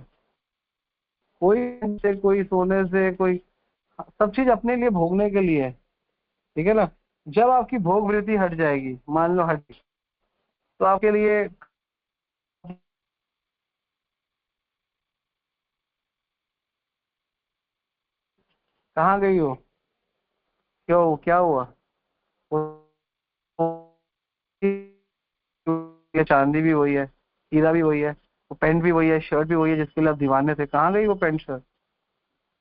कोई से, कोई सोने से, कोई, सब चीज अपने लिए भोगने के लिए है, ठीक है ना? जब आपकी भोग वृत्ति हट जाएगी, मान लो हट गई, तो आपके लिए कहाँ गई हो, क्यों, क्या हुआ? ये चांदी भी वही है, हीरा भी वही है, वो पैंट भी वही है, शर्ट भी वही है, जिसके लिए आप दीवाने थे, कहाँ गई वो पैंट शर्ट?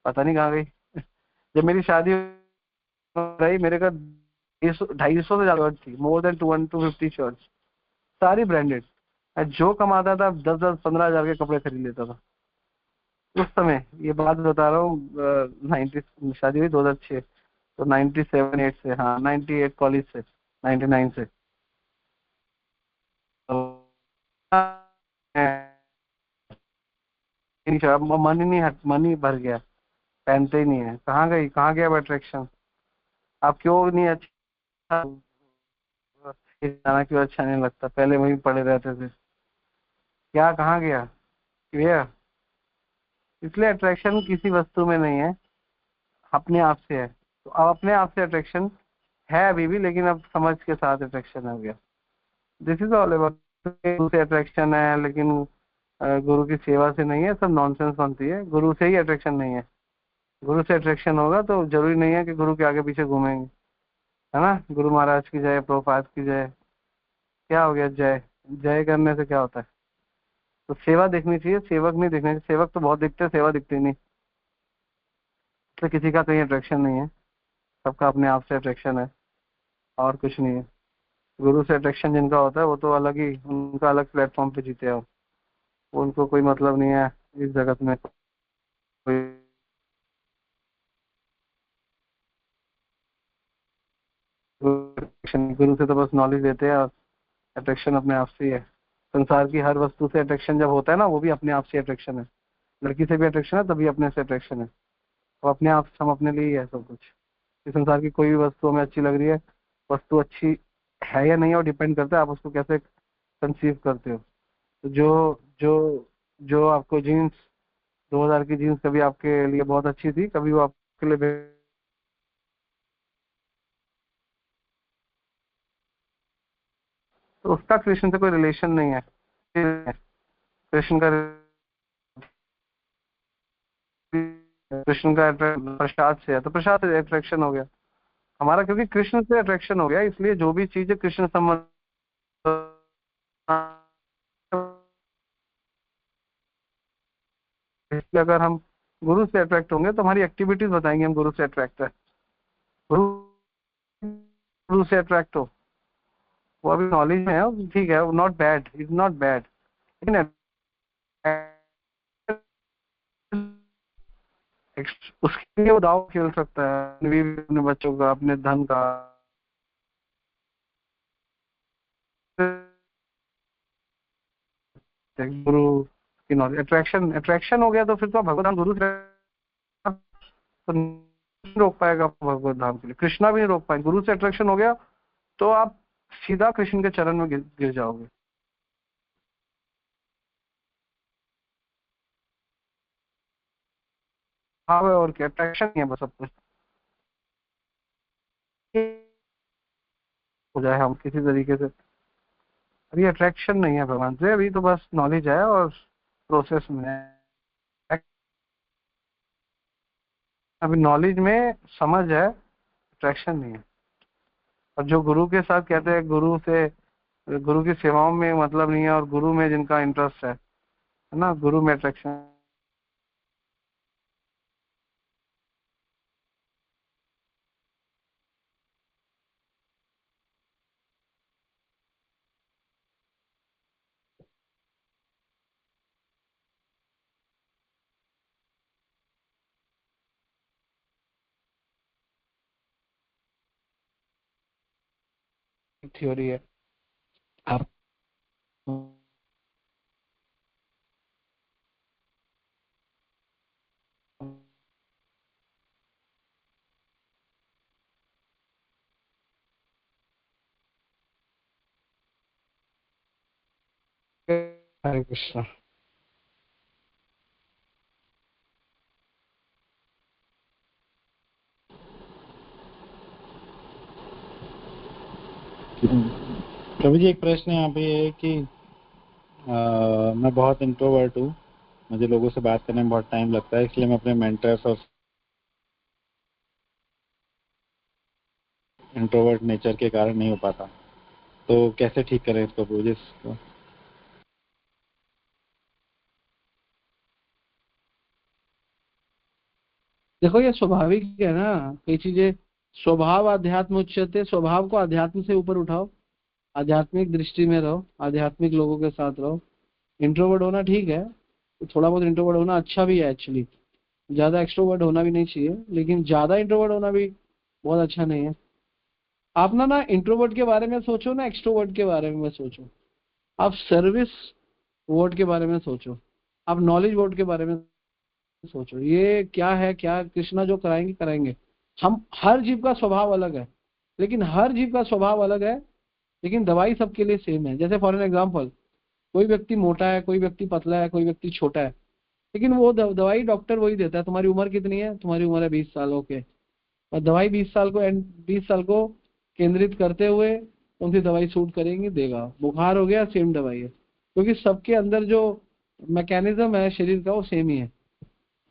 पता नहीं कहाँ गई। जब मेरी शादी रही, मेरे का 250 से ज्यादा थी, मोर देन 250 शर्ट्स, सारी ब्रांडेड। जो कमाता था 10-10, 15 हजार के कपड़े खरीद लेता था उस समय। ये बात बता रहा हूँ, 90, शादी हुई 2006, तो 97-8 से, हाँ 98 कॉलेज से, 99 से, तो मन ही नहीं हट, मन ही भर गया, पहनते ही नहीं है। कहाँ गई, कहाँ गया वो अट्रैक्शन? आप क्यों नहीं अच्छा, ये गाना क्यों अच्छा नहीं लगता, पहले वहीं पड़े रहते थे। क्या कहाँ गया? क्लियर? इसलिए अट्रैक्शन किसी वस्तु में नहीं है, अपने आप से है। तो अब अपने आप से अट्रैक्शन है अभी भी, लेकिन अब समझ के साथ अट्रैक्शन हो गया। This is all about. गुरु से अट्रैक्शन है, लेकिन गुरु की सेवा से नहीं है, सब नॉनसेंस बनती है। गुरु से ही अट्रैक्शन नहीं है। गुरु से अट्रैक्शन होगा तो जरूरी नहीं है कि गुरु के आगे पीछे घूमेंगे, है ना। गुरु महाराज की जय, प्रभुपाद की जय। क्या हो गया जय? जय करने से क्या होता है? तो सेवा देखनी चाहिए, सेवक नहीं देखनी चाहिए। सेवक तो बहुत दिखते हैं, सेवा दिखती नहीं। तो किसी का कहीं अट्रैक्शन नहीं है, सबका अपने आप से अट्रैक्शन है, और कुछ नहीं है। गुरु से अट्रैक्शन जिनका होता है वो तो अलग ही, उनका अलग प्लेटफॉर्म पे जीते हो। उनको कोई मतलब नहीं है इस जगत में कोई। गुरु से तो बस नॉलेज देते हैं, और अट्रैक्शन अपने आप से ही है। संसार की हर वस्तु से अट्रैक्शन जब होता है ना, वो भी अपने आप से अट्रैक्शन है। लड़की से भी अट्रैक्शन है, तभी अपने से अट्रैक्शन है। वो अपने आप से, हम अपने लिए ही है सब कुछ। इस संसार की कोई भी वस्तु हमें अच्छी लग रही है, वस्तु अच्छी है या नहीं है, और डिपेंड करता है आप उसको कैसे कंसीव करते हो। तो जो जो जो आपको जीन्स, 2000 की जीन्स कभी आपके लिए बहुत अच्छी थी, कभी वो आपके लिए तो उसका कृष्ण से कोई रिलेशन नहीं है। कृष्ण का प्रसाद से है, तो प्रसाद से अट्रैक्शन हो गया हमारा, क्योंकि कृष्ण से अट्रैक्शन हो गया। इसलिए जो भी चीज कृष्ण संबंध, इसलिए अगर हम गुरु से अट्रैक्ट होंगे तो हमारी एक्टिविटीज बताएंगे हम गुरु से अट्रैक्ट है। गुरु गुरु से अट्रैक्ट हो, वो अभी नॉलेज में है, ठीक है, not bad, is not bad, लेकिन उसके लिए वो दाव खेल सकता है अपने बच्चों का, अपने धन का। गुरु की नॉलेज, अट्रैक्शन अट्रैक्शन हो गया तो फिर तो भगवान गुरु से तो नहीं रोक पाएगा भगवत धाम के लिए, कृष्णा भी नहीं रोक पाएंगे। गुरु से अट्रैक्शन हो गया तो आप सीधा कृष्ण के चरण में गिर जाओगे। हाँ और क्या, अट्रैक्शन ही है बस, सब कुछ हो जाए हम किसी तरीके से। अभी अट्रैक्शन नहीं है भगवान से, अभी तो बस नॉलेज है और प्रोसेस में है। अभी नॉलेज में समझ है, अट्रैक्शन नहीं है। और जो गुरु के साथ कहते हैं गुरु से, गुरु की सेवाओं में मतलब नहीं है, और गुरु में जिनका इंटरेस्ट है ना, गुरु में अट्रैक्शन थ्योरी है। आप हरे कृष्णा। प्रभु जी एक प्रश्न यहाँ पे है कि मैं बहुत इंट्रोवर्ट हूँ, मुझे लोगों से बात करने में बहुत टाइम लगता है, इसलिए मैं अपने मेंटर्स और इंट्रोवर्ट नेचर के कारण नहीं हो पाता, तो कैसे ठीक करें इसको प्रभु जी इसको? देखो ये स्वाभाविक है ना, कई चीजें स्वभाव अध्यात्म उच्चते, स्वभाव को अध्यात्म से ऊपर उठाओ, आध्यात्मिक दृष्टि में रहो, आध्यात्मिक लोगों के साथ रहो। इंट्रोवर्ट होना ठीक है, थोड़ा बहुत इंट्रोवर्ट होना अच्छा भी है एक्चुअली, ज्यादा एक्सट्रोवर्ट होना भी नहीं चाहिए, लेकिन ज्यादा इंट्रोवर्ट होना भी बहुत अच्छा नहीं है। आप ना इंट्रोवर्ट के बारे में सोचो ना एक्सट्रोवर्ट के बारे में सोचो, आप सर्विस वर्ड के बारे में सोचो, आप नॉलेज वर्ड के बारे में सोचो। ये क्या है, क्या कृष्णा जो कराएंगे कराएंगे। हम हर जीव का स्वभाव अलग है, लेकिन हर जीव का स्वभाव अलग है, लेकिन दवाई सबके लिए सेम है। जैसे फॉर एन एग्जाम्पल, कोई व्यक्ति मोटा है, कोई व्यक्ति पतला है, कोई व्यक्ति छोटा है, लेकिन वो दवाई डॉक्टर वही देता है। तुम्हारी उम्र कितनी है? तुम्हारी उम्र है 20 साल, ओके, और दवाई 20 साल को केंद्रित करते हुए कौन सी दवाई सूट करेंगी, देगा। बुखार हो गया, सेम दवाई है, क्योंकि सबके अंदर जो मैकेनिज्म है शरीर का वो सेम ही है,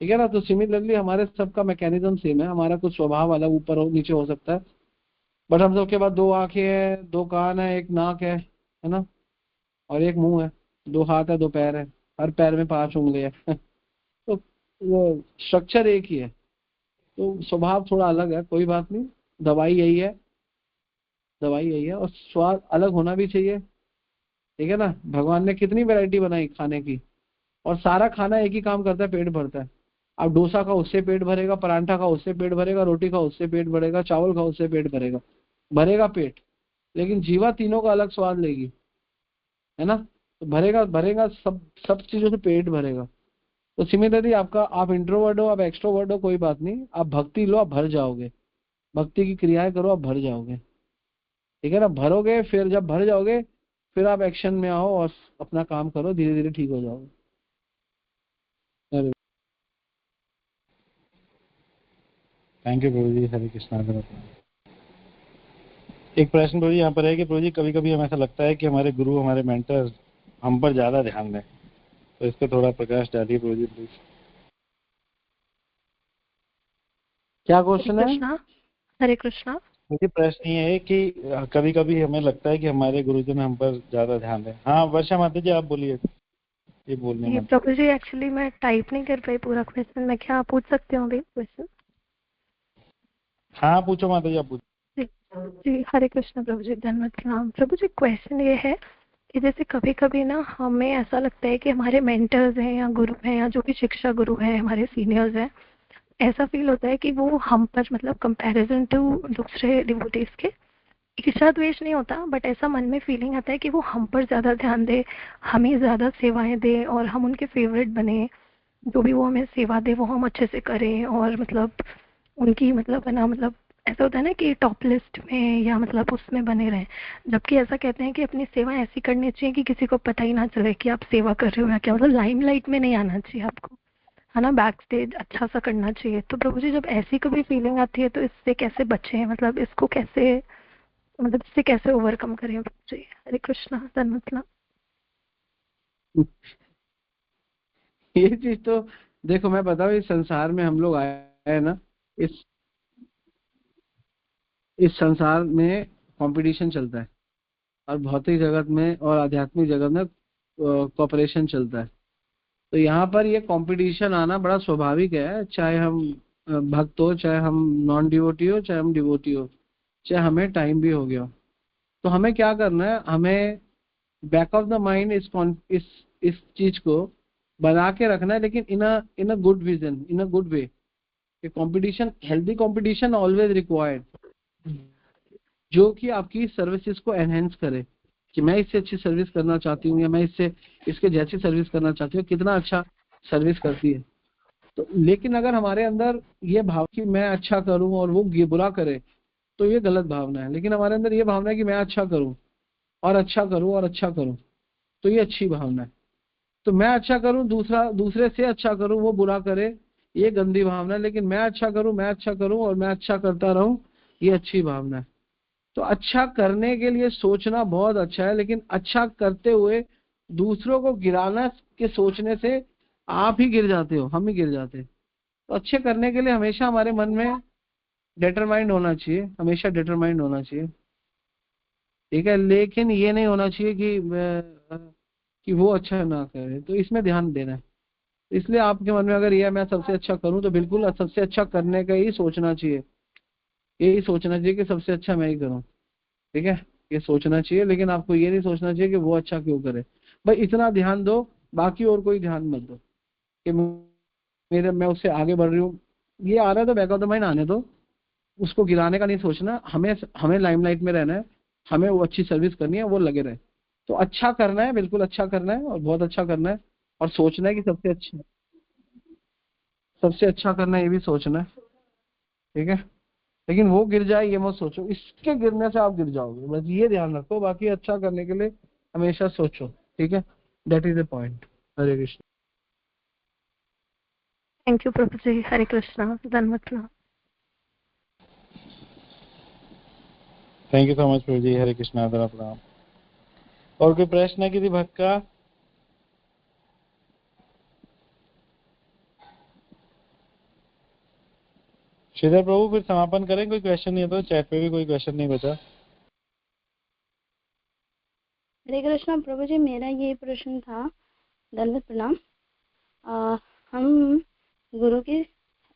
ठीक है ना। तो सिमिलरली हमारे सबका मैकेनिज्म सेम है, हमारा कुछ स्वभाव अलग ऊपर हो नीचे हो सकता है, बट हम सबके पास 2 आंखें हैं, 2 कान है, 1 नाक है ना, और 1 मुंह है, 2 हाथ है, 2 पैर है, हर पैर में 5 उंगली है तो वो स्ट्रक्चर एक ही है, तो स्वभाव थोड़ा अलग है, कोई बात नहीं। दवाई यही है, दवाई यही है, और स्वाद अलग होना भी चाहिए, ठीक है ना। भगवान ने कितनी वैरायटी बनाई खाने की, और सारा खाना एक ही काम करता है, पेट भरता है। आप डोसा खाओ उससे पेट भरेगा, परांठा खाओ उससे पेट भरेगा, रोटी खाओ उससे पेट भरेगा, चावल खाओ उससे पेट भरेगा, भरेगा पेट, लेकिन जीवा तीनों का अलग स्वाद लेगी, है ना। तो भरेगा भरेगा, सब चीजों से पेट भरेगा। तो सिमिलरली आपका, आप इंट्रोवर्ट हो, आप एक्सट्रोवर्ट हो, कोई बात नहीं, आप भक्ति लो, आप भर जाओगे, भक्ति की क्रियाएं करो, आप भर जाओगे, ठीक है ना। भरोगे, फिर जब भर जाओगे फिर आप एक्शन में आओ और अपना काम करो, धीरे धीरे ठीक हो जाओगे। Thank you Prabhu ji. हरे कृष्णा। एक प्रश्न प्रभु जी यहाँ पर है कि प्रभु जी कभी कभी हमें ऐसा लगता है कि हमारे गुरु, हमारे मेंटर हम पर ज्यादा ध्यान दें, तो इस पर थोड़ा प्रकाश डालिए प्रभु जी प्लीज। क्या क्वेश्चन है? हरे कृष्णा। मुझे प्रश्न ये है कि कभी कभी हमें लगता है कि हमारे गुरुजन हम पर ज्यादा ध्यान दें। हाँ वर्षा माता जी आप बोलिए, ये बोलने में। प्रभु जी एक्चुअली मैं टाइप नहीं कर पाई पूरा क्वेश्चन, मैं क्या पूछ सकती हूँ अभी क्वेश्चन? हाँ पूछो माता जी, आप पूछो। जी हरे कृष्ण प्रभु जी, धन्यवाद प्रणाम। प्रभु जी क्वेश्चन ये है कि जैसे कभी कभी ना हमें ऐसा लगता है कि हमारे मेंटर्स हैं या गुरु हैं या जो भी शिक्षा गुरु हैं, हमारे सीनियर्स हैं, ऐसा फील होता है कि वो हम पर मतलब कंपैरिजन टू दूसरे डिवोटीज के, ईर्ष्या द्वेष नहीं होता, बट ऐसा मन में फीलिंग आता है कि वो हम पर ज्यादा ध्यान दे, हमें ज्यादा सेवाएं दे और हम उनके फेवरेट बने, जो भी वो हमें सेवा दे वो हम अच्छे से करें, और मतलब उनकी मतलब है ना, मतलब ऐसा होता है ना कि टॉप लिस्ट में या मतलब उसमें बने रहें। जबकि ऐसा कहते हैं कि अपनी सेवा ऐसी करनी चाहिए कि किसी को पता ही ना चले कि आप सेवा कर रहे हो या क्या, मतलब लाइमलाइट में नहीं आना चाहिए आपको, है ना, बैक स्टेज अच्छा सा करना चाहिए। तो प्रभु जी जब ऐसी कभी फीलिंग आती है तो इससे कैसे बचें, मतलब इसको कैसे, मतलब इससे कैसे ओवरकम करें प्रभु जी? हरे कृष्णा। धन्यवाद। ये चीज तो देखो, मैं बताऊं, इस संसार में हम लोग आए हैं ना, इस संसार में कंपटीशन चलता है, और भौतिक जगत में और आध्यात्मिक जगत में कॉपरेशन चलता है। तो यहाँ पर ये कंपटीशन आना बड़ा स्वाभाविक है, चाहे हम भक्त हो, चाहे हम नॉन डिवोटी हो, चाहे हम डिवोटी हो, चाहे हमें टाइम भी हो गया हो। तो हमें क्या करना है, हमें बैक ऑफ द माइंड इस चीज को बना के रखना है, लेकिन in a good vision, in a good way. Competition, healthy competition always required, जो कि आपकी सर्विसेज को एनहेंस करे, कि मैं इससे अच्छी सर्विस करना चाहती हूँ, या मैं इसके जैसी सर्विस करना चाहती हूँ, कितना अच्छा सर्विस करती है। तो लेकिन अगर हमारे अंदर ये भाव कि मैं अच्छा करूं और वो बुरा करे, तो ये गलत भावना है। लेकिन हमारे अंदर ये भावना है कि मैं अच्छा करूं और अच्छा करूं और अच्छा करूं, तो ये अच्छी भावना है। तो मैं अच्छा करूं, दूसरे से अच्छा करूं, वो बुरा करे, ये गंदी भावना है। लेकिन मैं अच्छा करूं और मैं अच्छा करता रहूं, ये अच्छी भावना है। तो अच्छा करने के लिए सोचना बहुत अच्छा है, लेकिन अच्छा करते हुए दूसरों को गिराना के सोचने से आप ही गिर जाते हो, हम ही गिर जाते हैं। तो अच्छे करने के लिए हमेशा हमारे मन में डिटरमाइंड होना चाहिए, हमेशा डिटरमाइंड होना चाहिए, ठीक है। लेकिन ये नहीं होना चाहिए कि वो अच्छा ना करे, तो इसमें ध्यान देना है। इसलिए आपके मन में अगर ये है मैं सबसे अच्छा करूं, तो बिल्कुल सबसे अच्छा करने का ही सोचना चाहिए, यही सोचना चाहिए कि सबसे अच्छा मैं ही करूं, ठीक है, ये सोचना चाहिए। लेकिन आपको ये नहीं सोचना चाहिए कि वो अच्छा क्यों करे। भाई इतना ध्यान दो, बाकी और कोई ध्यान मत दो कि मैं उससे आगे बढ़ रही हूँ। ये आ रहा है तो बैक ऑफ द माइंड आने दो, उसको गिराने का नहीं सोचना। हमें लाइमलाइट में रहना है, हमें वो अच्छी सर्विस करनी है, वो लगे रहे। तो अच्छा करना है, बिल्कुल अच्छा करना है, और बहुत अच्छा करना है, और सोचना है कि सबसे अच्छा करना है, ये भी सोचना है, ठीक है। लेकिन वो गिर जाए ये मत सोचो, इसके गिरने से आप गिर जाओगे, बस ये ध्यान रखो। बाकी अच्छा करने के लिए हमेशा सोचो, ठीक है। That is the point. Hare Krishna. Thank you Prabhu ji. Hare Krishna. धन्यवाद प्रभु। Thank you so much Prabhu ji. Hare Krishna. प्रणाम। और कोई प्रश्न है किसी भक्त का? श्रीधर प्रभु फिर समापन करें। कोई क्वेश्चन नहीं है तो चैट पे भी कोई क्वेश्चन नहीं बचा। हरे कृष्णा प्रभु जी, मेरा ये प्रश्न था, दंडवत प्रणाम। हम गुरु की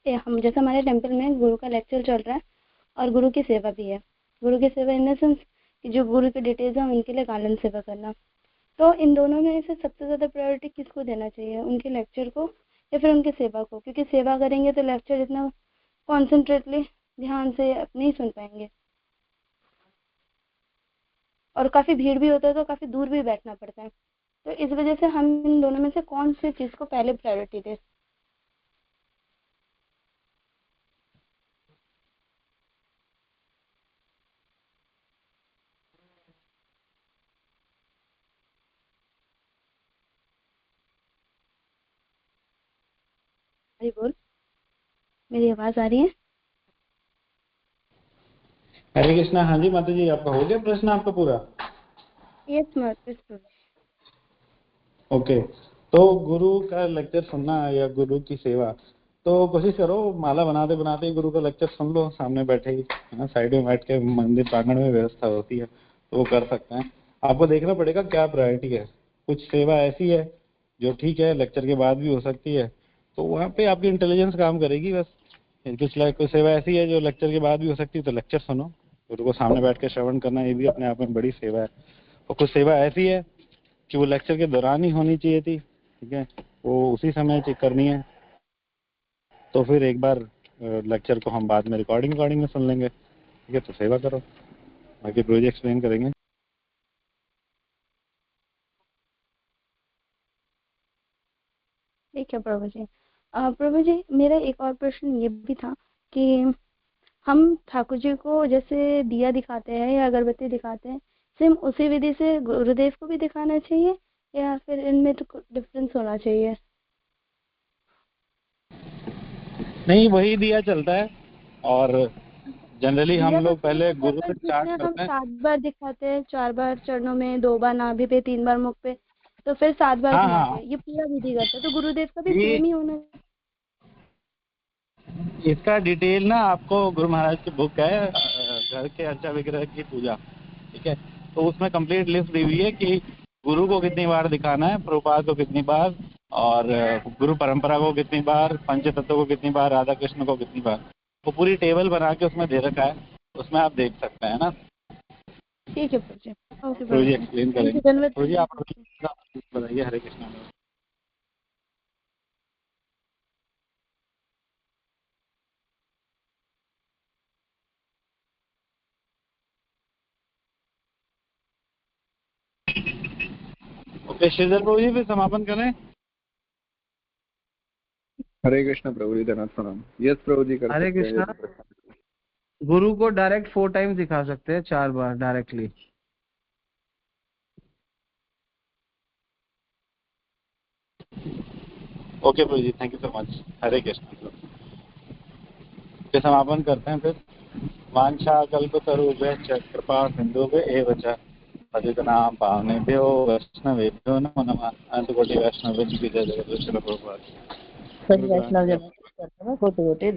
हम जैसे हमारे टेंपल में गुरु का लेक्चर चल रहा है और गुरु की सेवा भी है। गुरु की सेवा इन द सेंस कि जो गुरु के डिटेल्स हैं उनके लिए कालन सेवा करना। तो इन दोनों में से सबसे ज़्यादा प्रायोरिटी किसको देना चाहिए, उनके लेक्चर को या फिर उनकी सेवा को? क्योंकि सेवा करेंगे तो लेक्चर इतना कॉन्सेंट्रेटली ध्यान से नहीं सुन पाएंगे और काफ़ी भीड़ भी होता है तो काफ़ी दूर भी बैठना पड़ता है। तो इस वजह से हम इन दोनों में से कौन सी चीज़ को पहले प्रायोरिटी दें? हरी बोल, मेरी आवाज़ आ रही है? हरे कृष्णा। हाँ जी माता जी, आपका हो गया प्रश्न आपका पूरा? Yes ma'am. ओके। तो गुरु का लेक्चर सुनना या गुरु की सेवा, तो कोशिश करो माला बनाते बनाते ही गुरु का लेक्चर सुन लो, सामने बैठे ही है ना, साइड में बैठ के मंदिर प्रांगण में व्यवस्था होती है तो वो कर सकते हैं। आपको देखना पड़ेगा क्या प्रायोरिटी है। कुछ सेवा ऐसी है जो ठीक है लेक्चर के बाद भी हो सकती है, तो वहाँ पे आपकी इंटेलिजेंस काम करेगी बस। कुछ सेवा ऐसी है जो लेक्चर के बाद भी हो सकती है, तो लेक्चर सुनो, गुरु को सामने बैठ के श्रवण करना ये भी अपने आप में बड़ी सेवा है। और कुछ सेवा ऐसी है कि वो लेक्चर के दौरान ही होनी चाहिए थी, ठीक है, वो उसी समय चेक करनी है, तो फिर एक बार लेक्चर को हम बाद में रिकॉर्डिंग में सुन लेंगे, ठीक है। तो सेवा करो, बाकी प्रोजेक्ट एक्सप्लेन करेंगे। ठीक है प्रभु जी। प्रभु जी, मेरा एक और प्रश्न ये भी था कि हम ठाकुर जी को जैसे दिया दिखाते हैं या अगरबत्ती दिखाते हैं, सेम उसी विधि से गुरुदेव को भी दिखाना चाहिए या फिर इनमें तो डिफरेंस होना चाहिए? नहीं, वही दिया चलता है और जनरली हम दिया का लोग पहले सेम गुरु होता है से स्टार्ट जिसमें हम करते हैं। 7 बार दिखाते हैं, 4 बार चरणों में, 2 बार नाभि पे, 3 बार मुख पे, तो फिर 7 बार हाँ घुमाते हाँ, हैं। ये पूरा विधि करते हैं, तो गुरुदेव का भी ये सेम ही होना? इसका डिटेल ना आपको गुरु महाराज की बुक है घर के अर्चा विग्रह की पूजा, ठीक है, तो उसमें कंप्लीट लिस्ट दी हुई है कि गुरु को कितनी बार दिखाना है, प्रभुपाद को कितनी बार, और गुरु परंपरा को कितनी बार, पंच तत्व को कितनी बार, राधा कृष्ण को कितनी बार, वो पूरी टेबल बना के उसमें दे रखा है, उसमें आप देख सकते हैं ना। ठीक है प्रभु जी। ओके प्रभु जी प्रभु जी, एक्सप्लेन थैंक करेंगे। यू, धन्यवाद प्रभु जी प्रभु आप जी। बताइए। हरे कृष्ण। ओके श्रीधर प्रभु जी फिर समापन करें। हरे कृष्ण प्रभु जी, धन्यवाद प्रणाम। यस प्रभु जी कर हरे सकते हैं। कृष्णा। गुरु को डायरेक्ट 4 टाइम्स दिखा सकते हैं, 4 बार directly. Okay Prabhu ji, thank you so much. Hare Krishna. फिर समापन करते हैं। फिर वांछा कल्पतरुभ्यश्च कृपा सिंधुभ्य एव च पतितानां पावनेभ्यो वैष्णवेभ्यो नमो नमः। अनंत कोटि वैष्णव की जय। जगत प्रभुपाद। वैष्णव जन कोटि कोटि